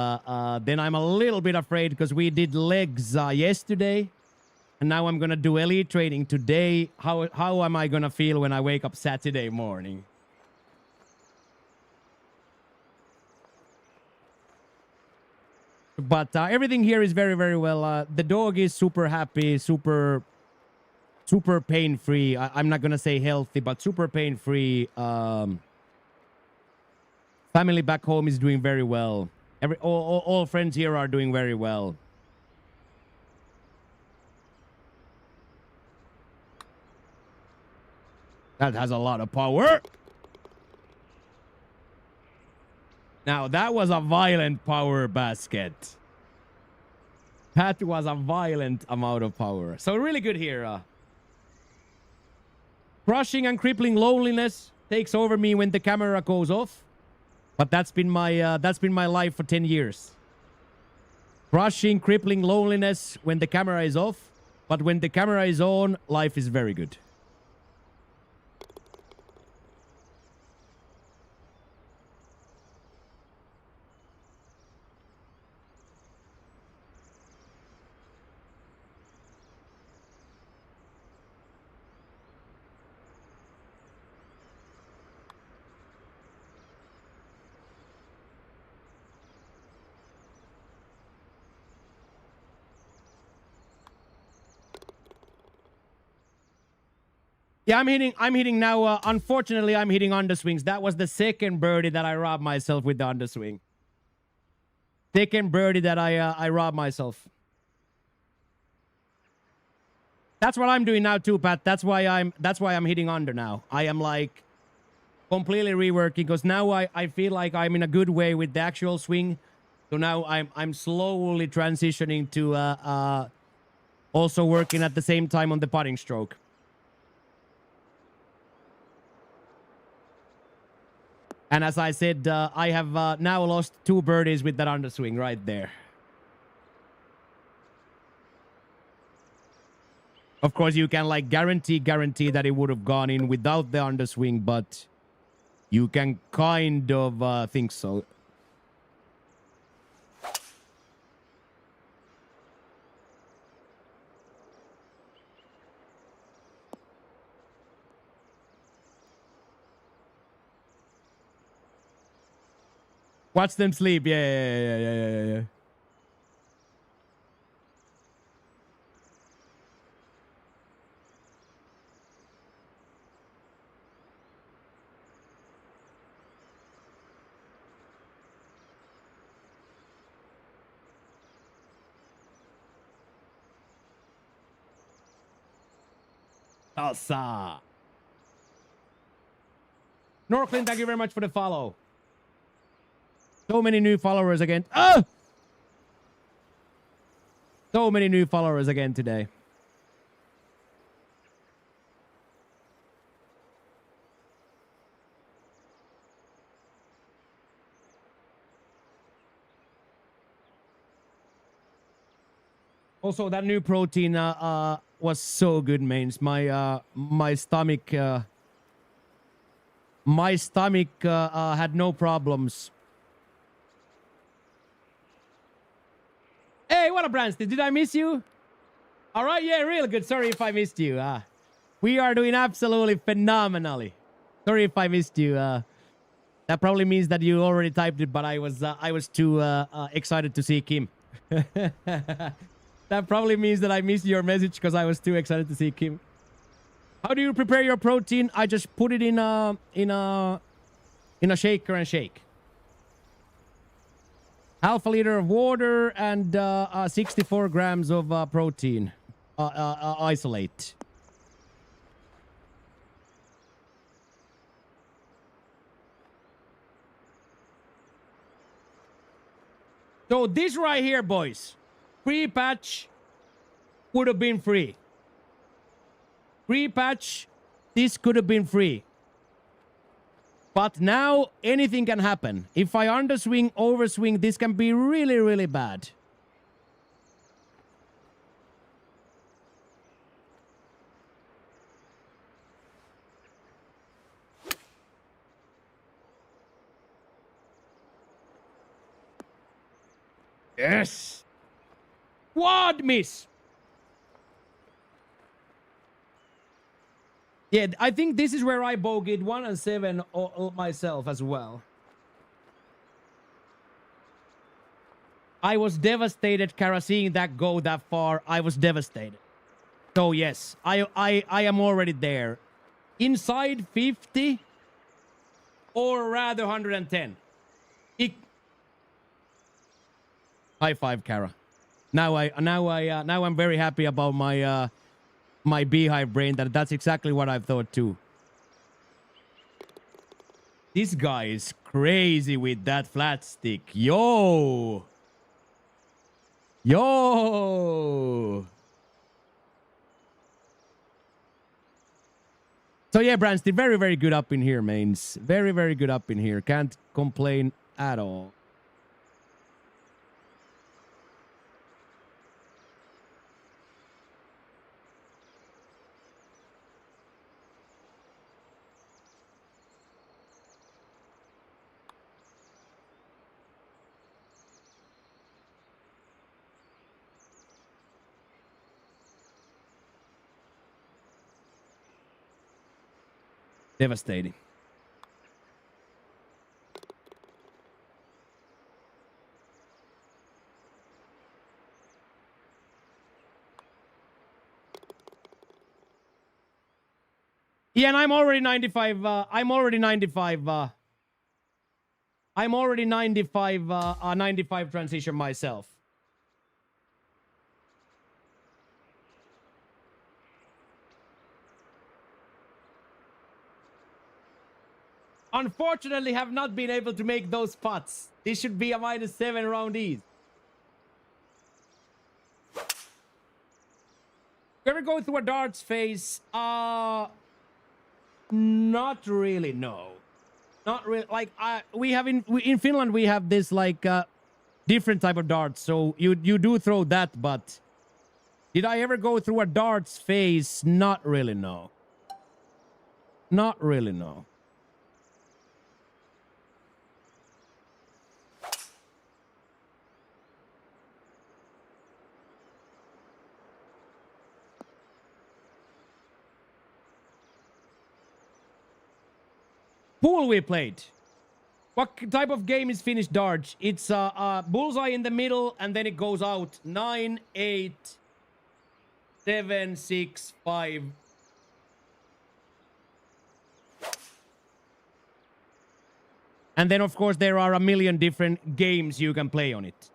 then I'm a little bit afraid because we did legs yesterday, and now I'm gonna do elite training today. How am I gonna feel when I wake up Saturday morning? But everything here is very, very well. The dog is super happy, super pain-free. I'm not gonna say healthy, but super pain-free. Family back home is doing very well. All friends here are doing very well. That has a lot of power. Now, that was a violent power basket. That was a violent amount of power. So really good here. Crushing and crippling loneliness takes over me when the camera goes off. But that's been my life for 10 years. Crushing, crippling loneliness when the camera is off. But when the camera is on, life is very good. Yeah, I'm hitting now. Unfortunately, I'm hitting underswings. That was the second birdie that I robbed myself with the underswing. Second birdie that I robbed myself. That's what I'm doing now too, Pat. That's why I'm hitting under now. I am like completely reworking because now I feel like I'm in a good way with the actual swing. So now I'm slowly transitioning to also working at the same time on the putting stroke. And as I said, I have now lost 2 birdies with that underswing right there. Of course, you can like guarantee that it would have gone in without the underswing, but you can kind of think so. Watch them sleep. Yeah. Salsa. Norclin, thank you very much for the follow. So many new followers again. Oh! So many new followers again today. Also, that new protein was so good, mains. My stomach had no problems. Hey, what up, Branston? Did I miss you? All right, yeah, real good. Sorry if I missed you. We are doing absolutely phenomenally. Sorry if I missed you. That probably means that you already typed it, but I was too excited to see Kim. That probably means that I missed your message because I was too excited to see Kim. How do you prepare your protein? I just put it in a shaker and shake. Half a liter of water and 64 grams of protein isolate. So this right here, boys, pre-patch would have been free. Pre-patch, this could have been free. But now anything can happen. If I underswing, overswing, this can be really, really bad. Yes. Quad miss. Yeah, I think this is where I bogeyed 1 and 7 myself as well. I was devastated, Kara, seeing that go that far. I was devastated. So yes, I am already there. Inside 50 or rather 110. High five, Kara. Now I'm very happy about my beehive brain. That's exactly what I've thought too. This guy is crazy with that flat stick. Yo. So yeah, Branston, very, very good up in here, mains. Very, very good up in here. Can't complain at all. Devastating. Yeah, and I'm already 95. I'm already 95. I'm already 95. 95 transition myself. Unfortunately, have not been able to make those putts. This should be a -7 round ease. You ever go through a darts phase? Not really. No, not really. Like we have in Finland, we have this like different type of darts. So you do throw that, but did I ever go through a darts phase? Not really. No. Not really. No. Pool we played. What type of game is Finnish darts? It's bullseye in the middle and then it goes out 9, 8, 7, 6, 5. And then of course there are a million different games you can play on it.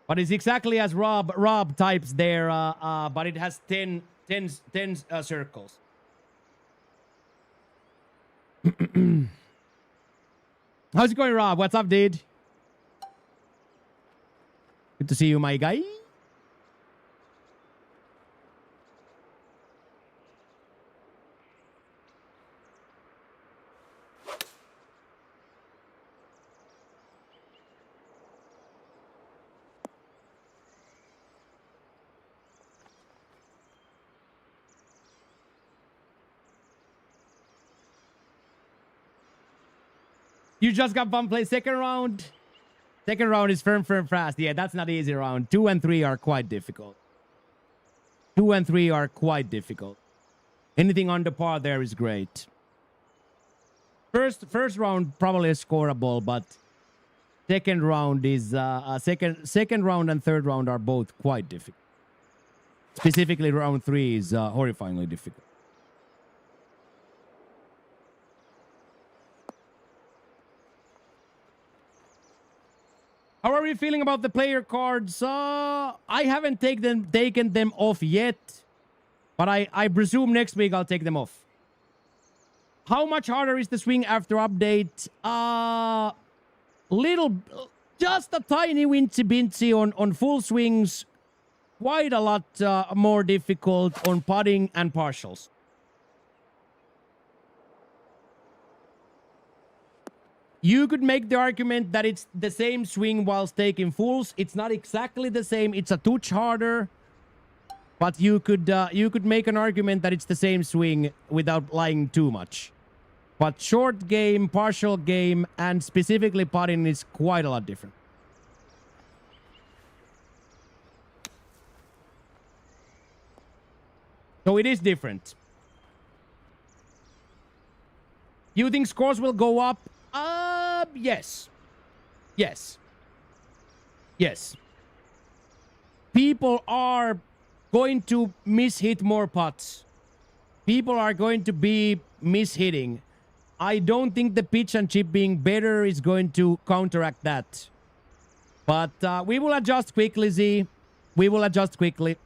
But it's exactly as Rob types there, but it has 10 circles. How's it going, Rob? What's up, dude? Good to see you, my guy. You just got bum play second round. Second round is firm fast. Yeah, that's not easy round. 2 and 3 are quite difficult. 2 and 3 are quite difficult. Anything under par there is great. First round probably is scoreable, but second round is second round and third round are both quite difficult. Specifically, round 3 is horrifyingly difficult. How are we feeling about the player cards? I haven't taken them off yet, but I presume next week I'll take them off. How much harder is the swing after update? Just a tiny wincy on full swings. Quite a lot more difficult on putting and partials. You could make the argument that it's the same swing whilst taking fulls. It's not exactly the same. It's a touch harder. But you could make an argument that it's the same swing without lying too much. But short game, partial game, and specifically putting is quite a lot different. So it is different. You think scores will go up? Yes. Yes. Yes. People are going to mishit more putts. People are going to be mishitting. I don't think the pitch and chip being better is going to counteract that. But we will adjust quickly, Z. We will adjust quickly.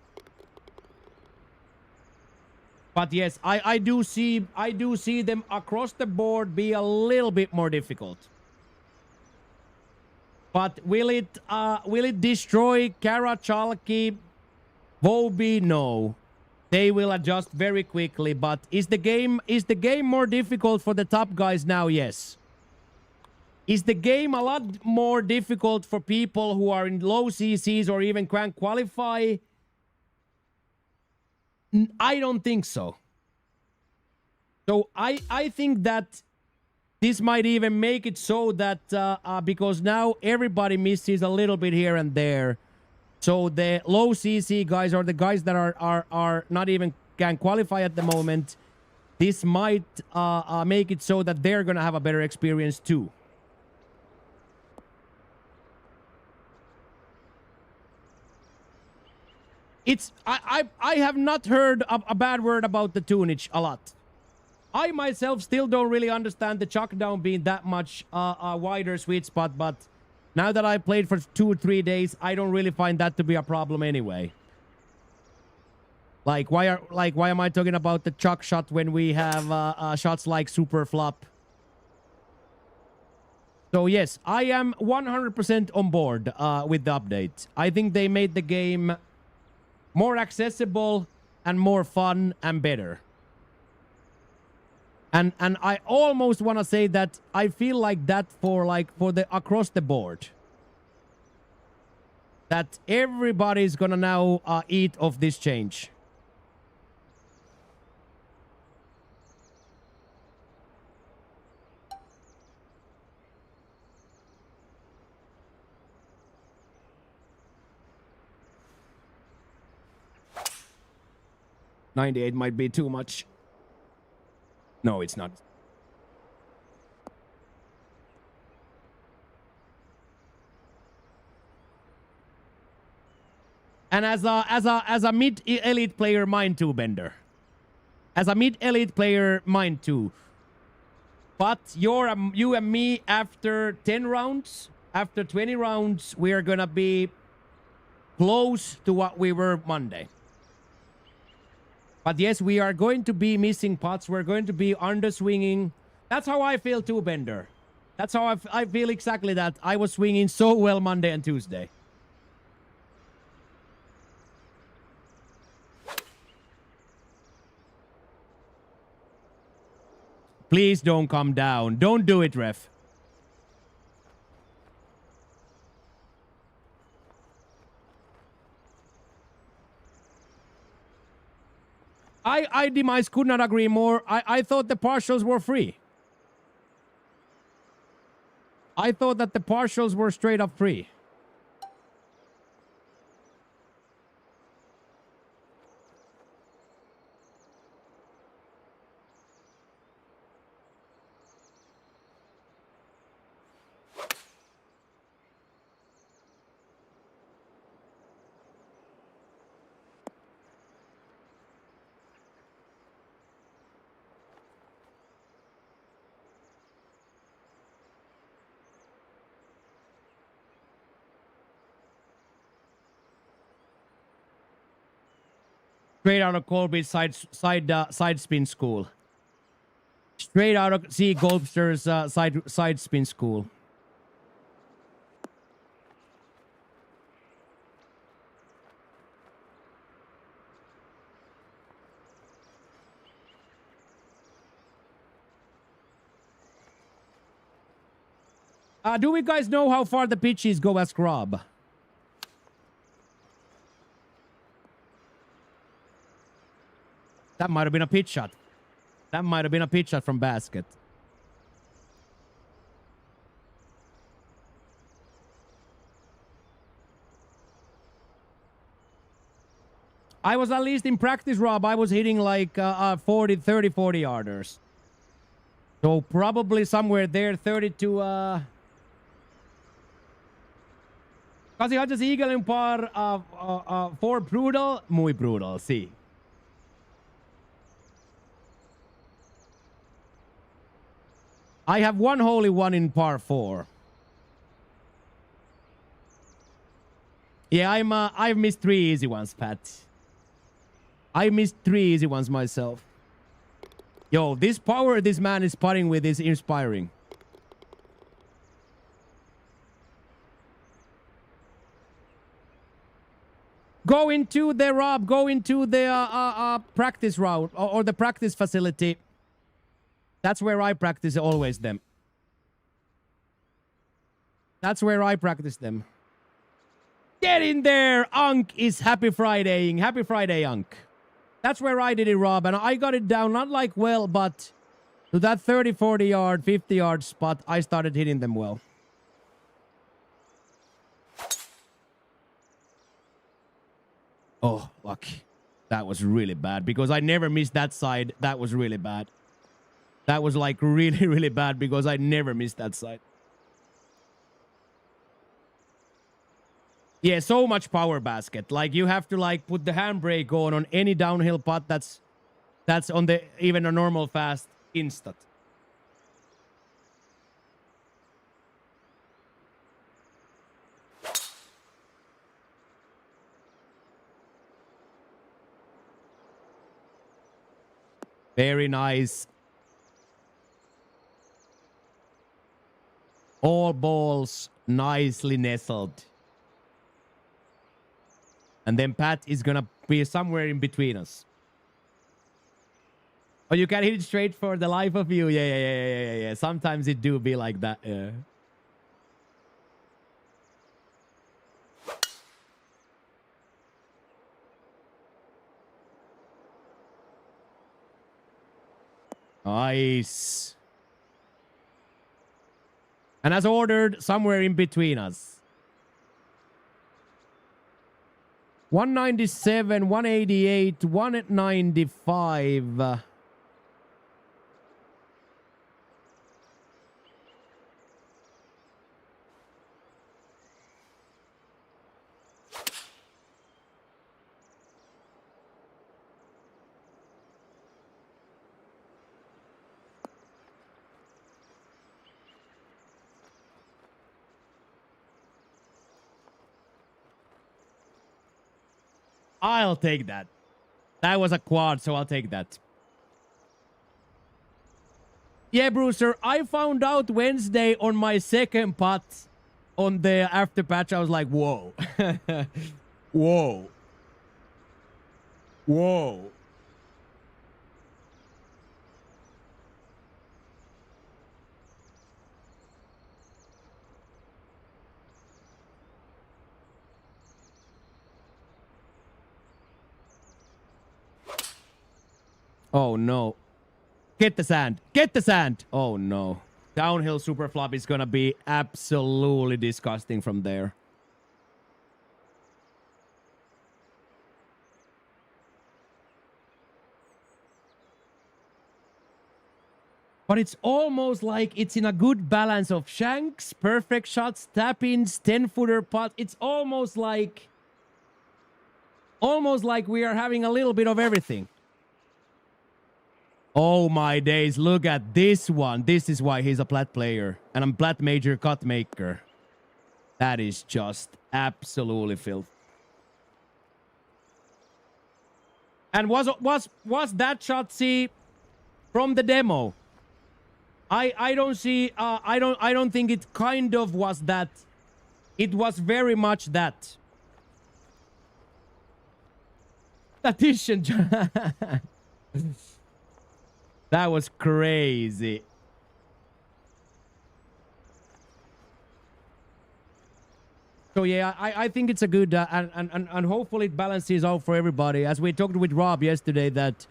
But yes, I do see them across the board be a little bit more difficult. But will it destroy Kara, Chalky, Bobby? No. They will adjust very quickly, but is the game more difficult for the top guys now? Yes. Is the game a lot more difficult for people who are in low CCs or even can't qualify? I don't think so. So I think that this might even make it so that because now everybody misses a little bit here and there. So the low CC guys or the guys that are not even can qualify at the moment, this might make it so that they're gonna have a better experience too. It's I have not heard a bad word about the tunage a lot. I myself still don't really understand the chuck down being that much wider sweet spot, but now that I played for 2 or 3 days, I don't really find that to be a problem anyway. Like why am I talking about the chuck shot when we have shots like super flop? So yes, I am 100% on board with the update. I think they made the game more accessible and more fun and better. And I almost want to say that I feel like that for the across the board. That everybody's gonna now eat of this change. $98 might be too much. No, it's not. And as a mid elite player, mine too, Bender. As a mid elite player, mine too. But you and me, after 10 rounds, after 20 rounds, we are gonna be close to what we were Monday. But yes, we are going to be missing pots. We're going to be underswinging. That's how I feel too, Bender. That's how I feel exactly that. I was swinging so well Monday and Tuesday. Please don't come down. Don't do it, ref. I Demise could not agree more. I thought the partials were free. I thought that the partials were straight up free. Straight out of Colby's side spin school. Straight out of C Golfster's side spin school. Do we guys know how far the pitches go as Scrub? That might have been a pitch shot. That might have been a pitch shot from basket. I was at least in practice, Rob. I was hitting like 30, 40 yarders. So probably somewhere there, 30 to... Kasi har just eaglen par for brutal, muy brutal, sí. I have one holy one in par 4. Yeah, I've missed 3 easy ones, Pat. I missed 3 easy ones myself. Yo, this power this man is putting with is inspiring. Go into the Rob. Go into the practice route or the practice facility. That's where I practice always them. That's where I practice them. Get in there! Unk is happy Fridaying. Happy Friday, Unk. That's where I did it, Rob. And I got it down, not like well, but to that 30, 40 yard, 50 yard spot, I started hitting them well. Oh, lucky. That was really bad because I never missed that side. That was really bad. That was like really, really bad because I never missed that side. Yeah, so much power basket. Like you have to like put the handbrake on any downhill putt that's on the even a normal fast. Instant. Very nice. All balls nicely nestled. And then Pat is gonna be somewhere in between us. Oh, you can hit it straight for the life of you. Yeah. Sometimes it do be like that. Yeah. Nice. And as ordered, somewhere in between us. 197, 188, 195. I'll take that. That was a quad, so I'll take that. Yeah, Brewster, I found out Wednesday on my second putt on the after patch. I was like, whoa. Whoa. Whoa. Oh, no. Get the sand. Get the sand. Oh, no. Downhill super flop is going to be absolutely disgusting from there. But it's almost like it's in a good balance of shanks, perfect shots, tap-ins, 10-footer putt. It's almost like we are having a little bit of everything. Oh my days, look at this one. This is why he's a plat player. And I'm plat major cut maker. That is just absolutely filth. And was that shot, see, from the demo? I don't see I don't think it kind of was that. It was very much that. Addition. That was crazy. So yeah, I think it's a good and hopefully it balances out for everybody. As we talked with Rob yesterday, that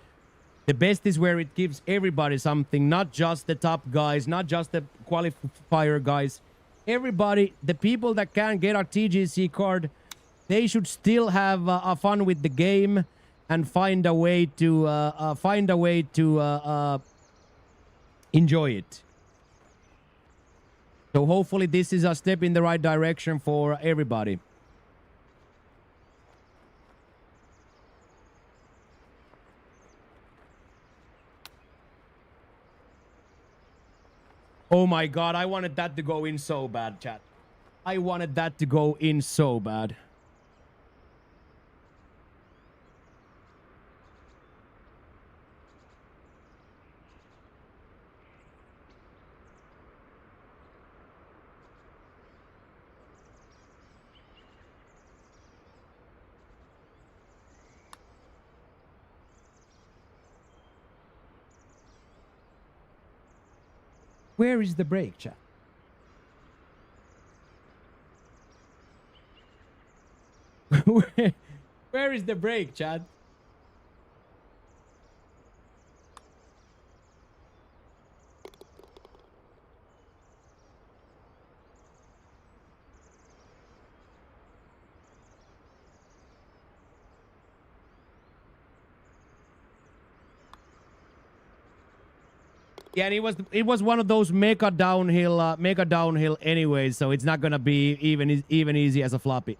the best is where it gives everybody something, not just the top guys, not just the qualifier guys. Everybody, the people that can get a TGC card, they should still have fun with the game and find a way to enjoy it. So hopefully this is a step in the right direction for everybody. Oh my god, I wanted that to go in so bad, chat. I wanted that to go in so bad. Where is the break, chat? Where is the break, chat? Yeah, and it was one of those mega downhill anyways, so it's not gonna be even easy as a floppy.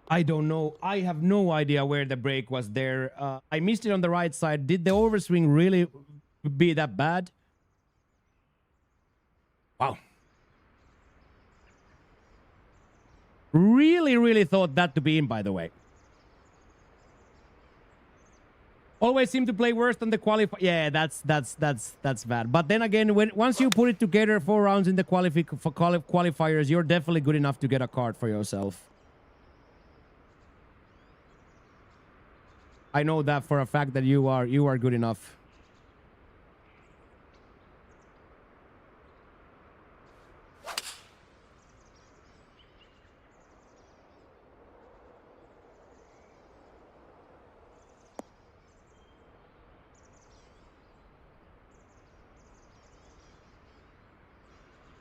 I don't know. I have no idea where the break was there. I missed it on the right side. Did the overswing really be that bad? Wow. Really, really thought that to be in, by the way. Always seem to play worse than the qualify. Yeah, that's bad. But then again, once you put it together 4 rounds in the qualifiers, you're definitely good enough to get a card for yourself. I know that for a fact that you are good enough.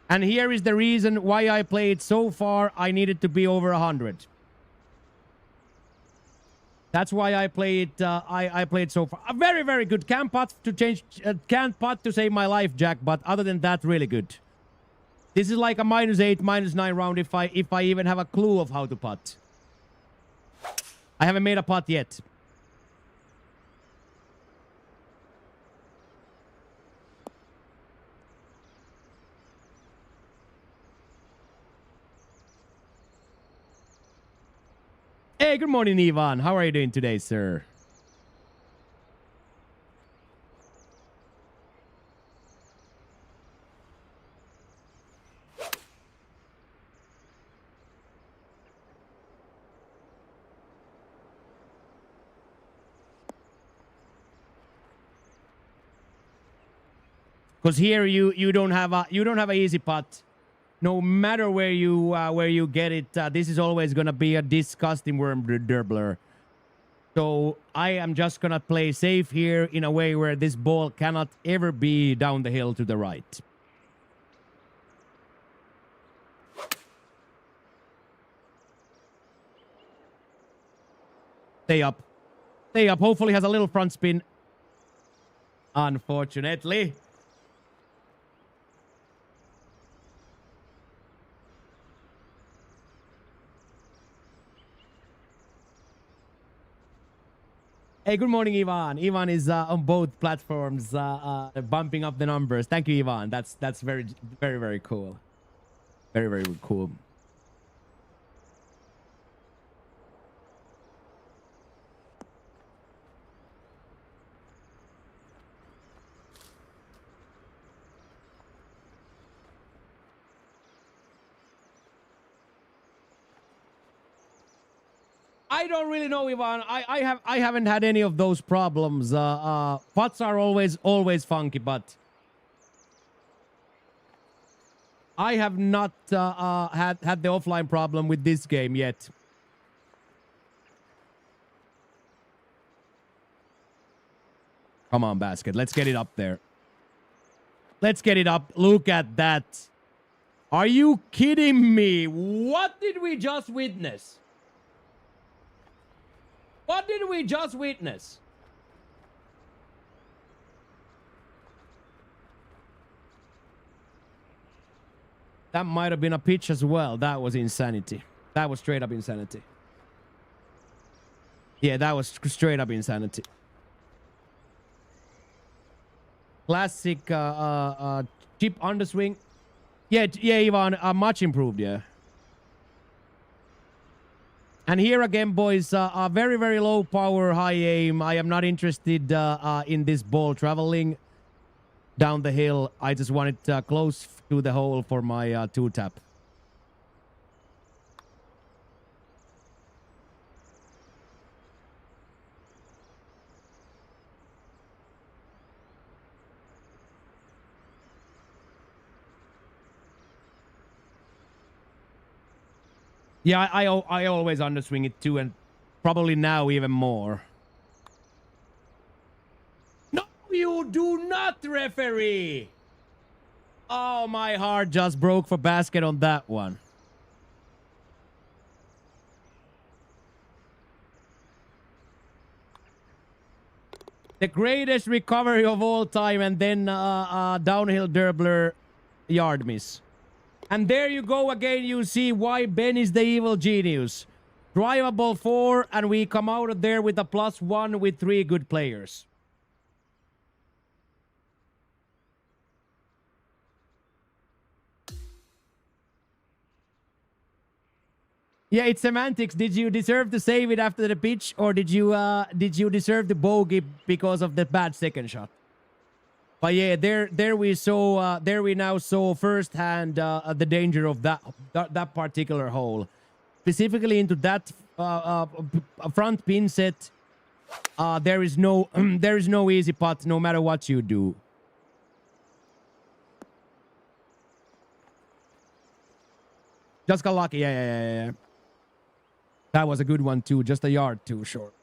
And here is the reason why I played so far. I needed to be over 100. That's why I played. I played so far. A very, very good camp putt to change. Can't putt to save my life, Jack. But other than that, really good. This is like a -8, -9 round if I even have a clue of how to putt. I haven't made a putt yet. Hey, good morning, Ivan. How are you doing today, sir? Because here you don't have a easy putt. No matter where you get it, this is always gonna be a disgusting worm dribbler. So I am just gonna play safe here in a way where this ball cannot ever be down the hill to the right. Stay up. Stay up. Hopefully has a little front spin. Unfortunately. Hey, good morning, Ivan. Ivan is on both platforms, bumping up the numbers. Thank you, Ivan. That's very, very, very cool. Very, very cool. I don't really know, Ivan. I haven't had any of those problems. Putts are always funky, but I have not had the offline problem with this game yet. Come on, basket. Let's get it up there. Let's get it up. Look at that. Are you kidding me? What did we just witness? What did we just witness? That might have been a pitch as well. That was insanity. That was straight up insanity. Yeah, that was straight up insanity. Classic chip underswing. Yeah, Ivan, much improved, yeah. And here again, boys, a very, very low power, high aim. I am not interested in this ball traveling down the hill. I just want it close to the hole for my 2-tap. Yeah, I always underswing it too, and probably now even more. No, you do not, referee! Oh, my heart just broke for basket on that one. The greatest recovery of all time, and then downhill dribbler yard miss. And there you go again. You see why Ben is the evil genius. Drivable 4, and we come out of there with a +1 with 3 good players. Yeah, it's semantics. Did you deserve to save it after the pitch, or did you deserve the bogey because of the bad second shot? But yeah, there we now saw firsthand the danger of that particular hole, specifically into that front pin set. There is no there is no easy putt, no matter what you do. Just got lucky. Yeah. That was a good one too. Just a yard too short.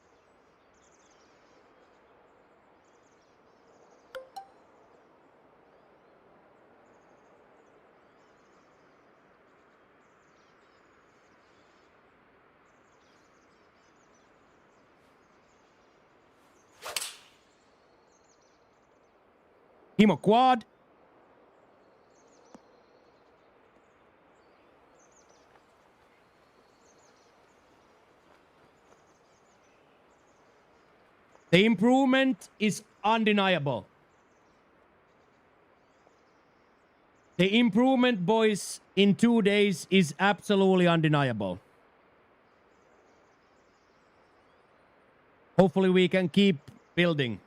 Himo quad. The improvement is undeniable. The improvement, boys, in 2 days is absolutely undeniable. Hopefully we can keep building.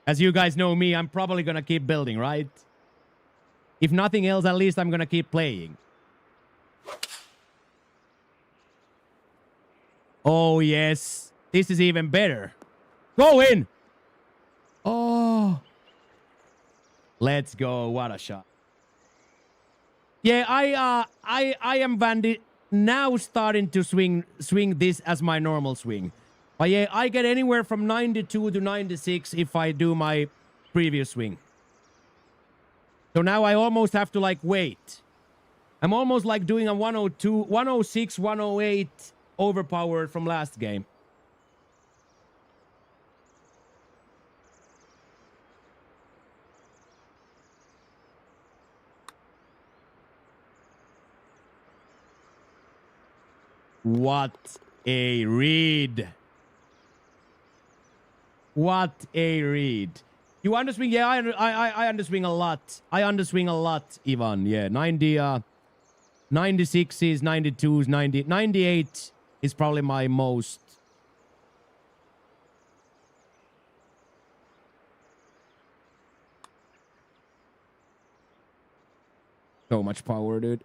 As you guys know me, I'm probably gonna keep building, right? If nothing else, at least I'm gonna keep playing. Oh, yes. This is even better. Go in! Oh. Let's go. What a shot. Yeah, I am Vandy now starting to swing this as my normal swing. But yeah, I get anywhere from 92 to 96 if I do my previous swing. So now I almost have to like wait. I'm almost like doing a 102, 106, 108 overpowered from last game. What a read. What a read. You underswing? Yeah, I underswing a lot. I underswing a lot, Ivan. Yeah, 90, 96s, 92s, 90, 98 is probably my most. So much power, dude.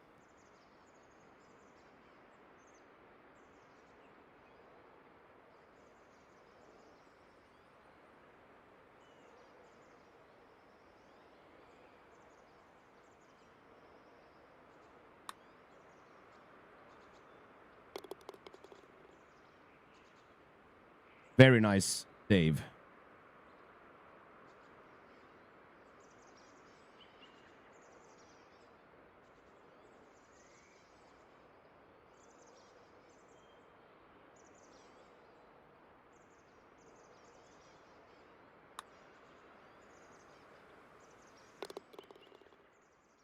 Very nice save.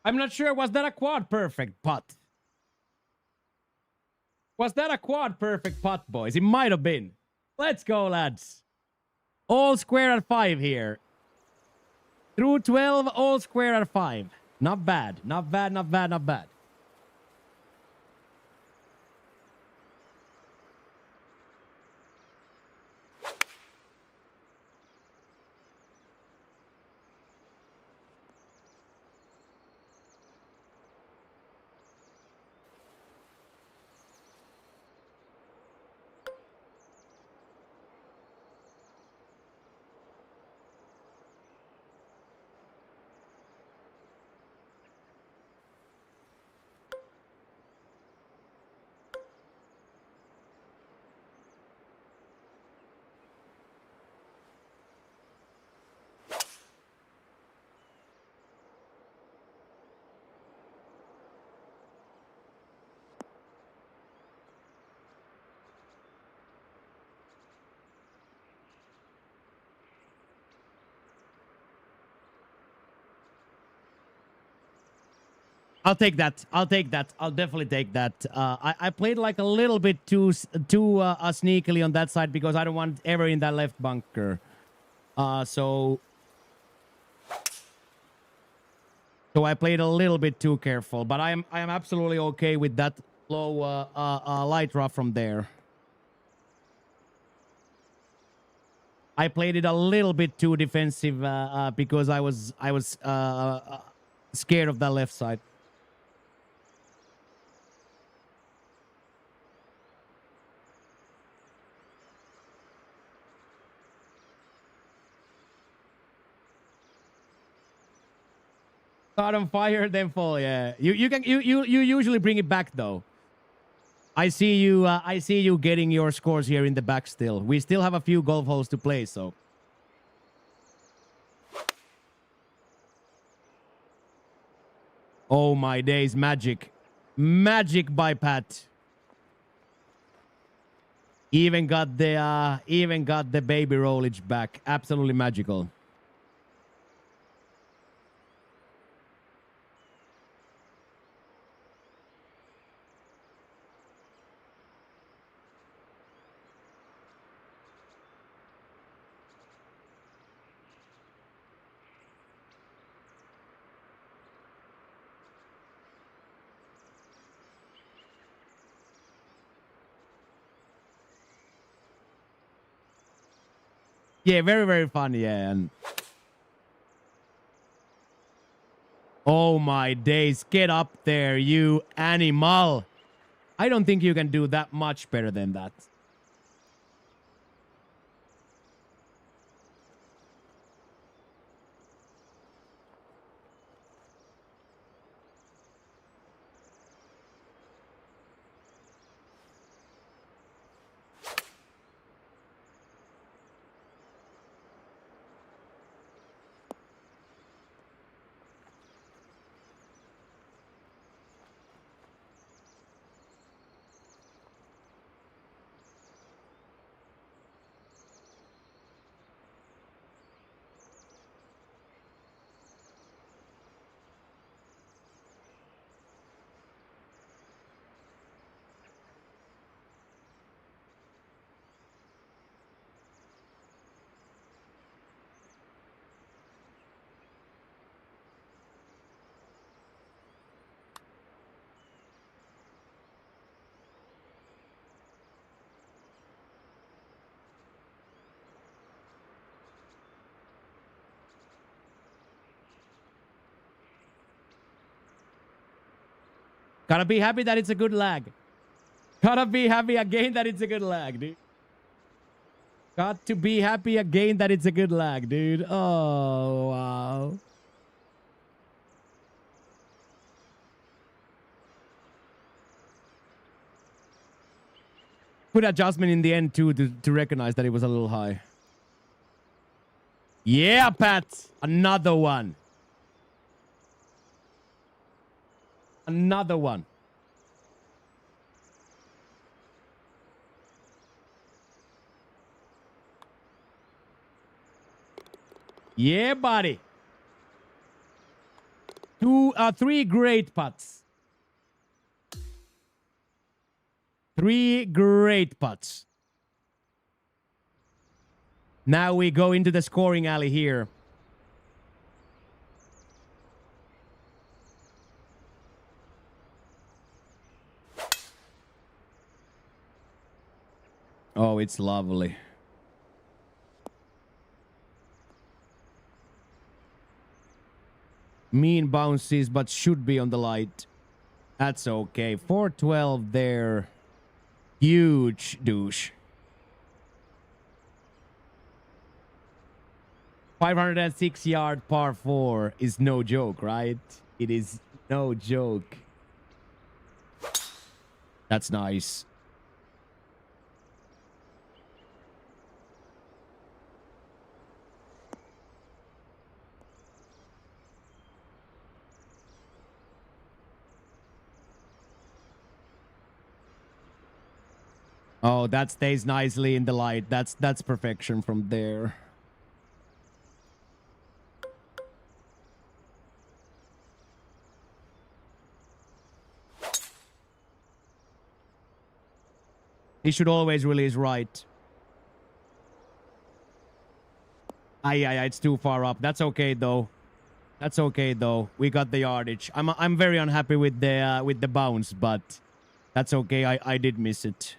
I'm not sure. Was that a quad perfect putt? Was that a quad perfect putt, boys? It might have been. Let's go, lads. All square at 5 here. Through 12, all square at 5. Not bad. Not bad, not bad, not bad. I'll take that. I'll take that. I'll definitely take that. I played like a little bit too sneakily on that side because I don't want ever in that left bunker. So I played a little bit too careful, but I am absolutely okay with that low light draw from there. I played it a little bit too defensive because I was scared of that left side. Start on fire, then fall. Yeah, you usually bring it back though. I see you getting your scores here in the back still. We still have a few golf holes to play, so. Oh my days, magic. Magic by Pat. Even got the baby rollage back. Absolutely magical. Yeah, very, very fun. Yeah. And oh my days. Get up there, you animal. I don't think you can do that much better than that. Gotta be happy that it's a good lag. Gotta be happy again that it's a good lag, dude. Got to be happy again that it's a good lag, dude. Oh, wow. Good adjustment in the end, too, to recognize that it was a little high. Yeah, Pat. Another one. Another one. Yeah, buddy. Three great putts. Three great putts. Now we go into the scoring alley here. Oh, it's lovely. Mean bounces, but should be on the light. That's okay. 412 there. Huge douche. 506-yard par 4 is no joke, right? It is no joke. That's nice. Oh, that stays nicely in the light. That's perfection from there. He should always release right. Ay, it's too far up. That's okay though. That's okay though. We got the yardage. I'm very unhappy with the bounce, but that's okay. I did miss it.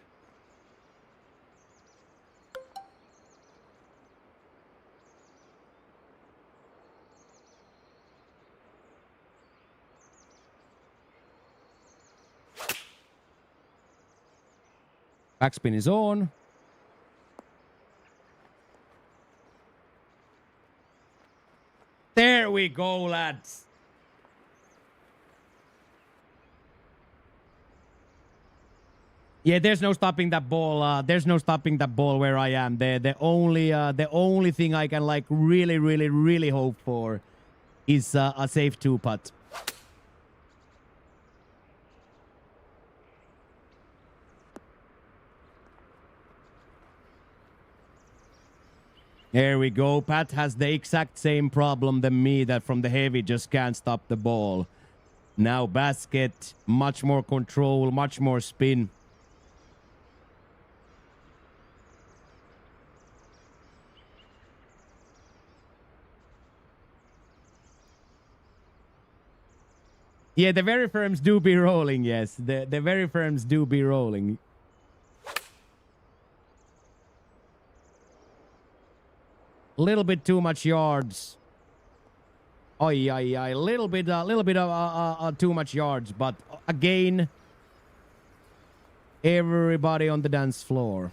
Backspin is on. There we go, lads. Yeah, there's no stopping that ball. There's no stopping that ball where I am. The only thing I can like really hope for is a safe 2-putt. There we go. Pat has the exact same problem than me, that from the heavy just can't stop the ball. Now basket, much more control, much more spin. Yeah, the very firms do be rolling, yes. The very firms do be rolling. A little bit too much yards. Ay. A little bit of too much yards, but again, everybody on the dance floor.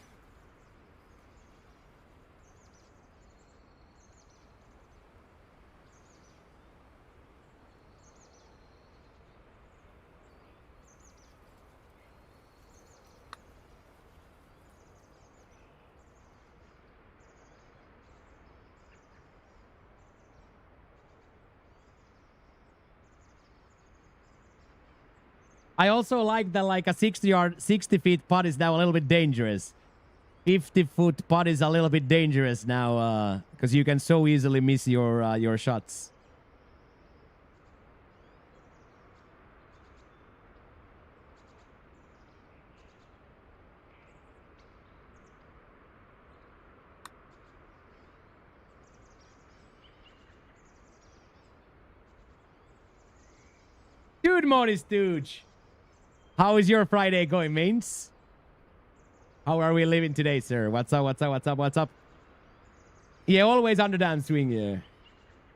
I also like that like a 60 feet putt is now a little bit dangerous. 50-foot putt is a little bit dangerous now because you can so easily miss your shots. Dude, Morty Stooge. How is your Friday going, mates? How are we living today, sir? What's up? Yeah, always under down swing, yeah.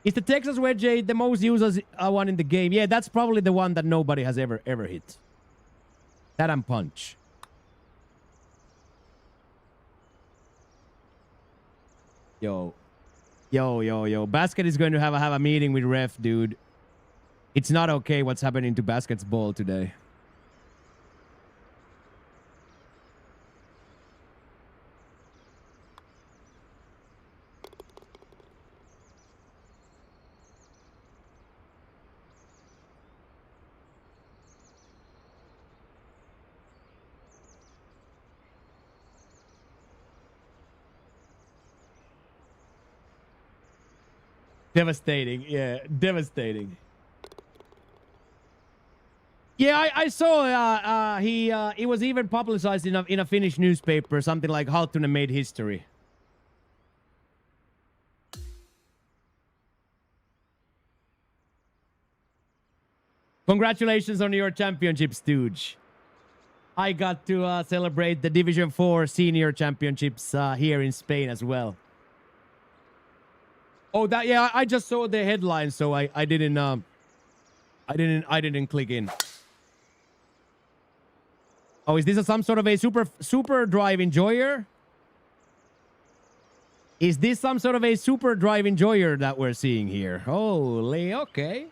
Is the Texas Wedge the most used one in the game? Yeah, that's probably the one that nobody has ever hit. That and punch. Yo. Basket is going to have a meeting with ref, dude. It's not okay what's happening to Basket's ball today. Devastating. Yeah, devastating. Yeah, I saw he was even publicized in a Finnish newspaper, something like Halttunen made history. Congratulations on your championship, Stooge. I got to celebrate the Division 4 senior championships here in Spain as well. Oh, that, yeah, I just saw the headline, so I didn't click in. Oh, is this some sort of a super drive enjoyer? Is this some sort of a super drive enjoyer that we're seeing here? Holy, okay.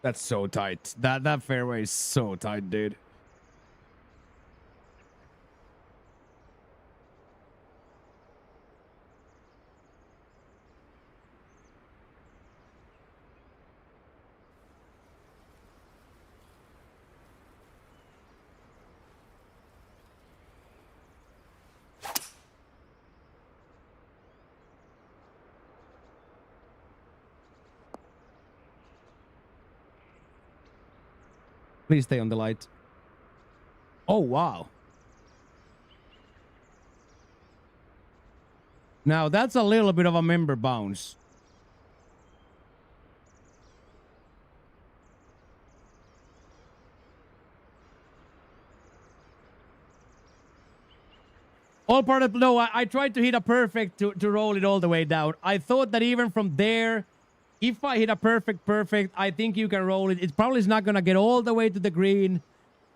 That's so tight. That fairway is so tight, dude. Please stay on the light. Oh, wow. Now, that's a little bit of a member bounce. All part of... No, I tried to hit a perfect to roll it all the way down. I thought that even from there, if I hit a perfect, I think you can roll it. It probably is not going to get all the way to the green,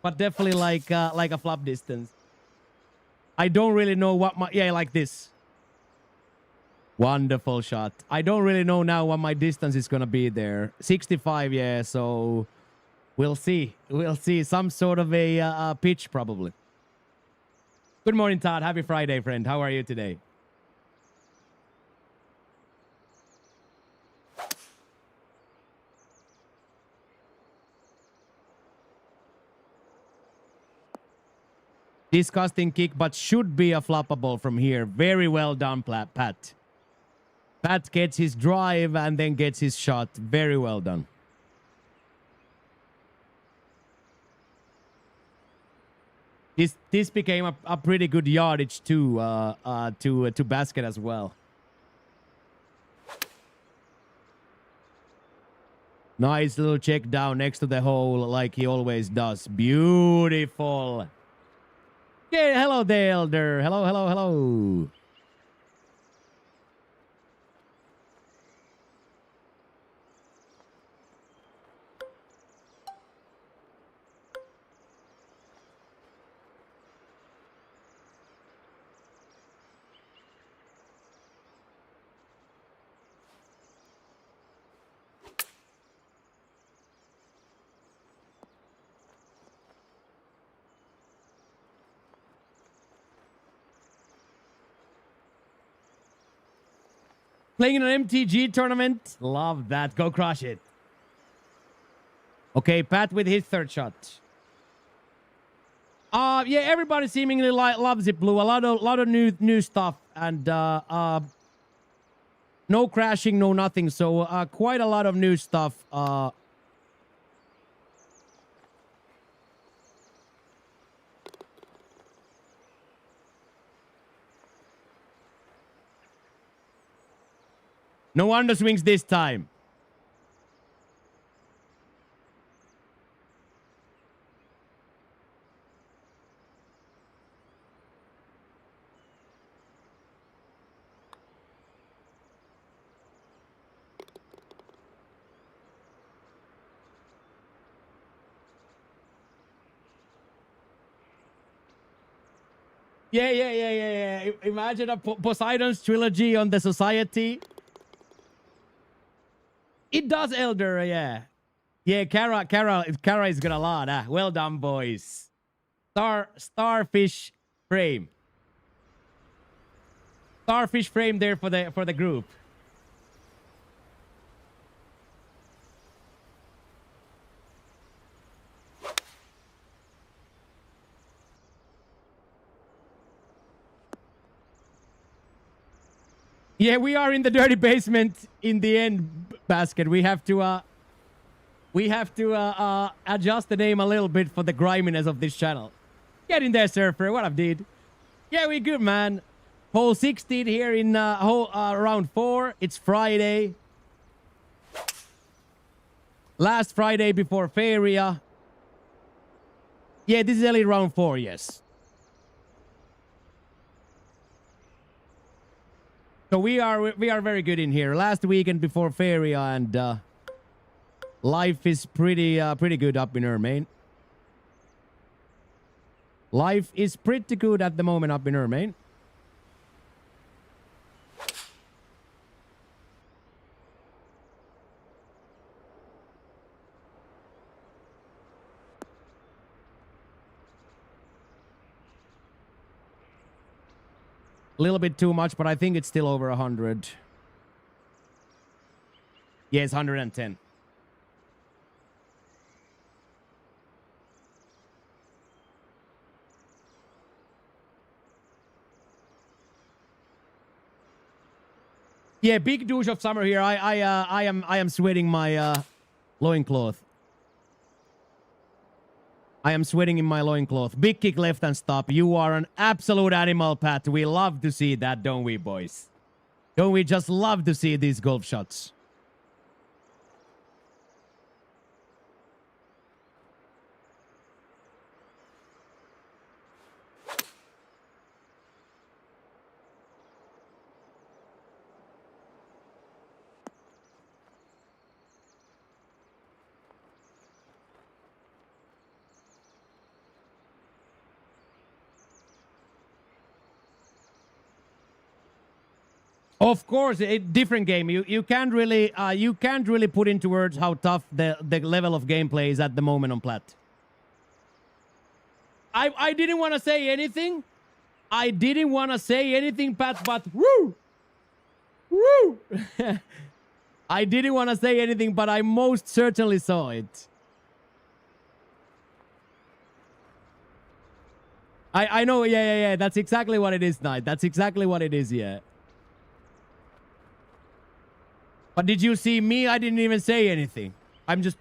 but definitely like a flop distance. I don't really know what my... Yeah, like this. Wonderful shot. I don't really know now what my distance is going to be there. 65, yeah, so we'll see. We'll see. Some sort of a pitch, probably. Good morning, Todd. Happy Friday, friend. How are you today? Disgusting kick, but should be a floppable from here. Very well done, Pat. Pat gets his drive and then gets his shot. Very well done. This became a pretty good yardage too to basket as well. Nice little check down next to the hole like he always does. Beautiful. Yeah, hello there, Elder. Hello. Playing in an MTG tournament. Love that. Go crush it. Okay, Pat with his third shot. Yeah, everybody seemingly loves it, Blue. A lot of new stuff and no crashing, no nothing. So quite a lot of new stuff. No underswings this time. Yeah. Imagine a Poseidon's trilogy on the Society. It does, Elder, yeah. Yeah, Kara is gonna lot. Well done, boys. Starfish frame. Starfish frame there for the group. Yeah, we are in the dirty basement in the end, Basket. We have to adjust the name a little bit for the griminess of this channel. Get in there, Surfer. What up, dude? Yeah, we good, man. Hole 16 here in round 4. It's Friday. Last Friday before Feria. Yeah, this is only round 4, yes. So we are very good in here. Last weekend before Feria, and life is pretty good up in Ermain. Life is pretty good at the moment up in Ermain. A little bit too much, but I think it's still over 100. Yeah, it's 110. Yeah, big douche of summer here. I am sweating my loincloth. I am sweating in my loincloth. Big kick left and stop. You are an absolute animal, Pat. We love to see that, don't we, boys? Don't we just love to see these golf shots? Of course, a different game. You can't really put into words how tough the level of gameplay is at the moment on Plat. I didn't want to say anything. I didn't want to say anything, Pat, but woo! Woo! I didn't want to say anything, but I most certainly saw it. I know, yeah. That's exactly what it is, Knight. That's exactly what it is, yeah. But did you see me? I didn't even say anything. I'm just...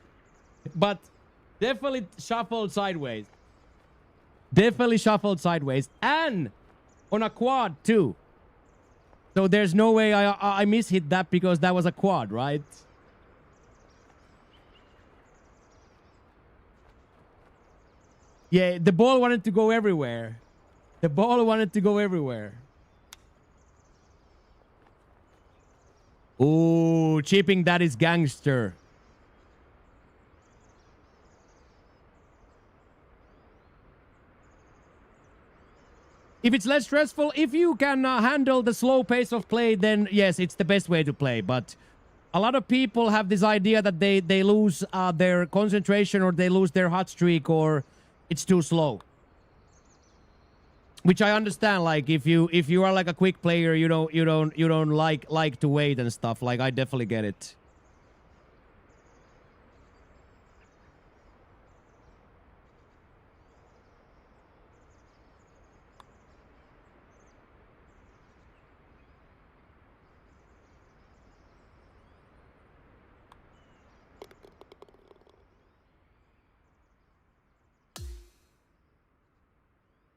But definitely shuffled sideways. Definitely shuffled sideways. And on a quad, too. So there's no way I mishit that because that was a quad, right? Yeah, the ball wanted to go everywhere. The ball wanted to go everywhere. Ooh, chipping, that is gangster. If it's less stressful, if you can handle the slow pace of play, then yes, it's the best way to play. But a lot of people have this idea that they lose their concentration or they lose their hot streak or it's too slow. Which I understand. Like if you are like a quick player, you don't like to wait and stuff. Like I definitely get it.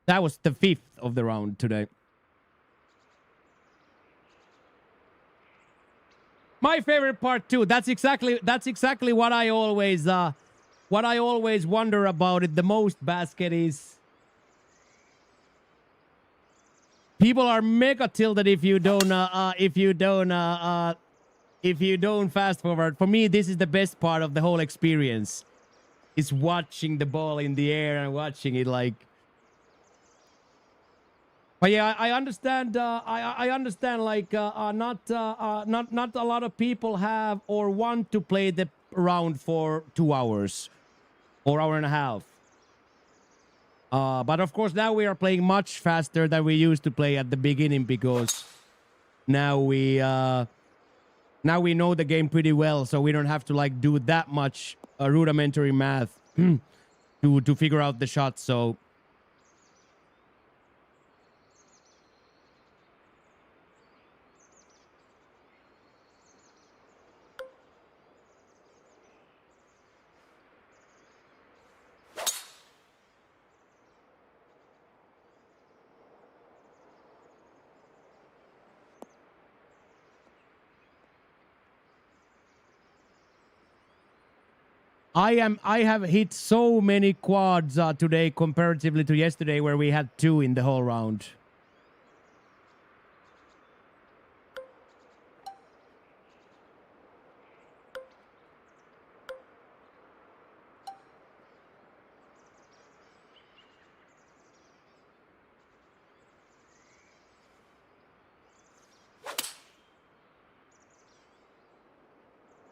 That was the 5th of the round today. My favorite part too. That's exactly what I always wonder about it the most. Basket is people are mega tilted if you don't fast forward. For me, this is the best part of the whole experience. Is watching the ball in the air and watching it like. But yeah, I understand. I understand. Like, not a lot of people have or want to play the round for 2 hours or hour and a half. But of course, now we are playing much faster than we used to play at the beginning because now we know the game pretty well, so we don't have to like do that much rudimentary math to figure out the shots. So. I have hit so many quads today comparatively to yesterday where we had 2 in the whole round.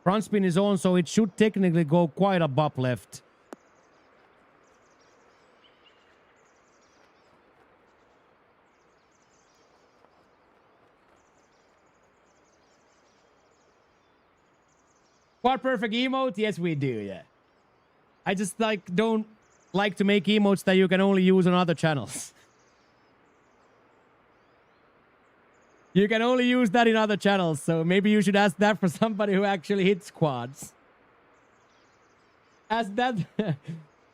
Front spin is on, so it should technically go quite a bop left. Quad perfect emote? Yes, we do, yeah. I just like don't like to make emotes that you can only use on other channels. You can only use that in other channels, so maybe you should ask that for somebody who actually hits quads. Ask that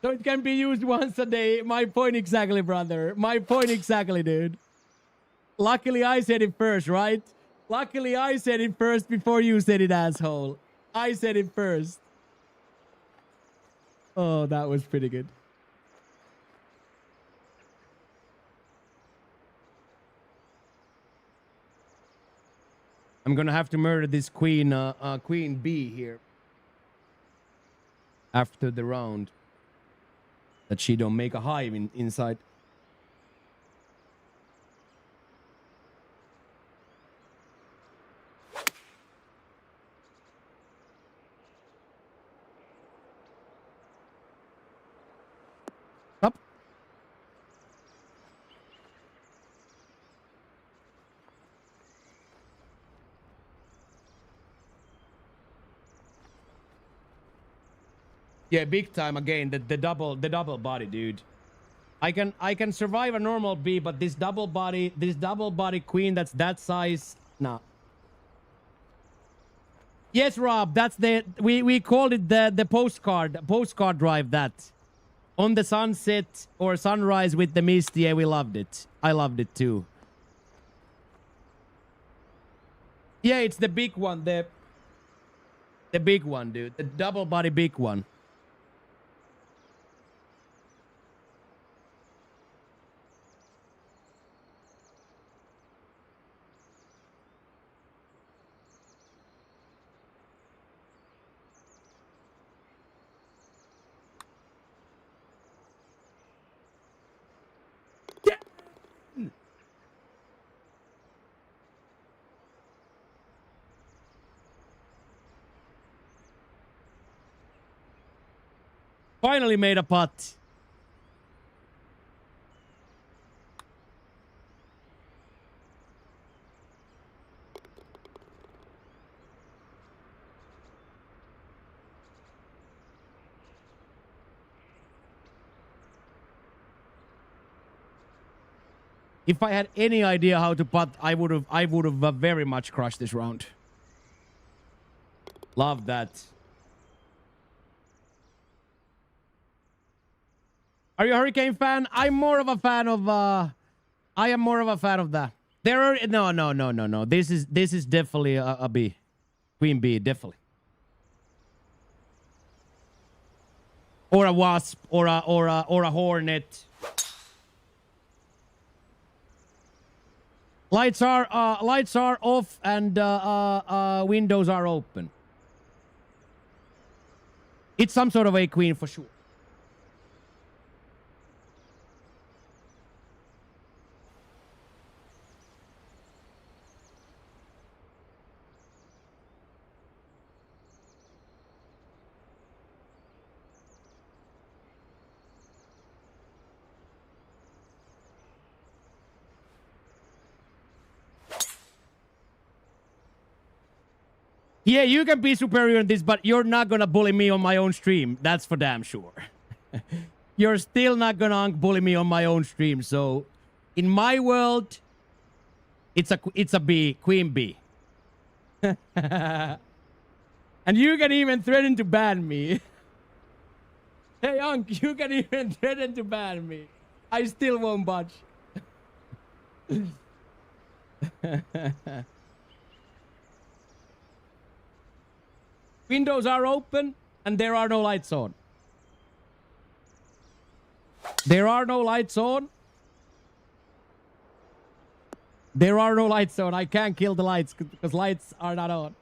so it can be used once a day. My point exactly, brother. My point exactly, dude. Luckily, I said it first, right? Luckily, I said it first before you said it, asshole. I said it first. Oh, that was pretty good. I'm gonna have to murder this queen, queen bee here. After the round. That she don't make a hive inside. Up. Yeah, big time again. The double body, dude. I can survive a normal bee, but this double body queen that's that size, nah. Yes, Rob, that's we called it the postcard drive. That on the sunset or sunrise with the mist. Yeah, we loved it. I loved it too. Yeah, it's the big one, the big one, dude. The double body big one. Finally made a putt. If I had any idea how to putt, I would have very much crushed this round. Love that. Are you a Hurricane fan? I'm more of a fan of I am more of a fan of that. There are no. This is definitely a bee. Queen bee, definitely. Or a wasp or a hornet. Lights are off and windows are open. It's some sort of a queen for sure. Yeah, you can be superior in this, but you're not gonna bully me on my own stream. That's for damn sure. You're still not gonna bully me on my own stream. So, in my world, it's a bee, queen bee. And you can even threaten to ban me. Hey, Unc, you can even threaten to ban me. I still won't budge. Windows are open and there are no lights on. There are no lights on. There are no lights on. I can't kill the lights because lights are not on.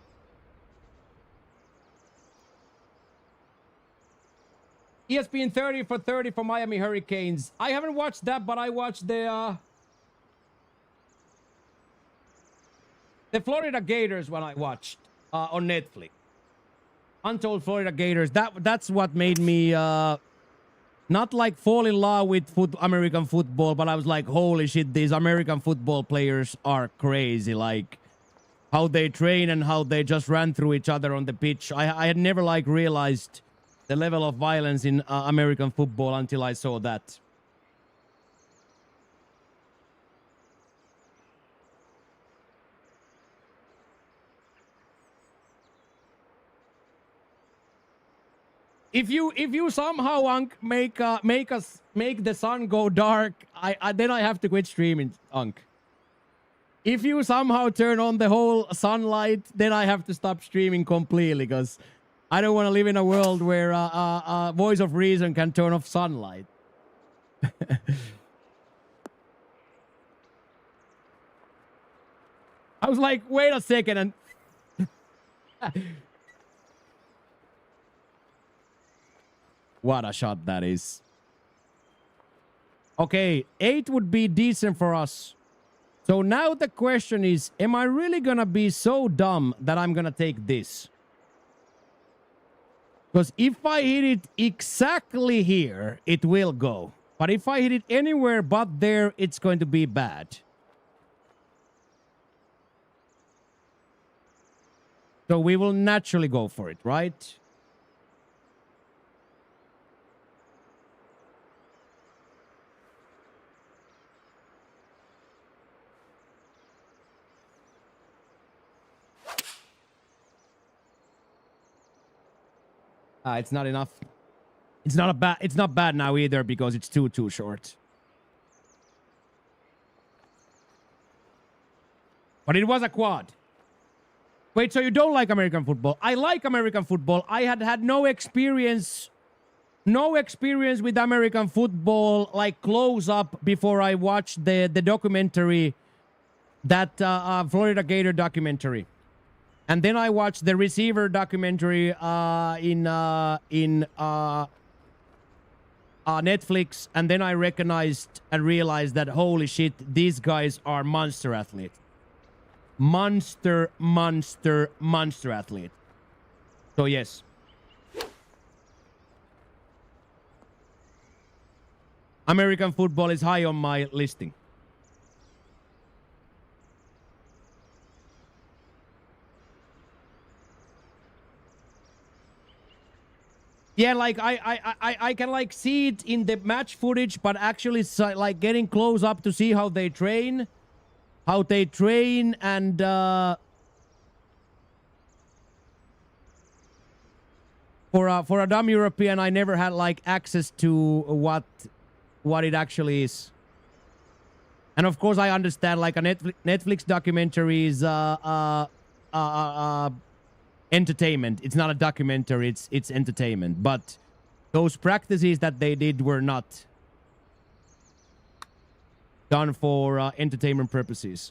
ESPN 30 for 30 for Miami Hurricanes. I haven't watched that, but I watched the Florida Gators when I watched on Netflix. Untold Florida Gators. That's what made me not like fall in love with American football, but I was like, holy shit, these American football players are crazy. Like how they train and how they just ran through each other on the pitch. I had never like realized the level of violence in American football until I saw that. If you somehow make the sun go dark, then I have to quit streaming, Unk. If you somehow turn on the whole sunlight, then I have to stop streaming completely because I don't want to live in a world where voice of reason can turn off sunlight. I was like, wait a second, and what a shot that is. Okay, 8 would be decent for us. So now the question is, am I really gonna be so dumb that I'm gonna take this? Because if I hit it exactly here, it will go. But if I hit it anywhere but there, it's going to be bad. So we will naturally go for it, right? It's not enough. It's not bad now either because it's too short. But it was a quad. Wait, so you don't like American football? I like American football. I had no experience with American football like close up before I watched the documentary, that Florida Gator documentary. And then I watched the receiver documentary in Netflix, and then I recognized and realized that holy shit, these guys are monster athletes. Monster athlete. So yes. American football is high on my listing. Yeah, like I can like see it in the match footage, but actually like getting close up to see how they train, and for a dumb European, I never had like access to what it actually is. And of course, I understand like a Netflix documentary is entertainment. It's not a documentary, it's entertainment. But those practices that they did were not done for entertainment purposes.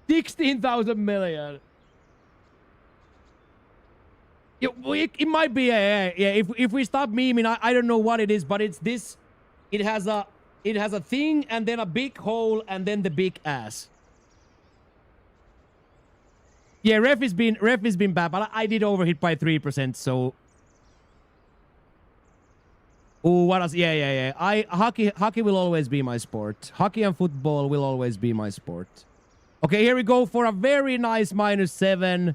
$16,000 million. It might be if we stop memeing, I don't know what it is, but it's this. It has a thing and then a big hole and then the big ass. Yeah, ref has been bad, but I did overhit by 3%, so. Oh, what else? Yeah. Hockey will always be my sport. Hockey and football will always be my sport. Okay, here we go for a very nice -7.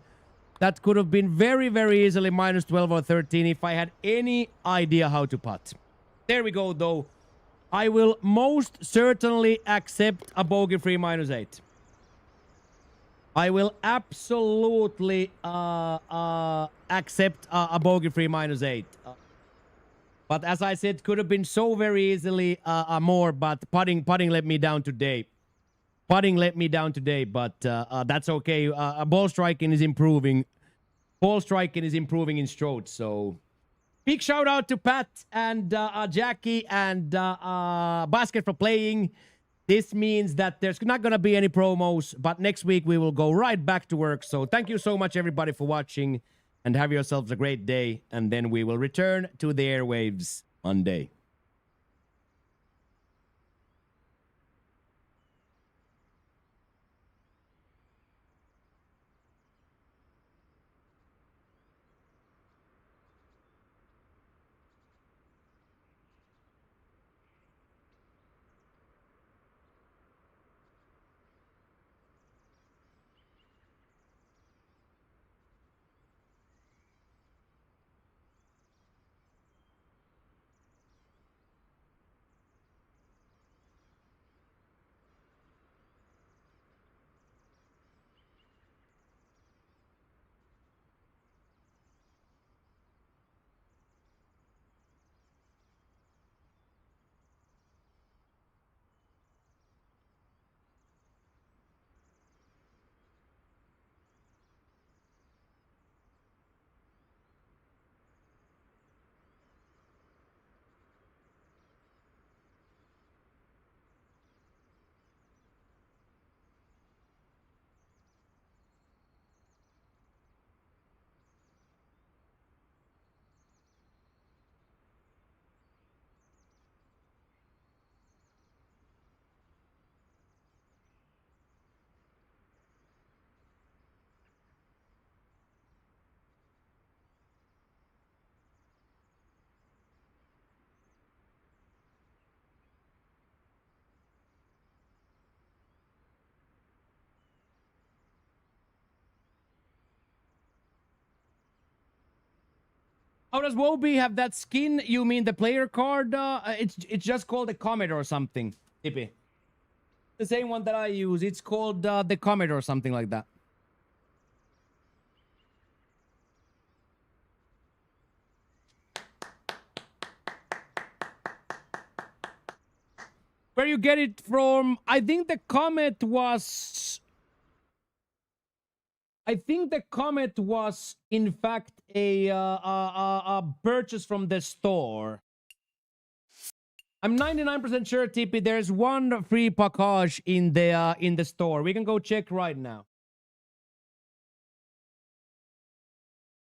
That could have been very, very easily -12 or 13 if I had any idea how to putt. There we go, though. I will most certainly accept a bogey-free -8. I will absolutely accept a bogey-free -8. But as I said, could have been so very easily more, but putting let me down today. Putting let me down today, but that's okay. Ball striking is improving. Ball striking is improving in Strode, so big shout out to Pat and Jackie and Basket for playing. This means that there's not going to be any promos, but next week we will go right back to work. So thank you so much, everybody, for watching. and have yourselves a great day. And then we will return to the airwaves Monday. How does Wobie have that skin? You mean the player card? It's just called the Comet or something, Tippy. The same one that I use. It's called the Comet or something like that. Where you get it from? I think the Comet was... in fact a purchase from the store. I'm 99% sure, Tippy, there's one free package in the store. We can go check right now.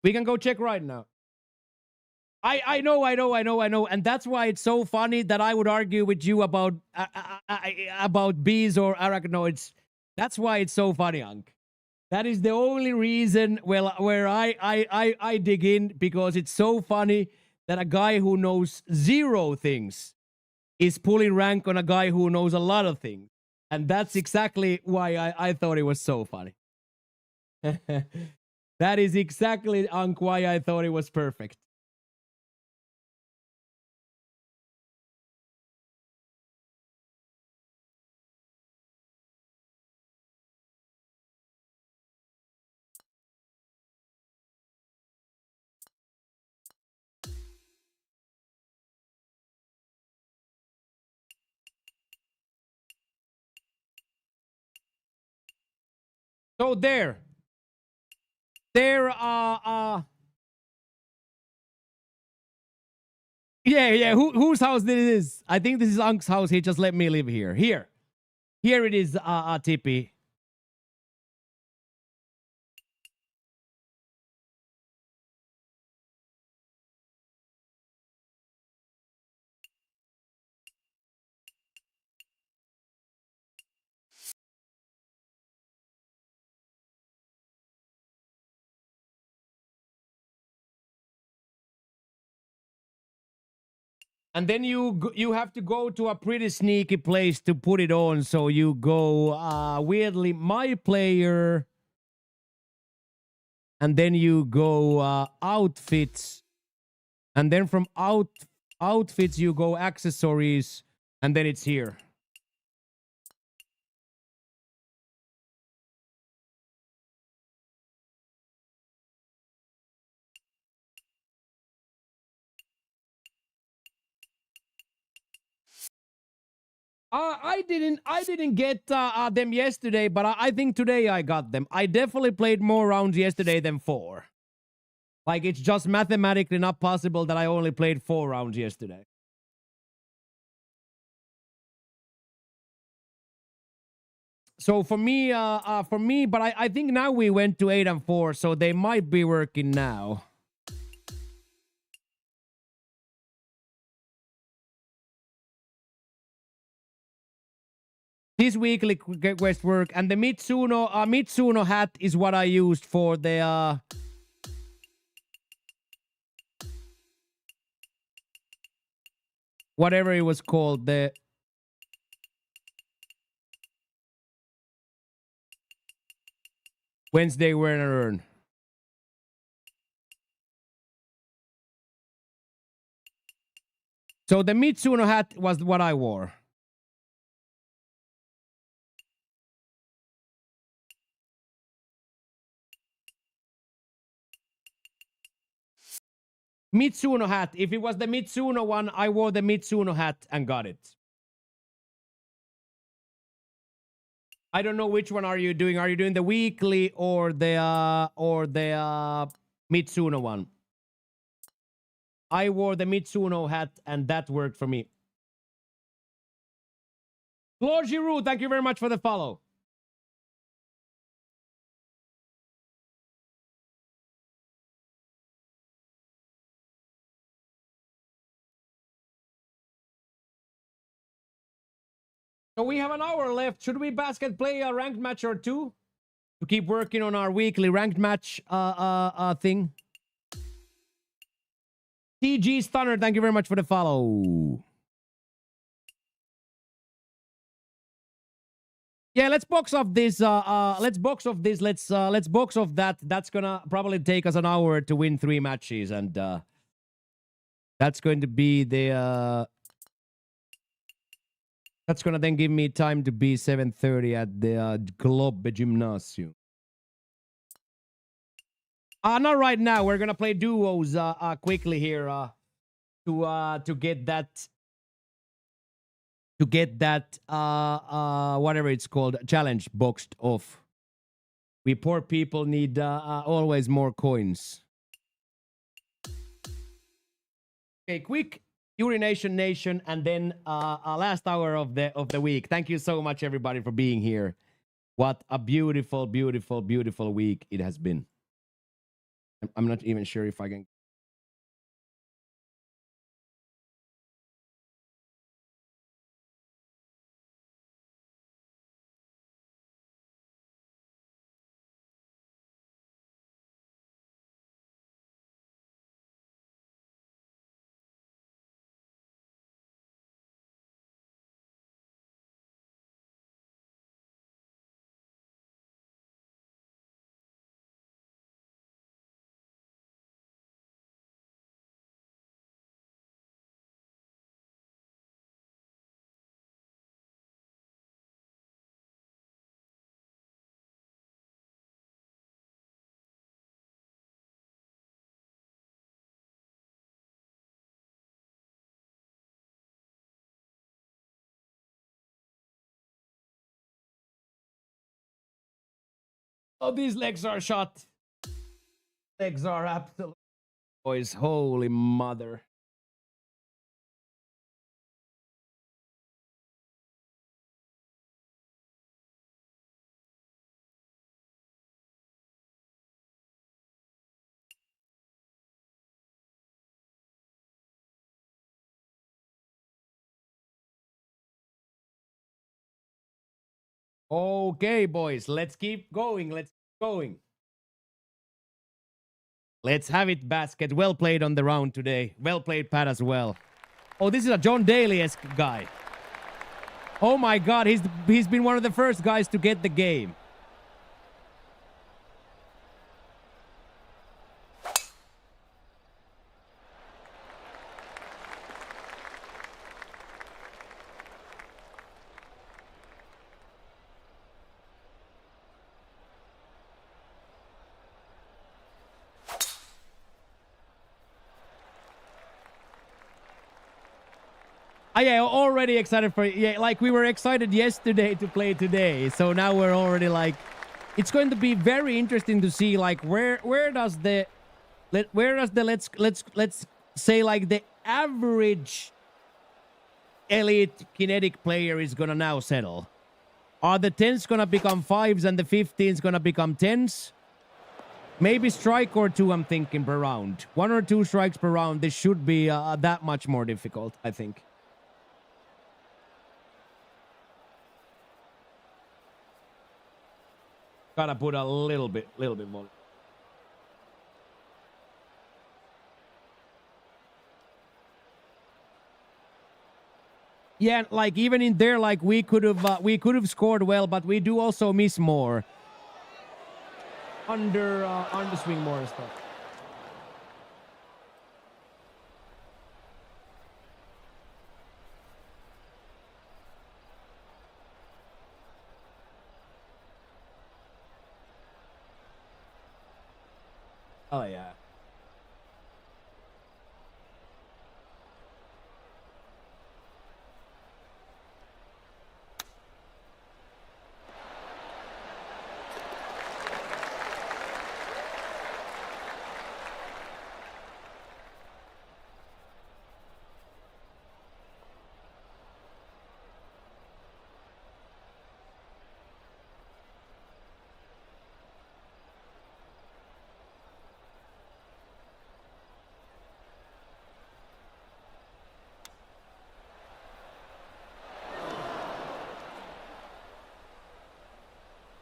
We can go check right now. I know, and that's why it's so funny that I would argue with you about bees or arachnoids. That's why it's so funny, Unc. That is the only reason where I dig in, because it's so funny that a guy who knows zero things is pulling rank on a guy who knows a lot of things. And that's exactly why I thought it was so funny. That is exactly, Unc, why I thought it was perfect. So there. Yeah, whose house this is? I think this is Unc's house. He just let me live here. Here it is, Tippy. And then you have to go to a pretty sneaky place to put it on. So you go weirdly my player, and then you go outfits, and then from outfits you go accessories, and then it's here. I didn't get them yesterday, but I think today I got them. I definitely played more rounds yesterday than 4. Like, it's just mathematically not possible that I only played 4 rounds yesterday. So for me, but I think now we went to 8 and 4, so they might be working now. This weekly quest work, and the Mitsuno hat is what I used for the whatever it was called, the Wednesday Wear and Earn. So the Mitsuno hat was what I wore. Mitsuno hat. If it was the Mitsuno one, I wore the Mitsuno hat and got it. I don't know which one are you doing. Are you doing the weekly or the Mitsuno one? I wore the Mitsuno hat and that worked for me. Claude Giroux, thank you very much for the follow. So we have an hour left. Should we basket play a ranked match or two to keep working on our weekly ranked match thing? TG Stunner, thank you very much for the follow. Yeah, let's box off this. Let's box off this. Let's box off that. That's gonna probably take us an hour to win 3 matches, and that's going to be the. That's gonna then give me time to be 7:30 at the Globe Gymnasium. Not right now. We're gonna play duos quickly here to get that whatever it's called, challenge boxed off. We poor people need always more coins. Okay, quick urination nation, and then last hour of the week. Thank you so much, everybody, for being here. What a beautiful, beautiful, beautiful week it has been. I'm not even sure if I can. Oh, these legs are shot. Legs are absolute. Boys, holy mother. Okay, boys, let's keep going. Let's keep going. Let's have it, basket. Well played on the round today. Well played, Pat, as well. Oh, this is a John Daly-esque guy. Oh my God, he's been one of the first guys to get the game. Yeah, already excited for like we were excited yesterday to play today. So now we're already like, it's going to be very interesting to see like where does the let's say like the average elite kinetic player is gonna now settle. Are the 10s gonna become 5s and the 15s gonna become 10s? Maybe strike or two, I'm thinking, per round. 1 or 2 strikes per round. This should be that much more difficult, I think. Gotta put a little bit more. Yeah, like even in there, like we could have scored well, but we do also miss more. Underswing more and stuff. Oh yeah.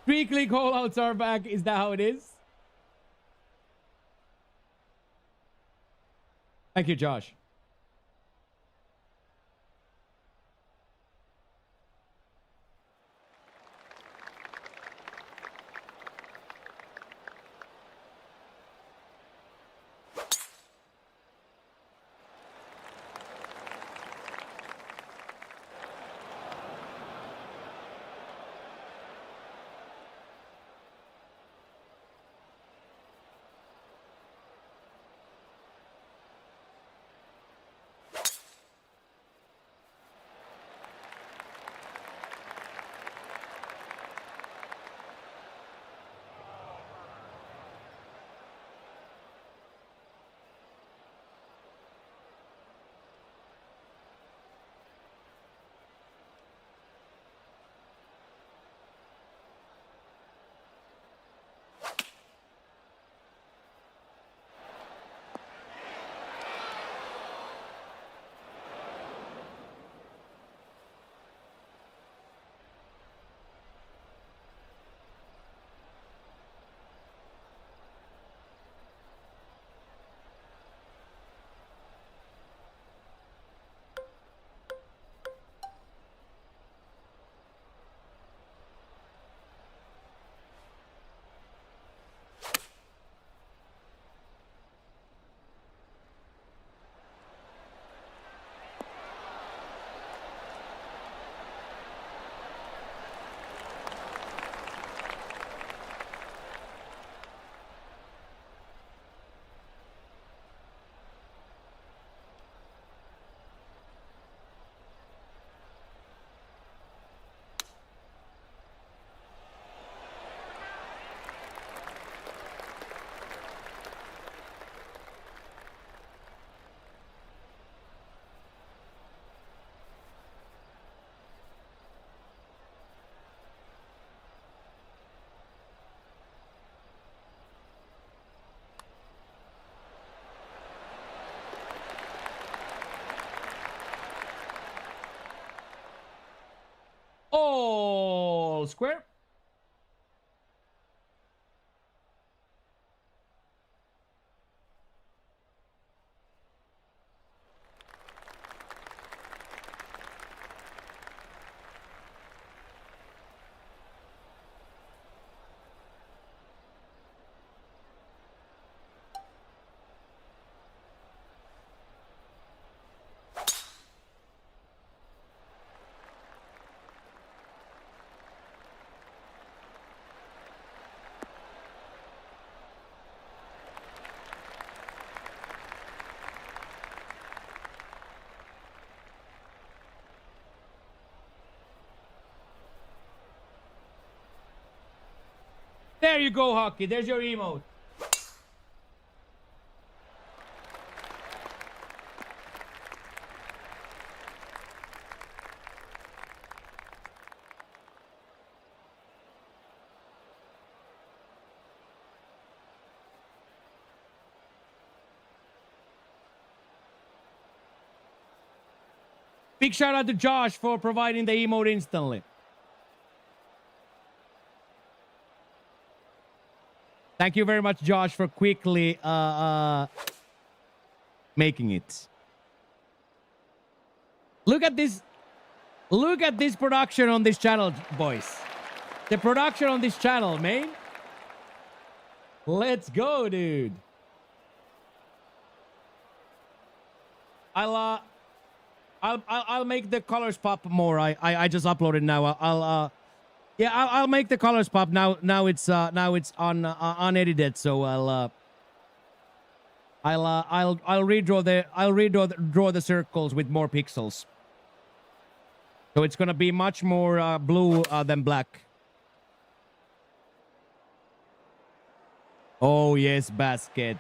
Weekly call-outs are back. Is that how it is? Thank you, Josh. All square. There you go, Hockey. There's your emote. Big shout out to Josh for providing the emote instantly. Thank you very much, Josh, for quickly making it. Look at this. Look at this production on this channel, boys. The production on this channel, man. Let's go, dude. I'll make the colors pop more. I just uploaded now. I'll make the colors pop now. Now it's unedited, so I'll redraw the circles with more pixels. So it's gonna be much more blue than black. Oh yes, basket.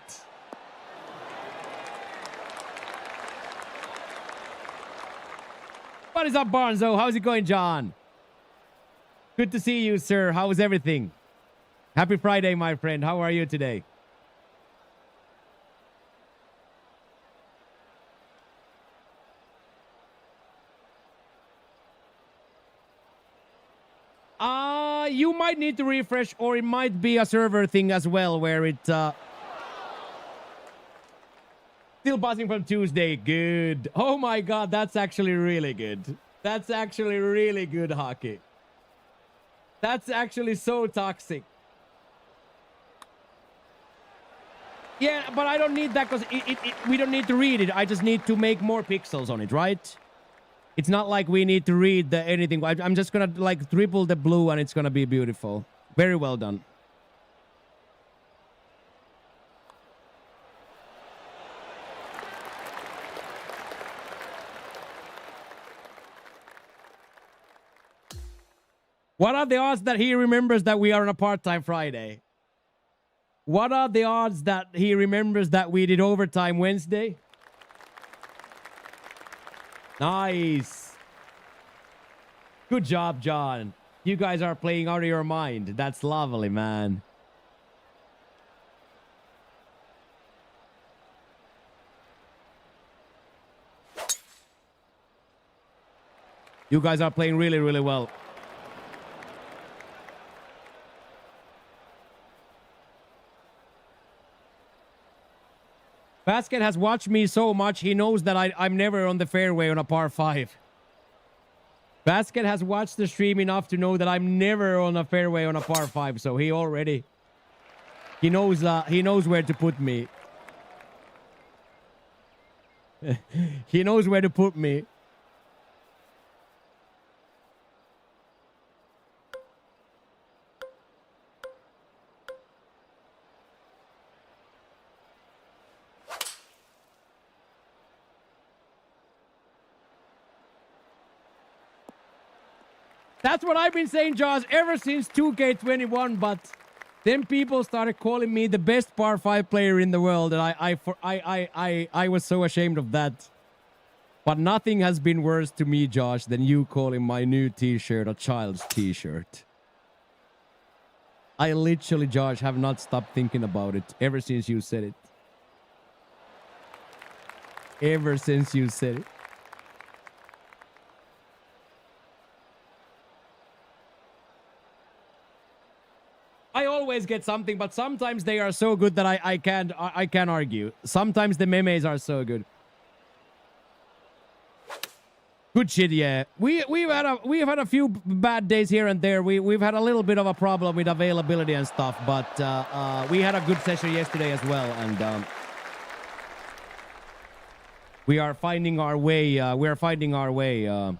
What is up, Barnzo? How's it going, John? Good to see you, sir. How is everything? Happy Friday, my friend. How are you today? You might need to refresh, or it might be a server thing as well, where it still buzzing from Tuesday. Good. Oh my god, that's actually really good. That's actually really good hockey. That's actually so toxic. Yeah, but I don't need that because we don't need to read it. I just need to make more pixels on it, right? It's not like we need to read anything. I'm just gonna like triple the blue and it's gonna be beautiful. Very well done. What are the odds that he remembers that we are on a part-time Friday? What are the odds that he remembers that we did overtime Wednesday? Nice. Good job, John. You guys are playing out of your mind. That's lovely, man. You guys are playing really, really well. Basket has watched me so much, he knows that I'm never on the fairway on a par 5. Basket has watched the stream enough to know that I'm never on a fairway on a par 5, so he knows where to put me. He knows where to put me. That's what I've been saying, Josh, ever since 2K21, but then people started calling me the best par 5 player in the world, and I was so ashamed of that. But nothing has been worse to me, Josh, than you calling my new t-shirt a child's t-shirt. I literally, Josh, have not stopped thinking about it ever since you said it. Ever since you said it. I always get something, but sometimes they are so good that I can't argue. Sometimes the memes are so good. Good shit, yeah. We've had a few bad days here and there. We've had a little bit of a problem with availability and stuff, but we had a good session yesterday as well, and we are finding our way. We are finding our way.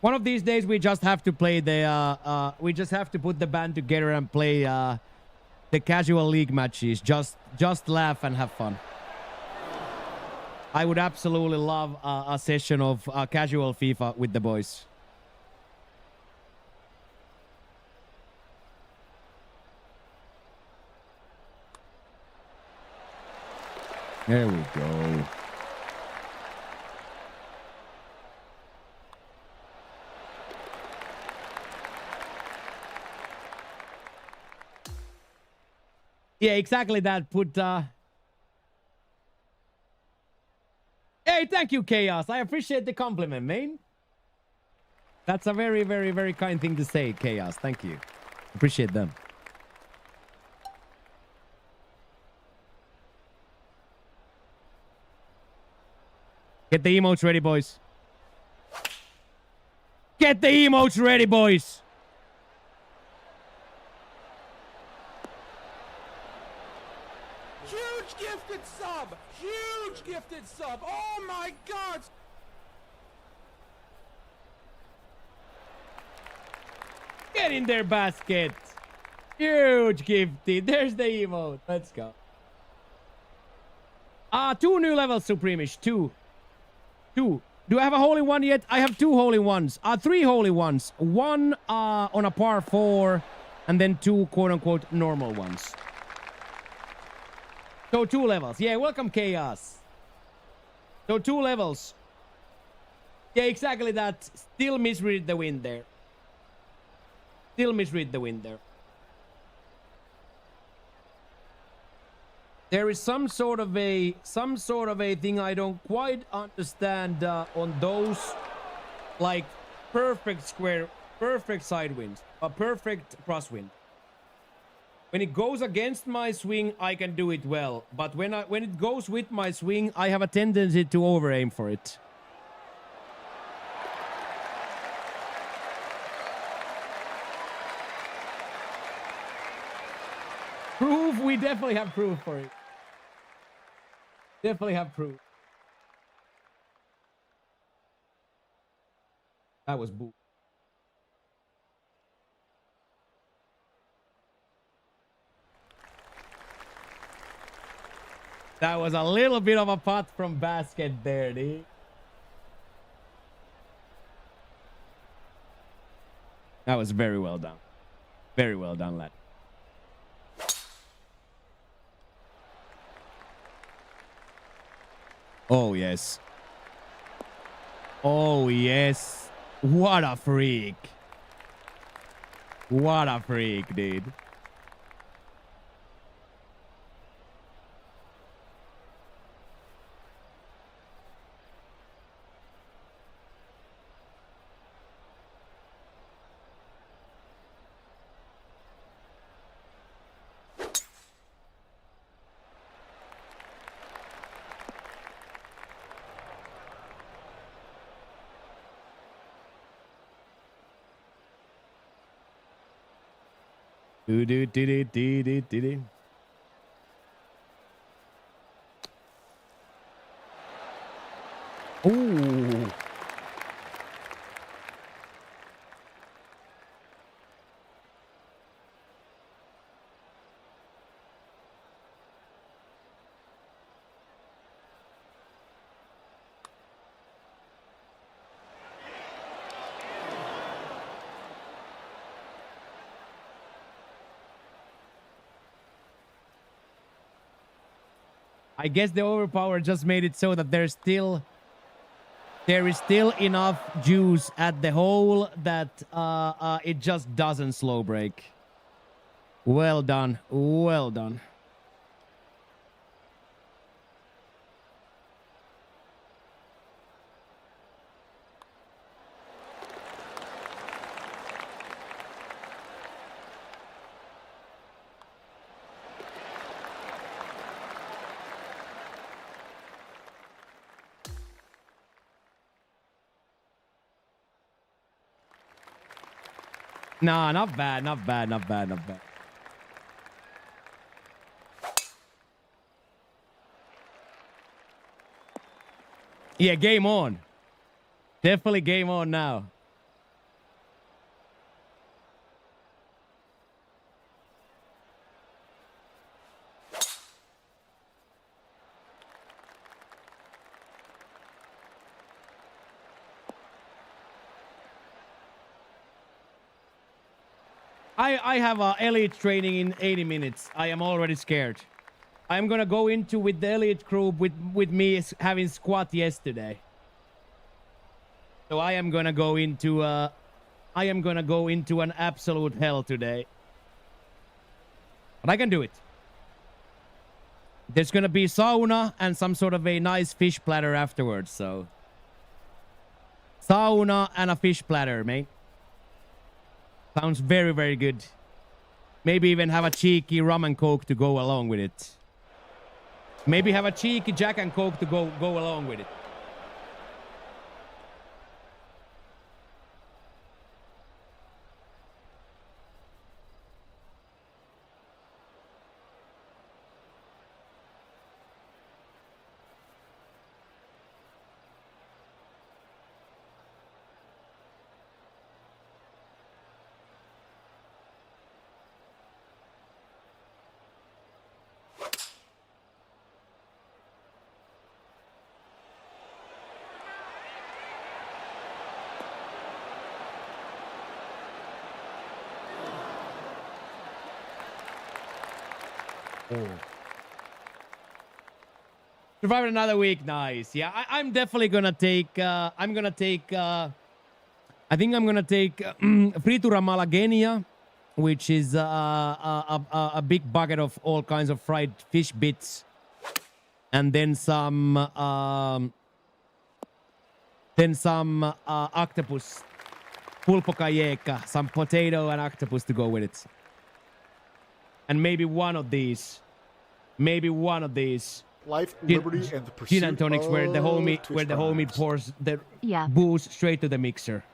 One of these days, we just have to play the. We just have to put the band together and play the casual league matches. Just laugh and have fun. I would absolutely love a session of casual FIFA with the boys. There we go. Yeah, exactly that. Put Hey, thank you, Chaos. I appreciate the compliment, man. That's a very, very, very kind thing to say, Chaos. Thank you. Appreciate them. Get the emotes ready, boys. Get the emotes ready, boys. Huge gifted sub! Huge gifted sub! Oh my god! Get in their basket. Huge gifty. There's the emote. Let's go. 2 new levels, Supremish. 2. Do I have a holy one yet? I have 2 holy ones. 3 holy ones. 1 on a par 4, and then 2 quote-unquote normal ones. So 2 levels. Yeah, welcome, Chaos. So 2 levels. Yeah, exactly that. Still misread the wind there. Still misread the wind there. There is some sort of a thing I don't quite understand on those, like perfect square, perfect side winds, a perfect crosswind. When it goes against my swing, I can do it well, but when it goes with my swing, I have a tendency to over aim for it. Proof? We definitely have proof for it. Definitely have proof. That was boo. That was a little bit of a putt from basket there, dude. That was very well done. Very well done, lad. Oh, yes. Oh, yes. What a freak. What a freak, dude. Do do do do do do do do. Ooh. I guess the overpower just made it so that there is still enough juice at the hole that it just doesn't slow break. Well done. Well done. Nah, not bad, not bad, not bad, not bad. Yeah, game on. Definitely game on now. I have a elite training in 80 minutes. I am already scared. I'm gonna go into with the elite crew with me having squat yesterday. So I am gonna go into an absolute hell today. But I can do it. There's gonna be sauna and some sort of a nice fish platter afterwards, so. Sauna and a fish platter, mate. Sounds very, very good. Maybe even have a cheeky rum and coke to go along with it. Maybe have a cheeky Jack and Coke to go along with it. Survived another week, nice. Yeah, I'm definitely gonna take. I think I'm gonna take fritura malagueña, which is a big bucket of all kinds of fried fish bits, and then some octopus, pulpo calleca, some potato and octopus to go with it, and maybe one of these. Life, liberty, and the pursuit Gin and tonics, where the homie Twitch pours the booze straight to the mixer.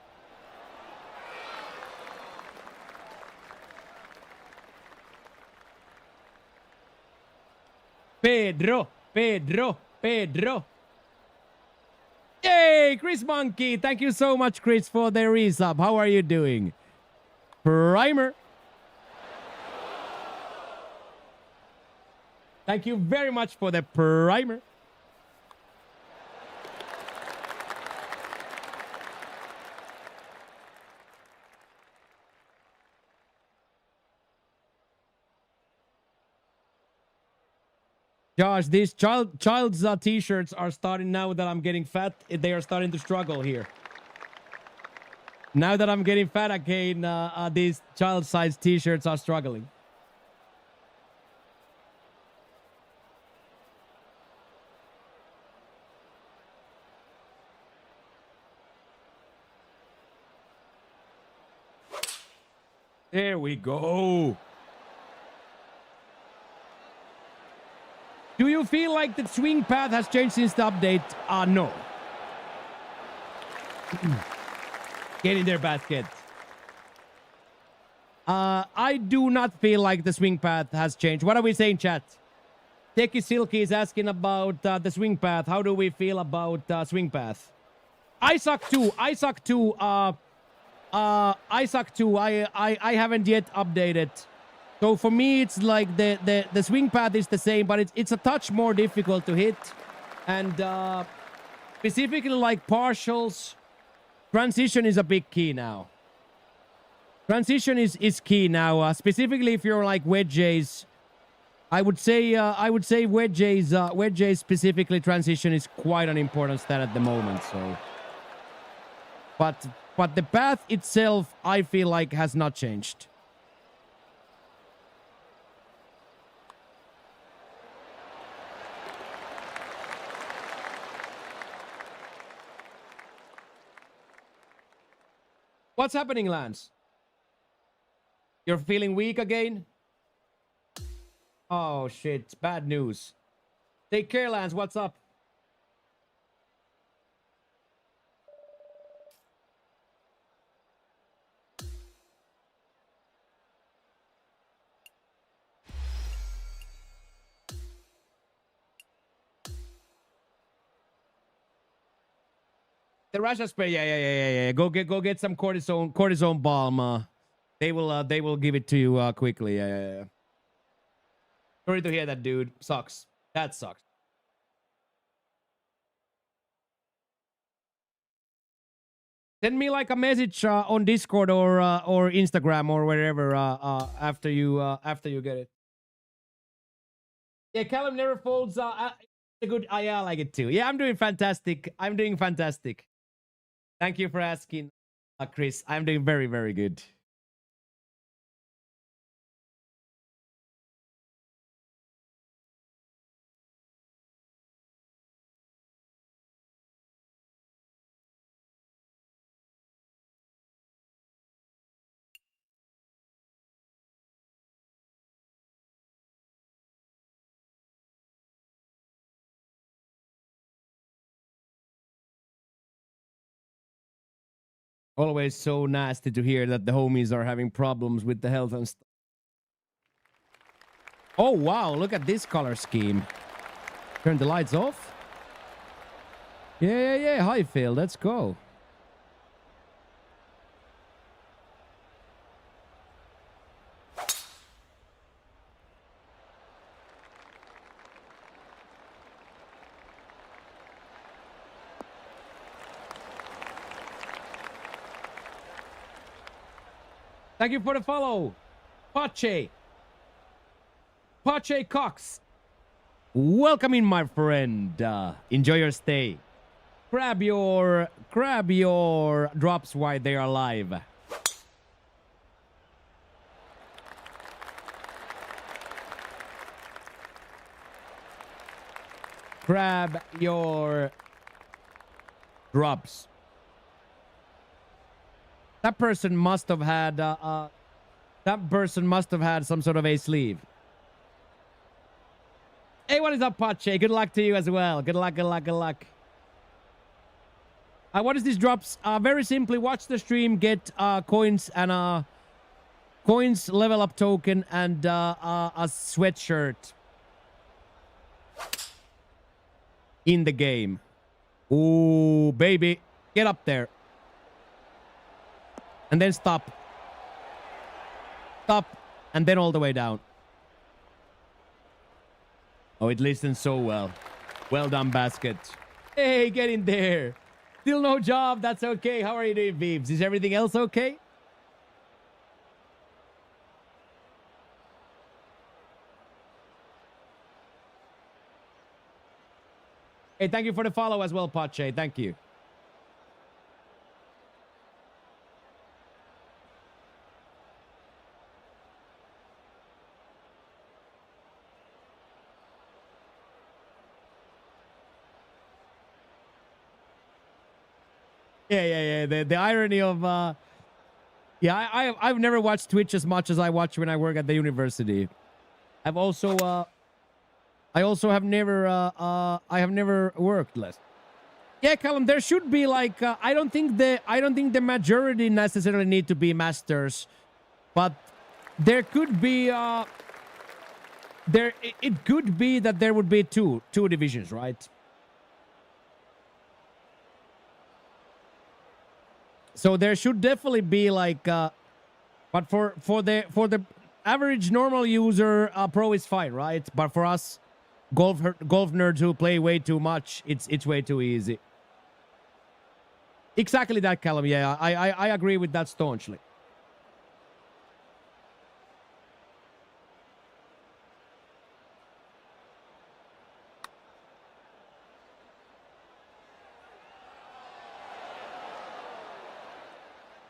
Pedro. Yay, Chris Monkey. Thank you so much, Chris, for the resub. How are you doing? Primer. Thank you very much for the primer. Josh, these child's t-shirts are starting now that I'm getting fat. They are starting to struggle here. Now that I'm getting fat again, these child-sized t-shirts are struggling. There we go. Do you feel like the swing path has changed since the update? No. Get in there, basket. I do not feel like the swing path has changed. What are we saying, chat? Teki Silky is asking about the swing path. How do we feel about swing path? I suck too. I haven't yet updated. So for me, it's like the swing path is the same, but it's a touch more difficult to hit. And specifically like partials, transition is a big key now. Transition is key now. Specifically if you're like wedges, I would say wedges specifically transition is quite an important stat at the moment. So, but the path itself, I feel like has not changed. What's happening, Lance? You're feeling weak again? Oh, shit. Bad news. Take care, Lance. What's up? The Russia spray, yeah. Go get some cortisone balm. They will give it to you quickly. Yeah. Sorry to hear that, dude. Sucks. That sucks. Send me like a message on Discord or Instagram or wherever after you get it. Yeah, Callum never folds. A good. Yeah, I like it too. Yeah, I'm doing fantastic. Thank you for asking, Chris. I'm doing very, very good. Always so nasty to hear that the homies are having problems with the health and stuff. Oh, wow. Look at this color scheme. Turn the lights off. Yeah. Hi, Phil. Let's go. Thank you for the follow. Pache Cox. Welcome in, my friend. Enjoy your stay. Grab your drops while they are live. Grab your drops. That person must have had some sort of a sleeve. Hey, what is up, Pache? Good luck to you as well. Good luck. What is these drops? Very simply, watch the stream, get coins and coins, level up token, and a sweatshirt in the game. Ooh, baby, get up there. And then stop. And then all the way down. Oh, it listens so well. Well done, Basket. Hey, get in there. Still no job. That's okay. How are you doing, Beebs? Is everything else okay? Hey, thank you for the follow as well, Pache. Thank you. Yeah. The irony of I've never watched Twitch as much as I watch when I work at the university. I also have never worked less. Yeah, Callum, there should be like I don't think the majority necessarily need to be masters, but there could be it could be that there would be two divisions, right? So there should definitely be like, but for the average normal user, pro is fine, right? But for us, golf nerds who play way too much, it's way too easy. Exactly that, Callum. Yeah, I agree with that staunchly.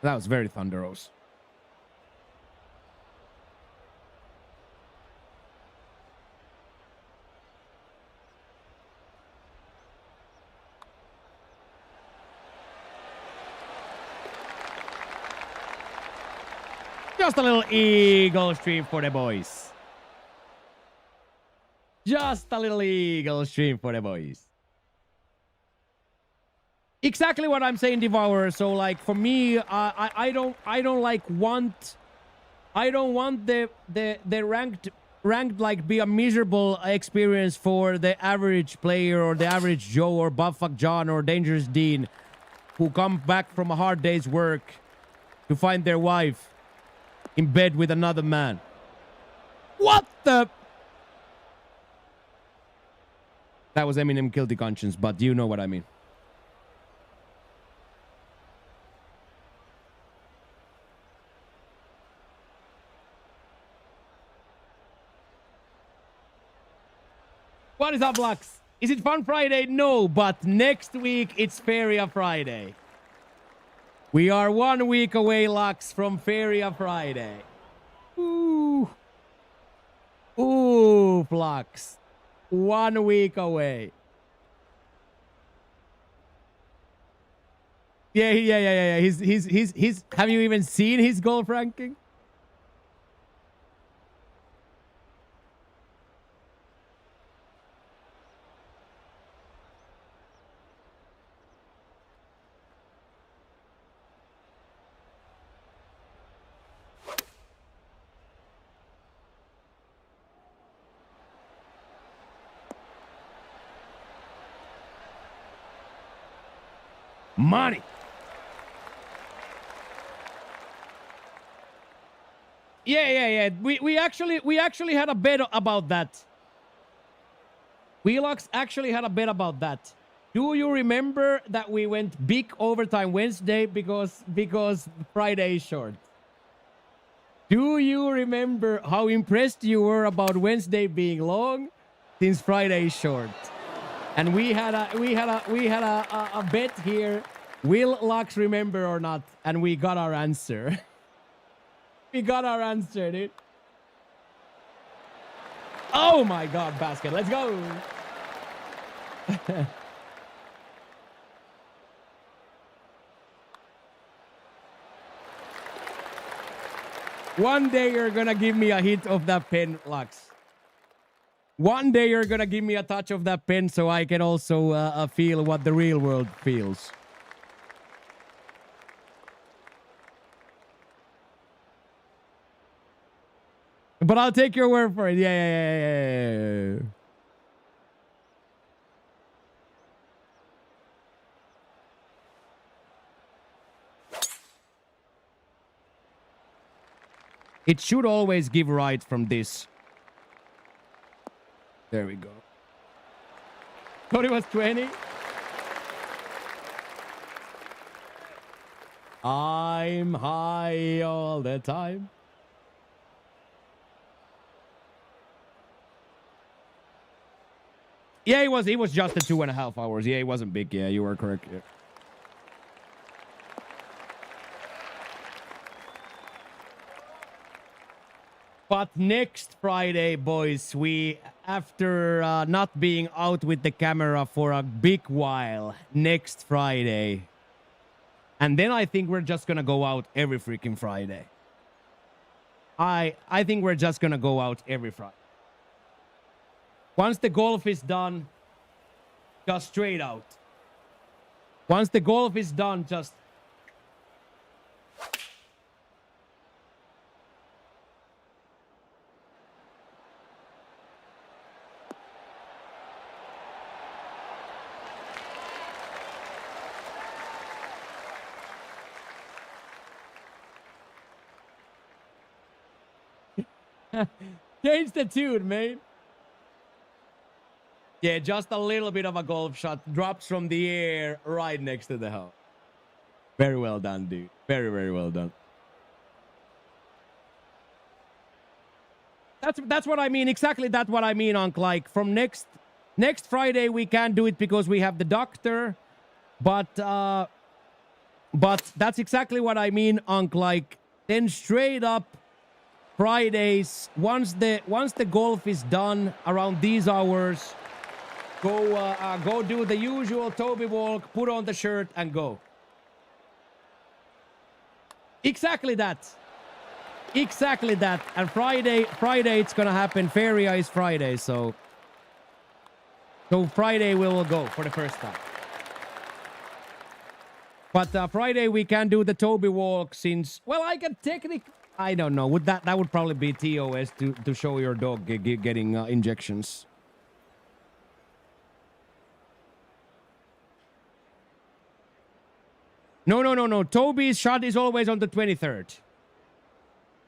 That was very thunderous. Just a little eagle stream for the boys. Just a little eagle stream for the boys. Exactly what I'm saying, Devourer. So like for me, I don't want the ranked like be a miserable experience for the average player or the average Joe or Bufffuck John or Dangerous Dean who come back from a hard day's work to find their wife in bed with another man. What the? That was Eminem Guilty Conscience, but you know what I mean. What is up, Lux? Is it Fun Friday? No, but next week it's Feria Friday. We are 1 week away, Lux, from Feria Friday. Ooh. Ooh, Flux. 1 week away. Yeah. He's have you even seen his golf ranking? Money. Yeah. We actually had a bet about that. Wheelox actually had a bet about that. Do you remember that we went big overtime Wednesday because Friday is short? Do you remember how impressed you were about Wednesday being long since Friday is short? And we had a bet here. Will Lux remember or not? And we got our answer. We got our answer, dude. Oh my God, basket. Let's go. One day you're gonna give me a hit of that pen, Lux. One day you're gonna give me a touch of that pen so I can also feel what the real world feels. But I'll take your word for it. Yeah. It should always give right from this. There we go. Thought it was 20. I'm high all the time. Yeah, it was just the 2.5 hours. Yeah, it wasn't big. Yeah, you were correct. Yeah. But next Friday, boys, we, after not being out with the camera for a big while, next Friday. And then I think we're just going to go out every freaking Friday. I think we're just going to go out every Friday. Once the golf is done, just straight out. Once the golf is done, just... Change the tune, mate. Yeah, just a little bit of a golf shot. Drops from the air right next to the house. Very well done, dude. Very, very well done. That's what I mean. Exactly that's what I mean, Unc. Like, from next Friday, we can't do it because we have the doctor. But that's exactly what I mean, Unc. Like, then straight up Fridays, once the golf is done around these hours, go do the usual Toby walk, put on the shirt, and go. Exactly that. Exactly that. And Friday it's gonna happen. Feria is Friday, so Friday we will go for the first time. But Friday we can do the Toby walk since, well, I can technically, I don't know. Would that would probably be TOS to show your dog getting injections. No. Toby's shot is always on the 23rd.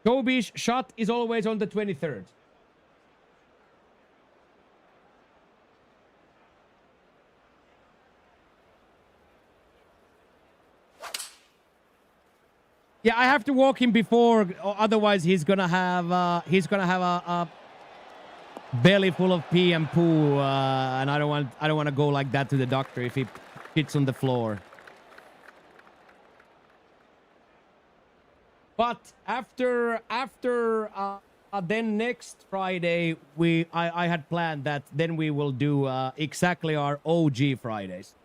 Toby's shot is always on the 23rd. Yeah, I have to walk him before, otherwise he's gonna have a belly full of pee and poo, and I don't want to go like that to the doctor if he shits on the floor. But after then next Friday I had planned that then we will do exactly our OG Fridays.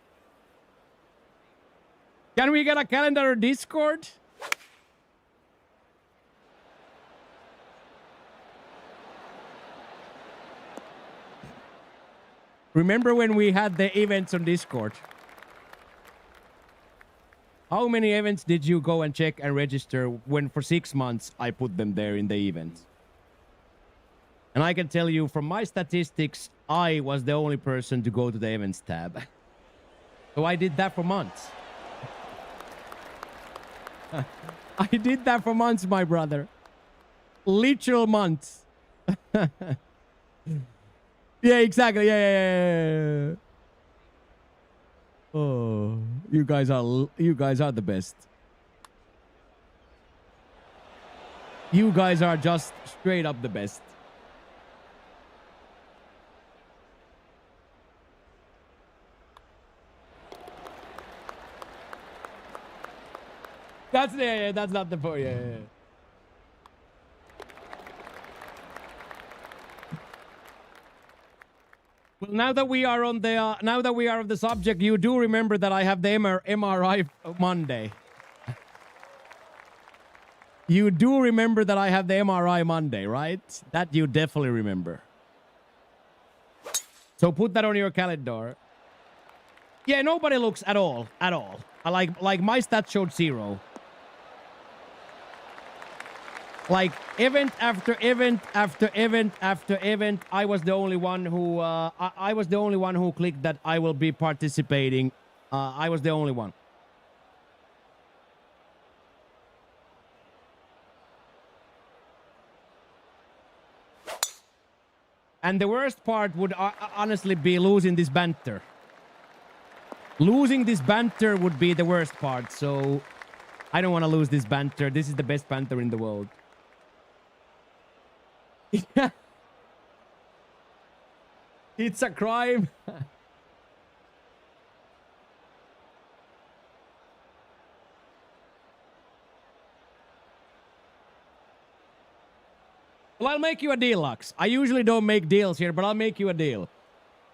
Can we get a calendar or Discord? Remember when we had the events on Discord? How many events did you go and check and register when for 6 months I put them there in the events? And I can tell you from my statistics, I was the only person to go to the events tab. So I did that for months. I did that for months, my brother. Literal months. Yeah, exactly. Yeah. Oh, you guys are the best. You guys are just straight up the best. That's not the point. Yeah. Well, now that we are on the subject, you do remember that I have the MRI Monday. You do remember that I have the MRI Monday, right? That you definitely remember. So put that on your calendar. Yeah, nobody looks at all. Like my stats showed 0. Like event after event after event after event, I was the only one who I was the only one who clicked that I will be participating. I was the only one. And the worst part would honestly be losing this banter. Losing this banter would be the worst part. So I don't want to lose this banter. This is the best banter in the world. It's a crime. Well, I'll make you a deal, Lux. I usually don't make deals here, but I'll make you a deal.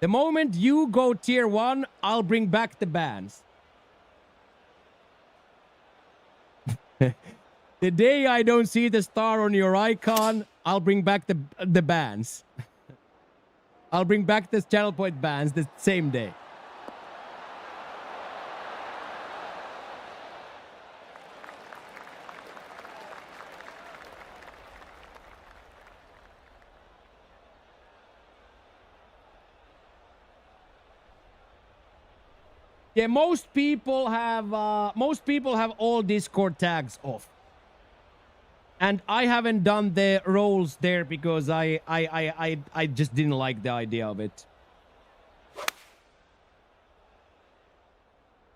The moment you go tier 1, I'll bring back the bans. The day I don't see the star on your icon, I'll bring back the bans. I'll bring back the channel point bans the same day. Yeah, most people have all Discord tags off. And I haven't done the roles there because I just didn't like the idea of it.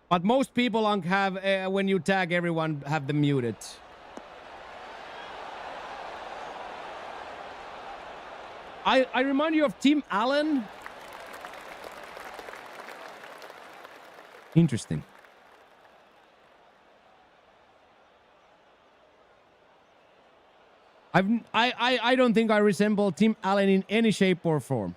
But most people have when you tag everyone have them muted. I remind you of Tim Allen. Interesting. I don't think I resemble Tim Allen in any shape or form.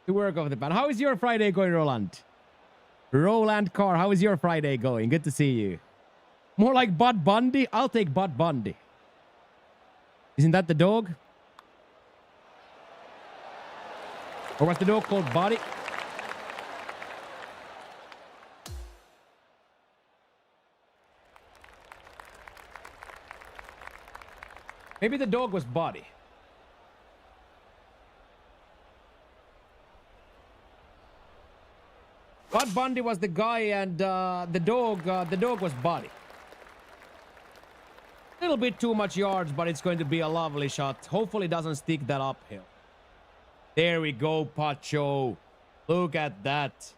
The work of the band. How is your Friday going, Roland? Roland Carr, how is your Friday going? Good to see you. More like Bud Bundy? I'll take Bud Bundy. Isn't that the dog? Or was the dog called Buddy? Maybe the dog was Buddy. Bud Bundy was the guy, and the dog was Buddy. A little bit too much yards, but it's going to be a lovely shot. Hopefully it doesn't stick that uphill. There we go, Pacho. Look at that.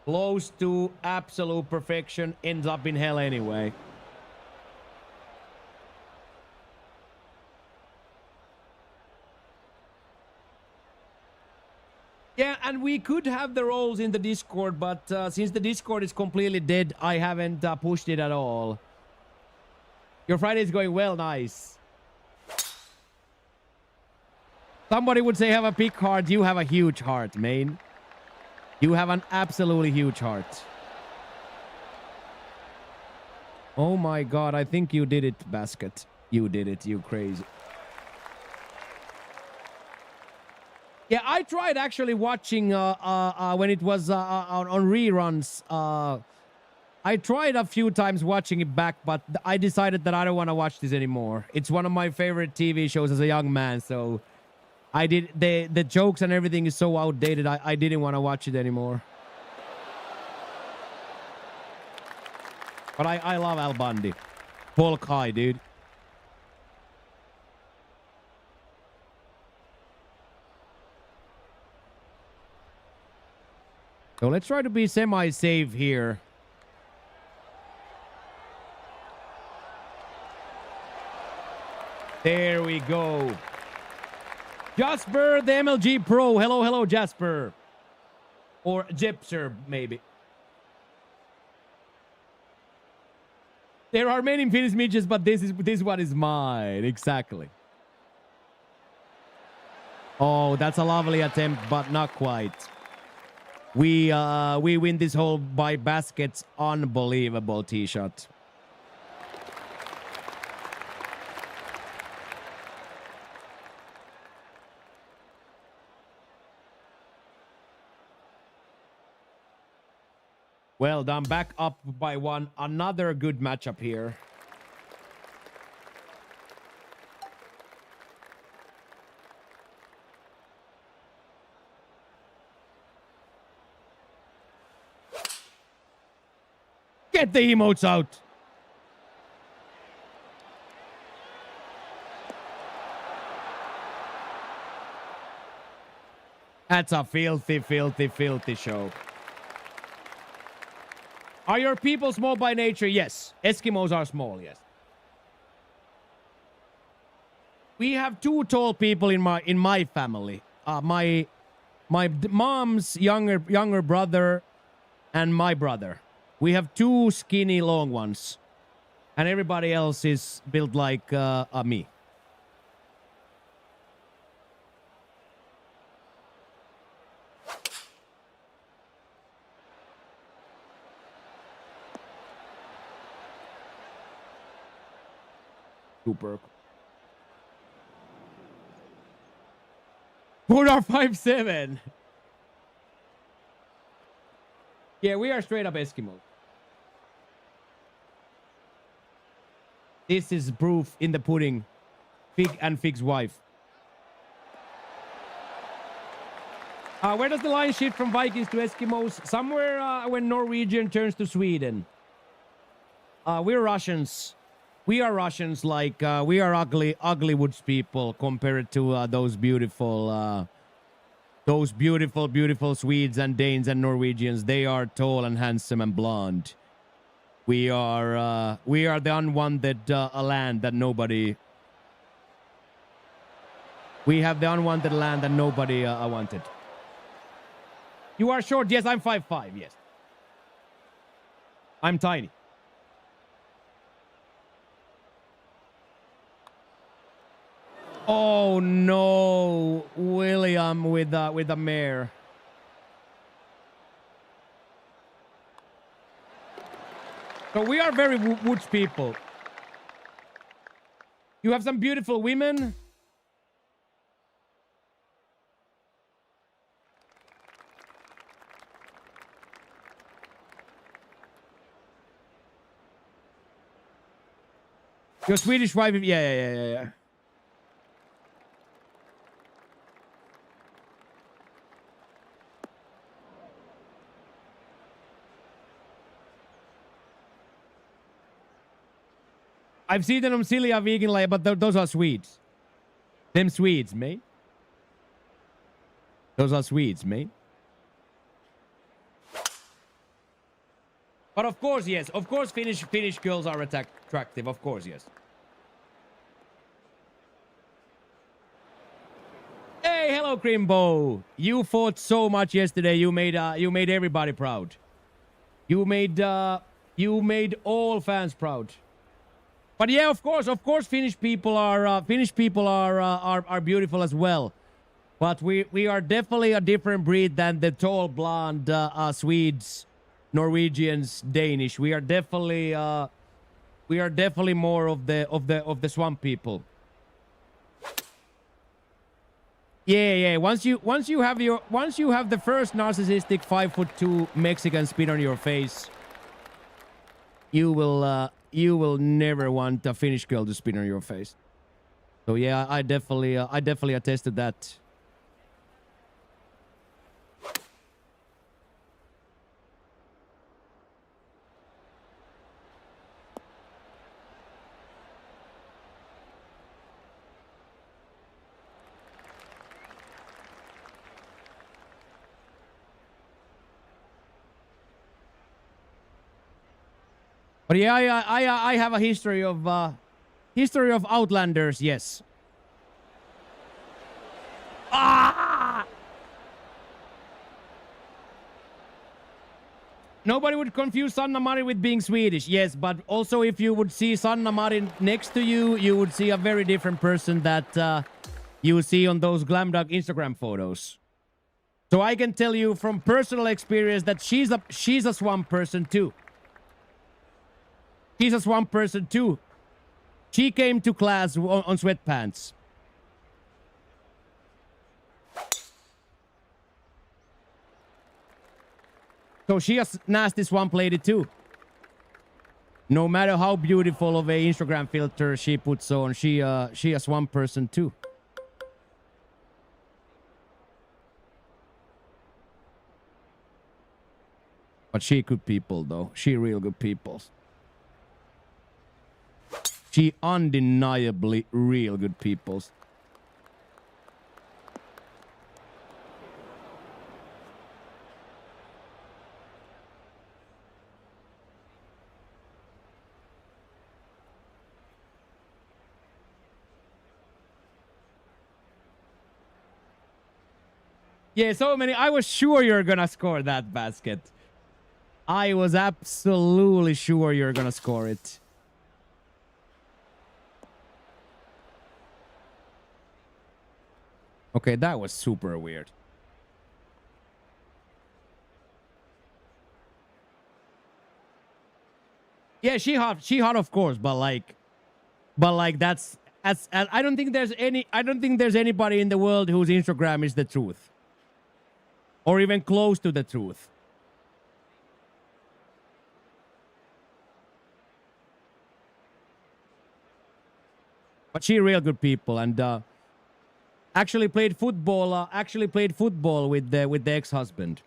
Close to absolute perfection. Ends up in hell anyway. Yeah, and we could have the roles in the Discord, but since the Discord is completely dead, I haven't pushed it at all. Your Friday is going well, nice. Somebody would say have a big heart. You have a huge heart, man. You have an absolutely huge heart. Oh my god, I think you did it, Basket. You did it, you crazy. Yeah, I tried actually watching when it was on reruns I tried a few times watching it back, but I decided that I don't want to watch this anymore. It's one of my favorite TV shows as a young man, so I did the jokes and everything is so outdated. I didn't want to watch it anymore. But I love Al Bundy. Paul Kai, dude. So let's try to be semi-safe here. There we go. Jasper, the MLG Pro. Hello, hello, Jasper. Or Jepser, maybe. There are many Finnish midgets, but this one is mine. Exactly. Oh, that's a lovely attempt, but not quite. We win this hole by baskets. Unbelievable tee shot. Well done. Back up by one. Another good matchup here. Get the emotes out. That's a filthy, filthy, filthy show. Are your people small by nature? Yes. Eskimos are small, yes. We have two tall people in my family. My mom's younger brother and my brother. We have two skinny long ones. And everybody else is built like me. Super. Both are 5'7". Yeah, we are straight up Eskimos. This is proof in the pudding. Fig and Fig's wife. Where does the line shift from Vikings to Eskimos? Somewhere when Norwegian turns to Sweden. We're Russians. We are Russians, like we are ugly woods people compared to those beautiful, beautiful Swedes and Danes and Norwegians. They are tall and handsome and blonde. We are the unwanted land that nobody. We have the unwanted land that nobody wanted. You are short. Yes, I'm 5'5". Yes, I'm tiny. Oh no, William with the mare. So we are very woods people. You have some beautiful women. Your Swedish wife, yeah. I've seen them Silja vegan, like, but those are Swedes. Them Swedes, mate. Those are Swedes, mate. But of course, yes. Of course, Finnish girls are attractive. Of course, yes. Hey, hello, Crimbo. You fought so much yesterday. You made everybody proud. You made all fans proud. But yeah, of course, Finnish people are beautiful as well. But we are definitely a different breed than the tall blonde Swedes, Norwegians, Danish. We are definitely more of the swamp people. Yeah. Once you have the first narcissistic 5'2" Mexican spit on your face, you will never want a Finnish girl to spit on your face. So yeah, I definitely attest to that. But yeah, I have a history of Outlanders. Yes. Ah! Nobody would confuse Sanna Marin with being Swedish. Yes, but also if you would see Sanna Marin next to you, you would see a very different person that you see on those glam dog Instagram photos. So I can tell you from personal experience that she's a swamp person too. She's a swamp person too. She came to class on sweatpants. So she a nasty swamp lady too. No matter how beautiful of a Instagram filter she puts on, she a swamp person too. But she good people though. She real good people. She undeniably real good people. Yeah, so many. I was sure you're gonna score that basket. I was absolutely sure you're gonna score it. Okay, that was super weird. Yeah, she hot of course, but like that's as I don't think there's anybody in the world whose Instagram is the truth. Or even close to the truth. But she real good people and actually played football with the ex-husband.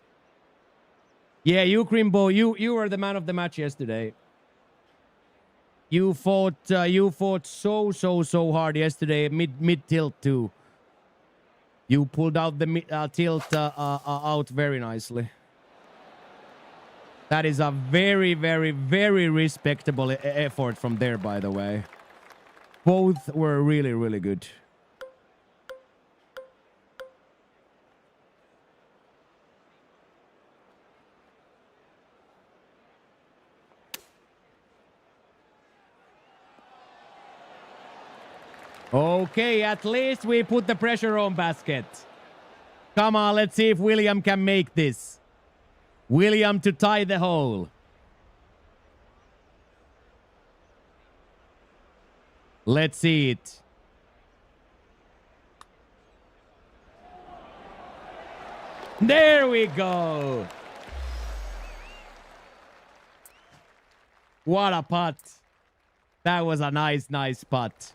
Yeah, you Crimbo, you were the man of the match yesterday. You fought so hard yesterday, mid tilt too. You pulled out the tilt out very nicely. That is a very respectable effort from there, by the way. Both were really good. Okay, at least we put the pressure on basket. Come on, let's see if William can make this. William to tie the hole. Let's see it. There we go. What a putt. That was a nice putt.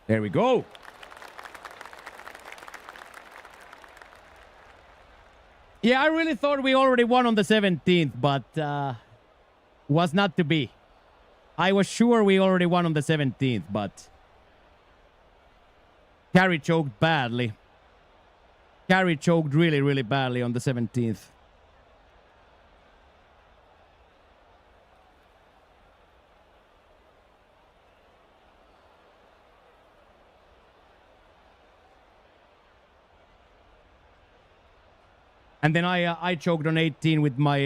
There we go. Yeah, I really thought we already won on the 17th, but was not to be. I was sure we already won on the 17th, but Carrie choked badly. Carrie choked really badly on the 17th. And then I choked on 18 with my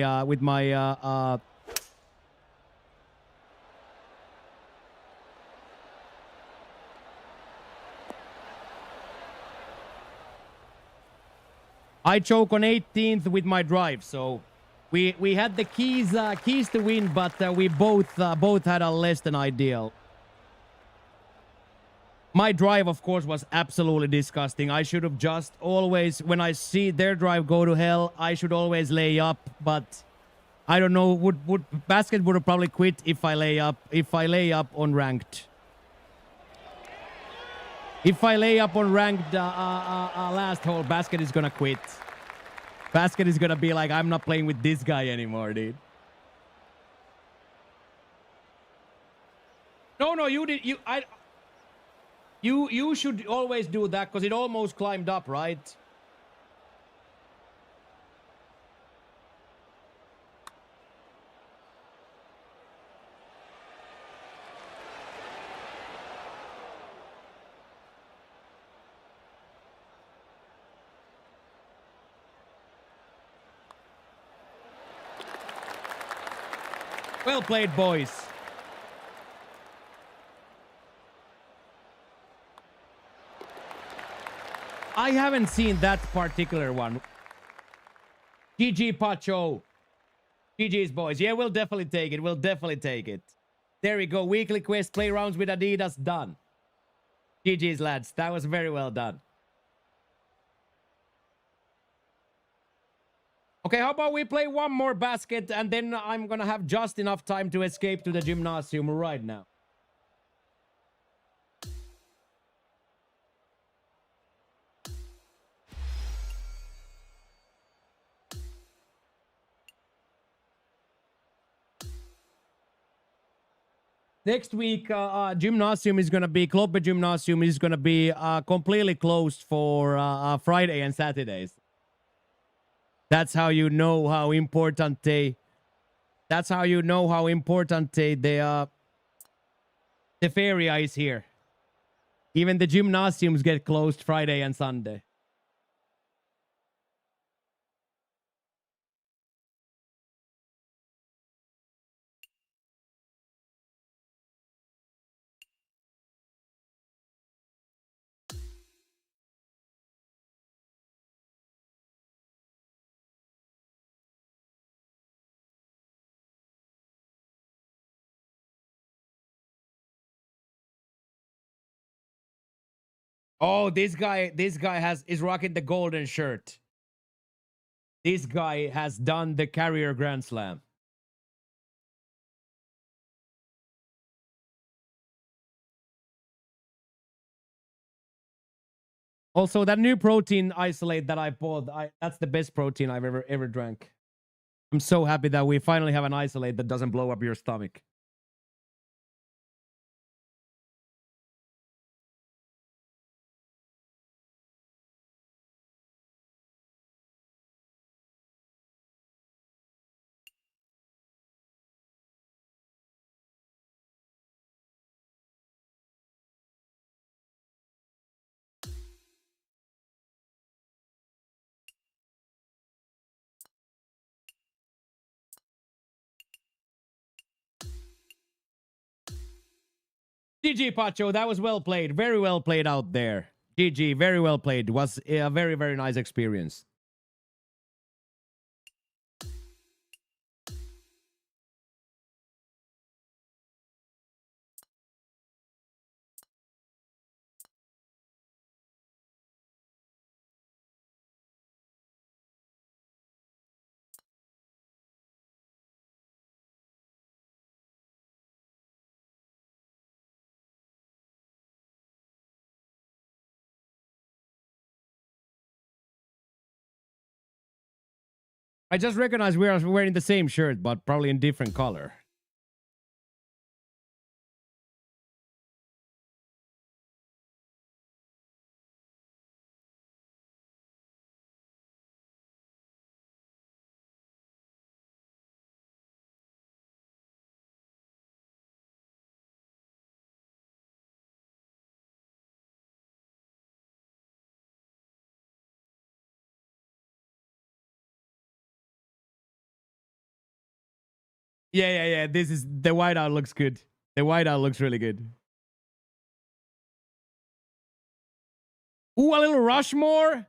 I choke on 18th with my drive, so we had the keys to win, but we both had a less than ideal. My drive, of course, was absolutely disgusting. I should have just always, when I see their drive go to hell, I should always lay up. But I don't know. Would Basket would have probably quit if I lay up. If I lay up on ranked. If I lay up on ranked last hole, Basket is gonna quit. Basket is gonna be like, I'm not playing with this guy anymore, dude. No, you did. You should always do that because it almost climbed up, right? Well played, boys. I haven't seen that particular one. GG Pacho. GG's, boys. Yeah, we'll definitely take it. We'll definitely take it. There we go. Weekly quest, play rounds with Adidas, done. GG's, lads. That was very well done. Okay, how about we play one more basket and then I'm gonna have just enough time to escape to the gymnasium right now. Next week, gymnasium is gonna be Kloppe Gymnasium is gonna be completely closed for Friday and Saturdays. That's how you know how important they. That's how you know how important the feria is here. Even the gymnasiums get closed Friday and Sunday. Oh, this guy is rocking the golden shirt. This guy has done the Carrier Grand Slam. Also, that new protein isolate that I bought, that's the best protein I've ever drank. I'm so happy that we finally have an isolate that doesn't blow up your stomach. GG, Pacho. That was well played. Very well played out there. GG. Very well played. Was a very, very nice experience. I just recognized we are wearing the same shirt, but probably in different color. Yeah. This is the whiteout looks good. The whiteout looks really good. Ooh, a little Rushmore.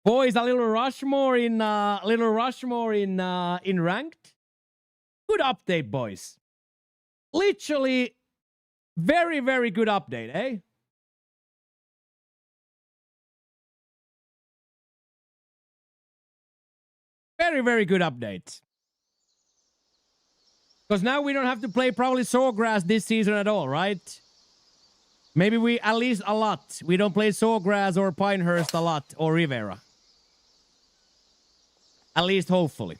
Boys, a little Rushmore in ranked. Good update, boys. Literally, very, very good update, eh? Very, very good update. Because now we don't have to play probably Sawgrass this season at all, right? Maybe we, at least a lot. We don't play Sawgrass or Pinehurst a lot, or Rivera. At least hopefully.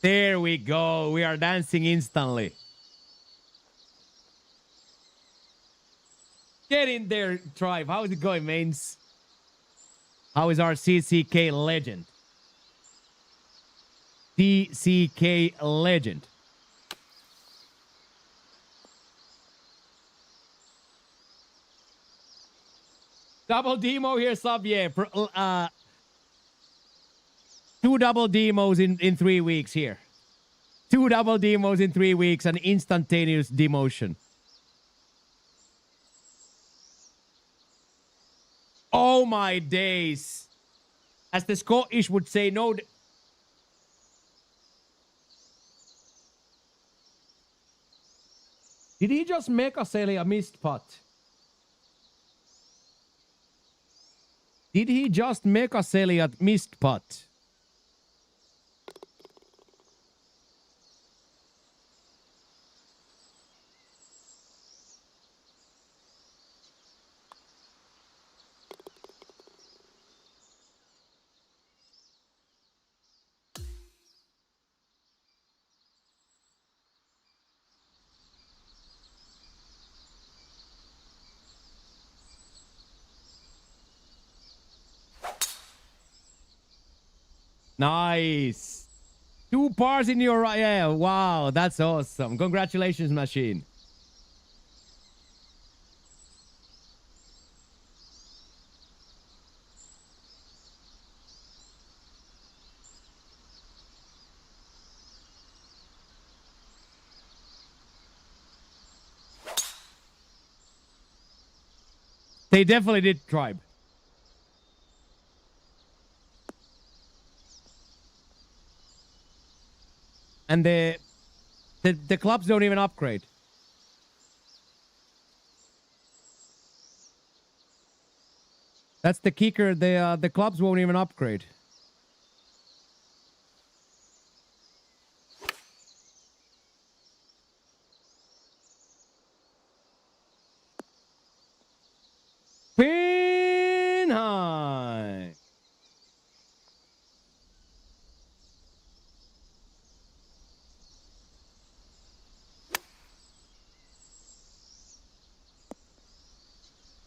There we go. We are dancing instantly. Get in there, Tribe. How is it going, mains? How is our CCK legend? CCK legend. Double demo here, sub, yeah. 2 double demos in 3 weeks here. 2 double demos in 3 weeks, an instantaneous demotion. Oh my days. As the Scottish would say, no. Did he just make us a missed putt? Did he just make us a missed putt? Nice. 2 pars in your right. Yeah, wow, that's awesome. Congratulations, machine. They definitely did, Tribe. And the clubs don't even upgrade. That's the kicker. The clubs won't even upgrade. Pin high.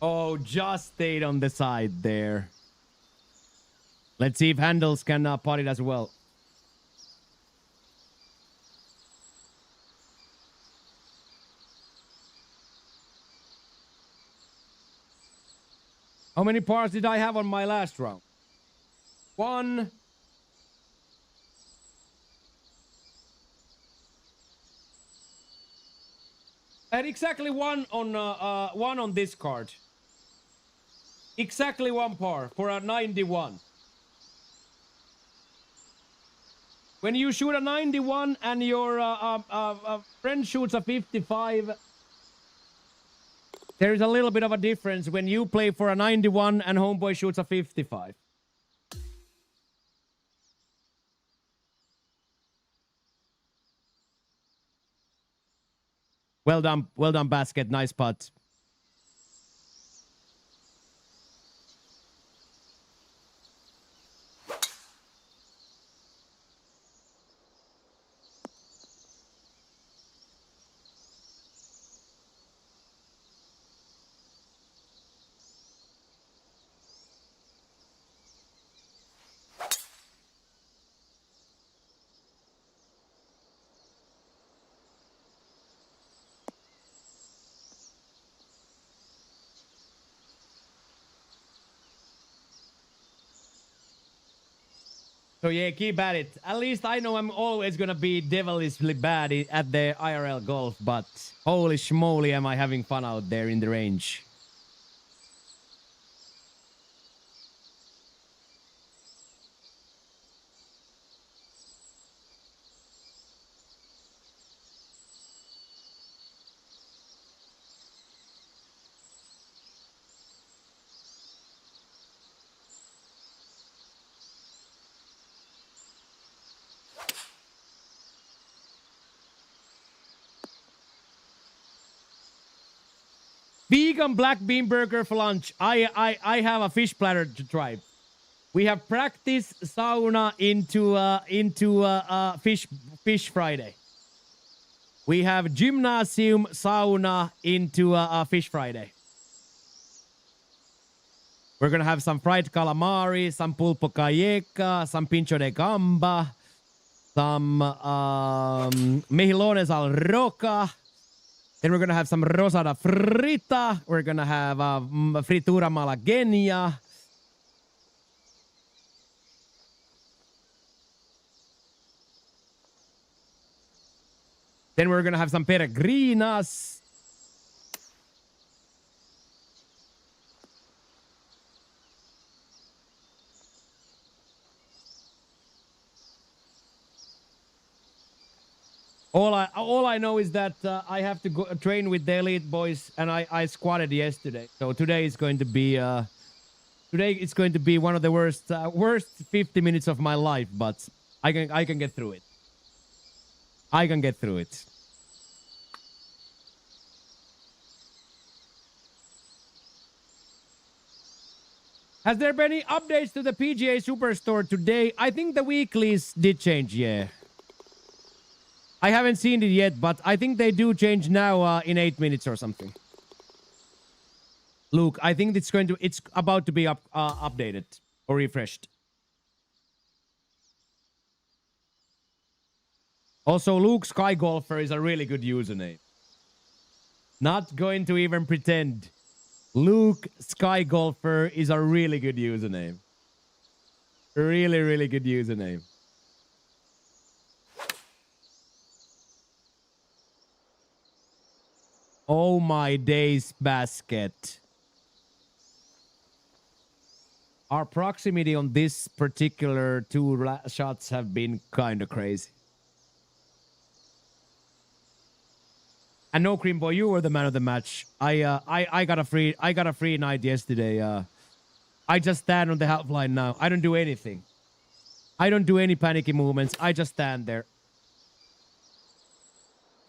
Oh, just stayed on the side there. Let's see if Handles can pot it as well. How many pars did I have on my last round? 1. I had exactly one on this card. Exactly 1 par for a 91. When you shoot a 91 and your friend shoots a 55, there is a little bit of a difference when you play for a 91 and homeboy shoots a 55. Well done, basket. Nice putt. So yeah, keep at it. At least I know I'm always gonna be devilishly bad at the IRL golf, but holy schmoly am I having fun out there in the range. Vegan black bean burger for lunch. I have a fish platter to try. We have practice sauna into fish Friday. We have gymnasium sauna into fish Friday. We're gonna have some fried calamari, some pulpo calleca, some pincho de gamba, some mejilones al roca. Then we're gonna have some rosada frita. We're gonna have fritura malagueña. Then we're gonna have some peregrinas. All I know is that I have to go train with the elite boys, and I squatted yesterday. So today is going to be one of the worst 50 minutes of my life, but I can get through it. I can get through it. Has there been any updates to the PGA Superstore today? I think the weeklies did change, yeah. I haven't seen it yet, but I think they do change now in 8 minutes or something. Luke, I think it's about to be updated or refreshed. Also, Luke Sky Golfer is a really good username. Not going to even pretend. Luke Sky Golfer is a really good username. Really, really good username. Oh my days, basket. Our proximity on this particular two shots have been kind of crazy. And no, Cream Boy, you were the man of the match. I got a free night yesterday. I just stand on the helpline now. I don't do anything. I don't do any panicky movements. I just stand there.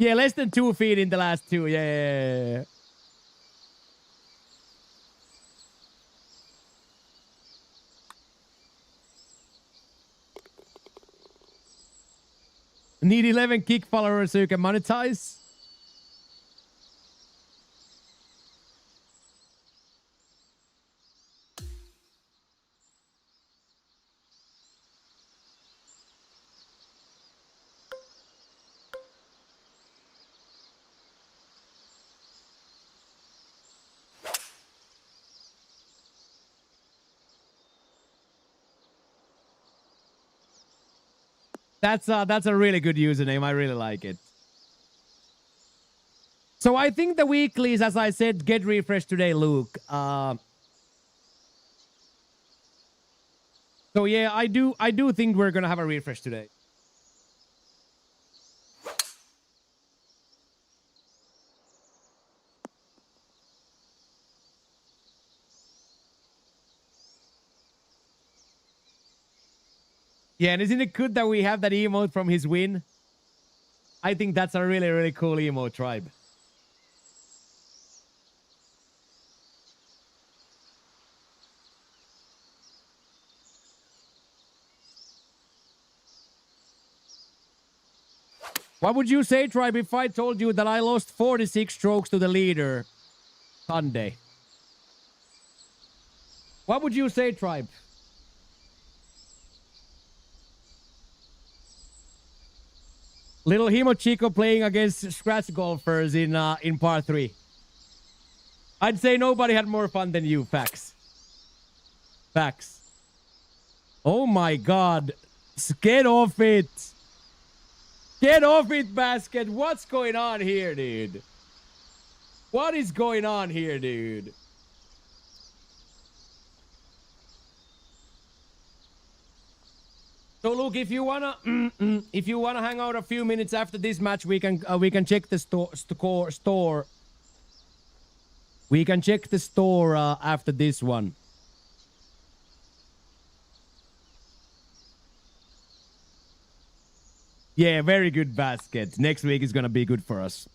Yeah, less than 2 feet in the last two. Yeah. Need 11 kick followers so you can monetize. That's a really good username. I really like it. So I think the weeklies, as I said, get refreshed today, Luke. So yeah, I do think we're gonna have a refresh today. Yeah, and isn't it good that we have that emote from his win? I think that's a really, really cool emote, Tribe. What would you say, Tribe, if I told you that I lost 46 strokes to the leader Sunday? What would you say, Tribe? Little Himo Chico playing against scratch golfers in par 3. I'd say nobody had more fun than you. Facts. Facts. Oh my God. Get off it. Get off it, Basket. What's going on here, dude? What is going on here, dude? So look, if you wanna hang out a few minutes after this match, we can check the store. We can check the store after this one. Yeah, very good, Basket. Next week is gonna be good for us.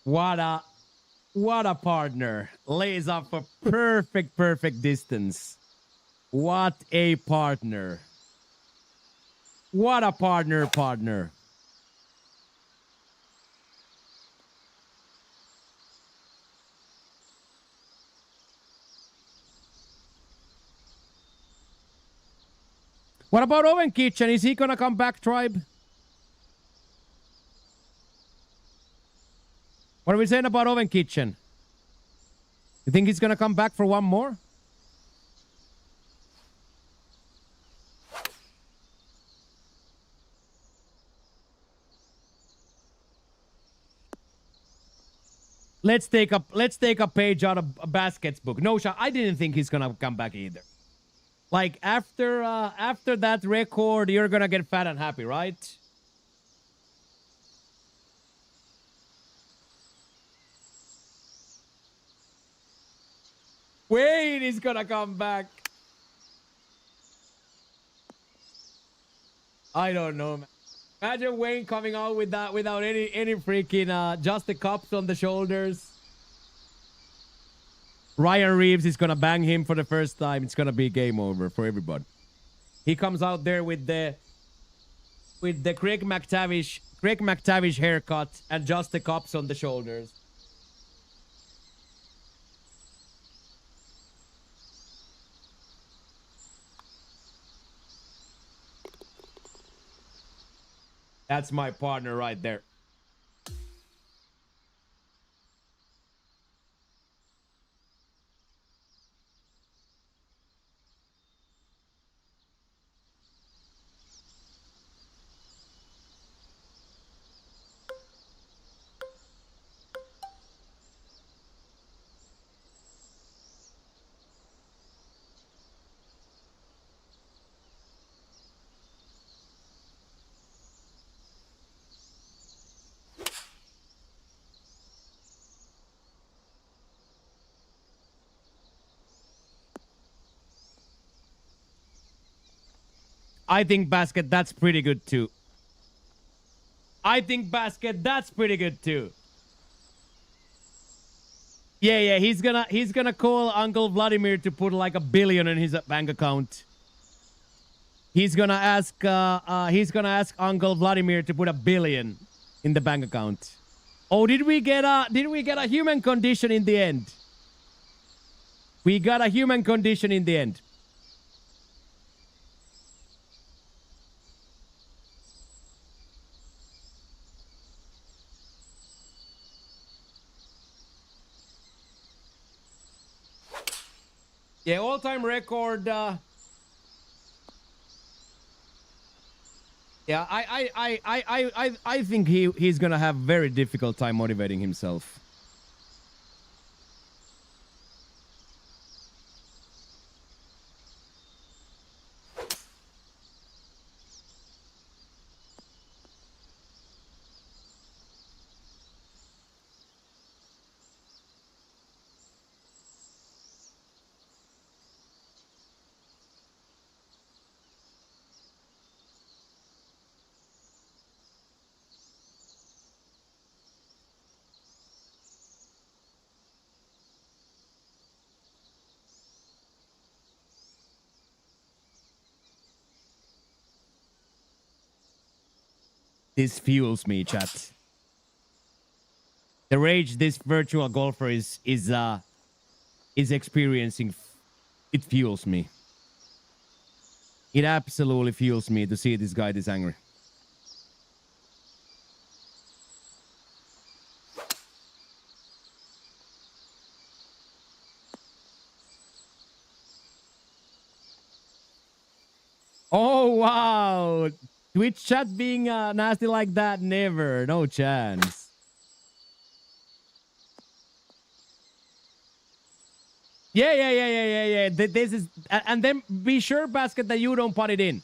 What a partner. Lays up a perfect distance. What a partner. What a partner. What about Owen Kitchen? Is he gonna come back, Tribe? What are we saying about Owen Kitchen? You think he's gonna come back for one more? Let's take a page out of a Basket's book. No, I didn't think he's gonna come back either. Like after that record, you're gonna get fat and happy, right? Wayne is gonna come back. I don't know, man. Imagine Wayne coming out with that without any freaking just the cups on the shoulders. Ryan Reeves is gonna bang him for the first time. It's gonna be game over for everybody. He comes out there with the Craig McTavish haircut and just the cups on the shoulders. That's my partner right there. I think Basket, that's pretty good too. I think Basket, that's pretty good too. Yeah, he's gonna call Uncle Vladimir to put like $1 billion in his bank account. He's gonna ask Uncle Vladimir to put $1 billion in the bank account. Oh, did we get a human condition in the end? We got a human condition in the end. Yeah, all-time record. Yeah, I think he's gonna have very difficult time motivating himself. This fuels me, chat. The rage this virtual golfer is experiencing, it fuels me. It absolutely fuels me to see this guy this angry. Oh, wow. Twitch chat being nasty like that? Never. No chance. Yeah. This is... And then be sure, Basket, that you don't put it in.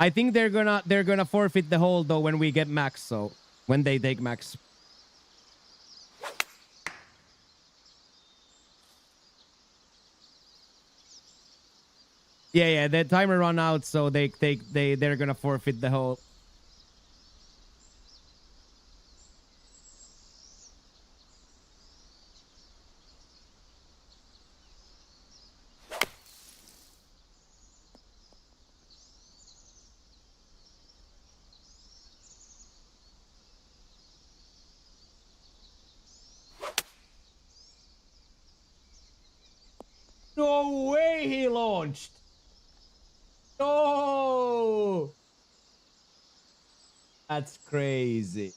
I think they're gonna forfeit the hole, though, when we get max, so... When they take max. Yeah, the timer run out, so they're gonna forfeit the whole. No way he launched. No! That's crazy.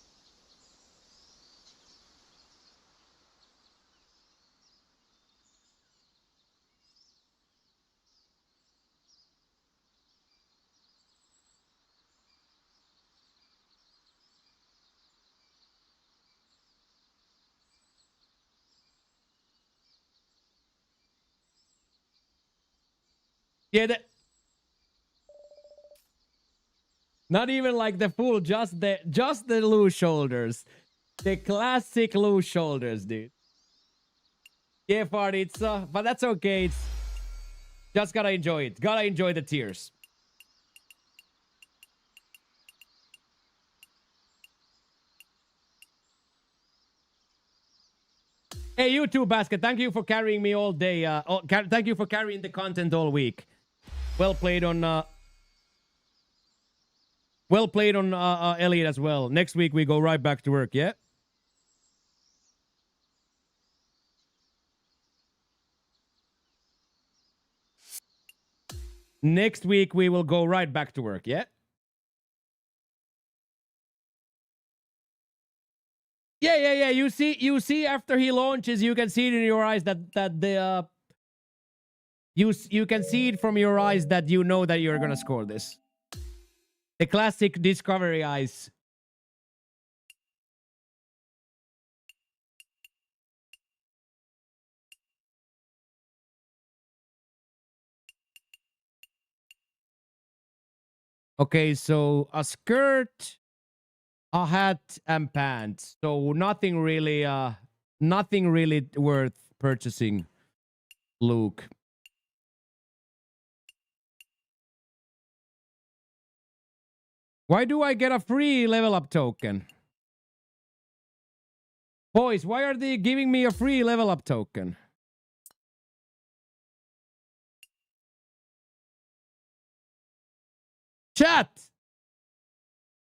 Yeah, not even like the full, just the loose shoulders. The classic loose shoulders, dude. Yeah, Farty, it's but that's okay. It's just gotta enjoy it. Gotta enjoy the tears. Hey, you too, Basket. Thank you for carrying me all day. Thank you for carrying the content all week. Well played on Elliot as well. Next week we go right back to work, yeah? Next week we will go right back to work, yeah? Yeah. You see after he launches, you can see it in your eyes that the you can see it from your eyes that you know that you're gonna score this. The classic Discovery eyes. Okay, so a skirt, a hat, and pants. So nothing really worth purchasing, Luke. Why do I get a free level up token? Boys, why are they giving me a free level up token? Chat!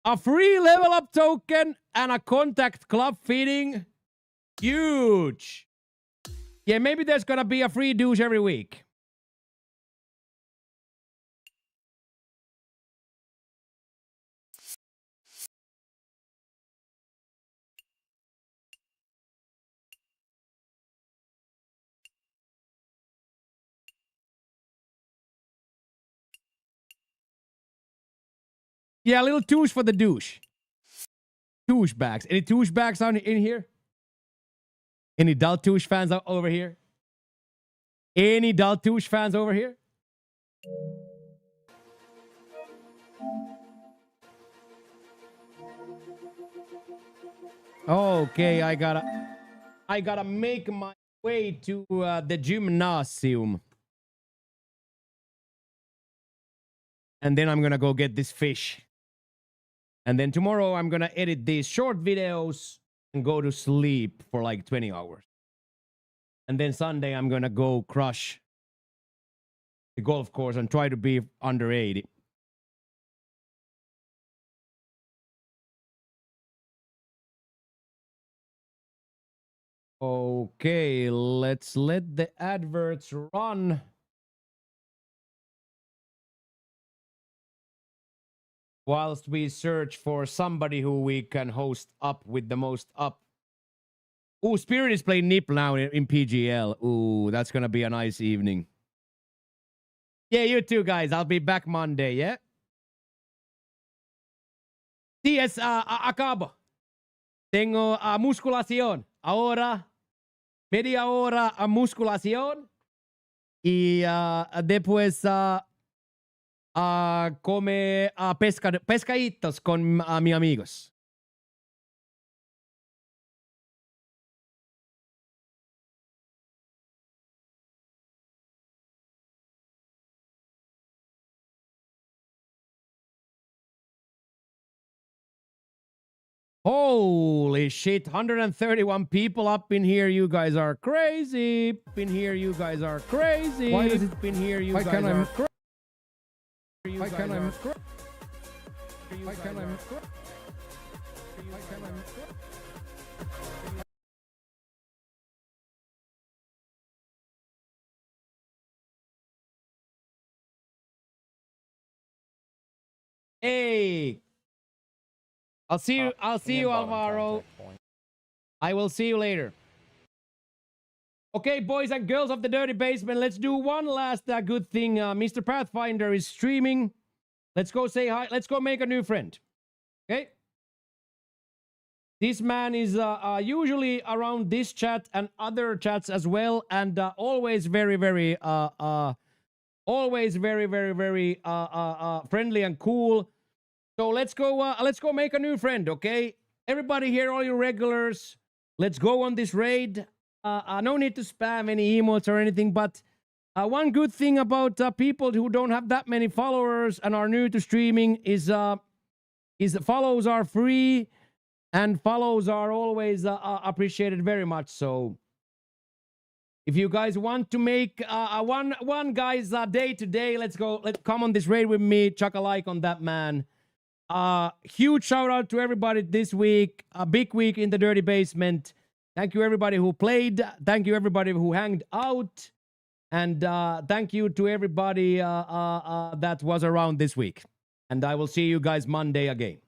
A free level up token and a contact club fitting. Huge. Yeah, maybe there's gonna be a free douche every week. Yeah, a little douche for the douche. Douche bags. Any douche bags in here? Any Daltouche fans over here? Any Daltouche fans over here? Okay, I gotta make my way to the gymnasium. And then I'm gonna go get this fish. And then tomorrow I'm gonna edit these short videos and go to sleep for like 20 hours. And then Sunday I'm gonna go crush the golf course and try to be under 80. Okay, let's let the adverts run. Whilst we search for somebody who we can host up with the most up. Ooh, Spirit is playing Nip now in PGL. Ooh, that's gonna be a nice evening. Yeah, you too, guys. I'll be back Monday, yeah? Sí, acabo. Tengo musculación. Ahora, media hora a musculación. Y después come pescaditos con mis amigos. Holy shit, 131 people up in here. You guys are crazy. Up in here, you guys are crazy. Why does it up in here, you why guys can't are I- crazy? Why can't I- Why can't I- Why can't I- Hey, I'll see you. I'll see you, Alvaro. I will see you later. Okay, boys and girls of the Dirty Basement, let's do one last good thing. Mr. Pathfinder is streaming. Let's go say hi. Let's go make a new friend. Okay? This man is usually around this chat and other chats as well, and always very, very, always very, very, very friendly and cool. So let's go make a new friend, okay? Everybody here, all you regulars, let's go on this raid. No need to spam any emotes or anything, but one good thing about people who don't have that many followers and are new to streaming is follows are free and follows are always appreciated very much. So if you guys want to make one guy's day today, let's come on this raid with me. Chuck a like on that, man. Huge shout out to everybody this week. A big week in the Dirty Basement. Thank you everybody who played. Thank you everybody who hanged out. And thank you to everybody that was around this week. And I will see you guys Monday again.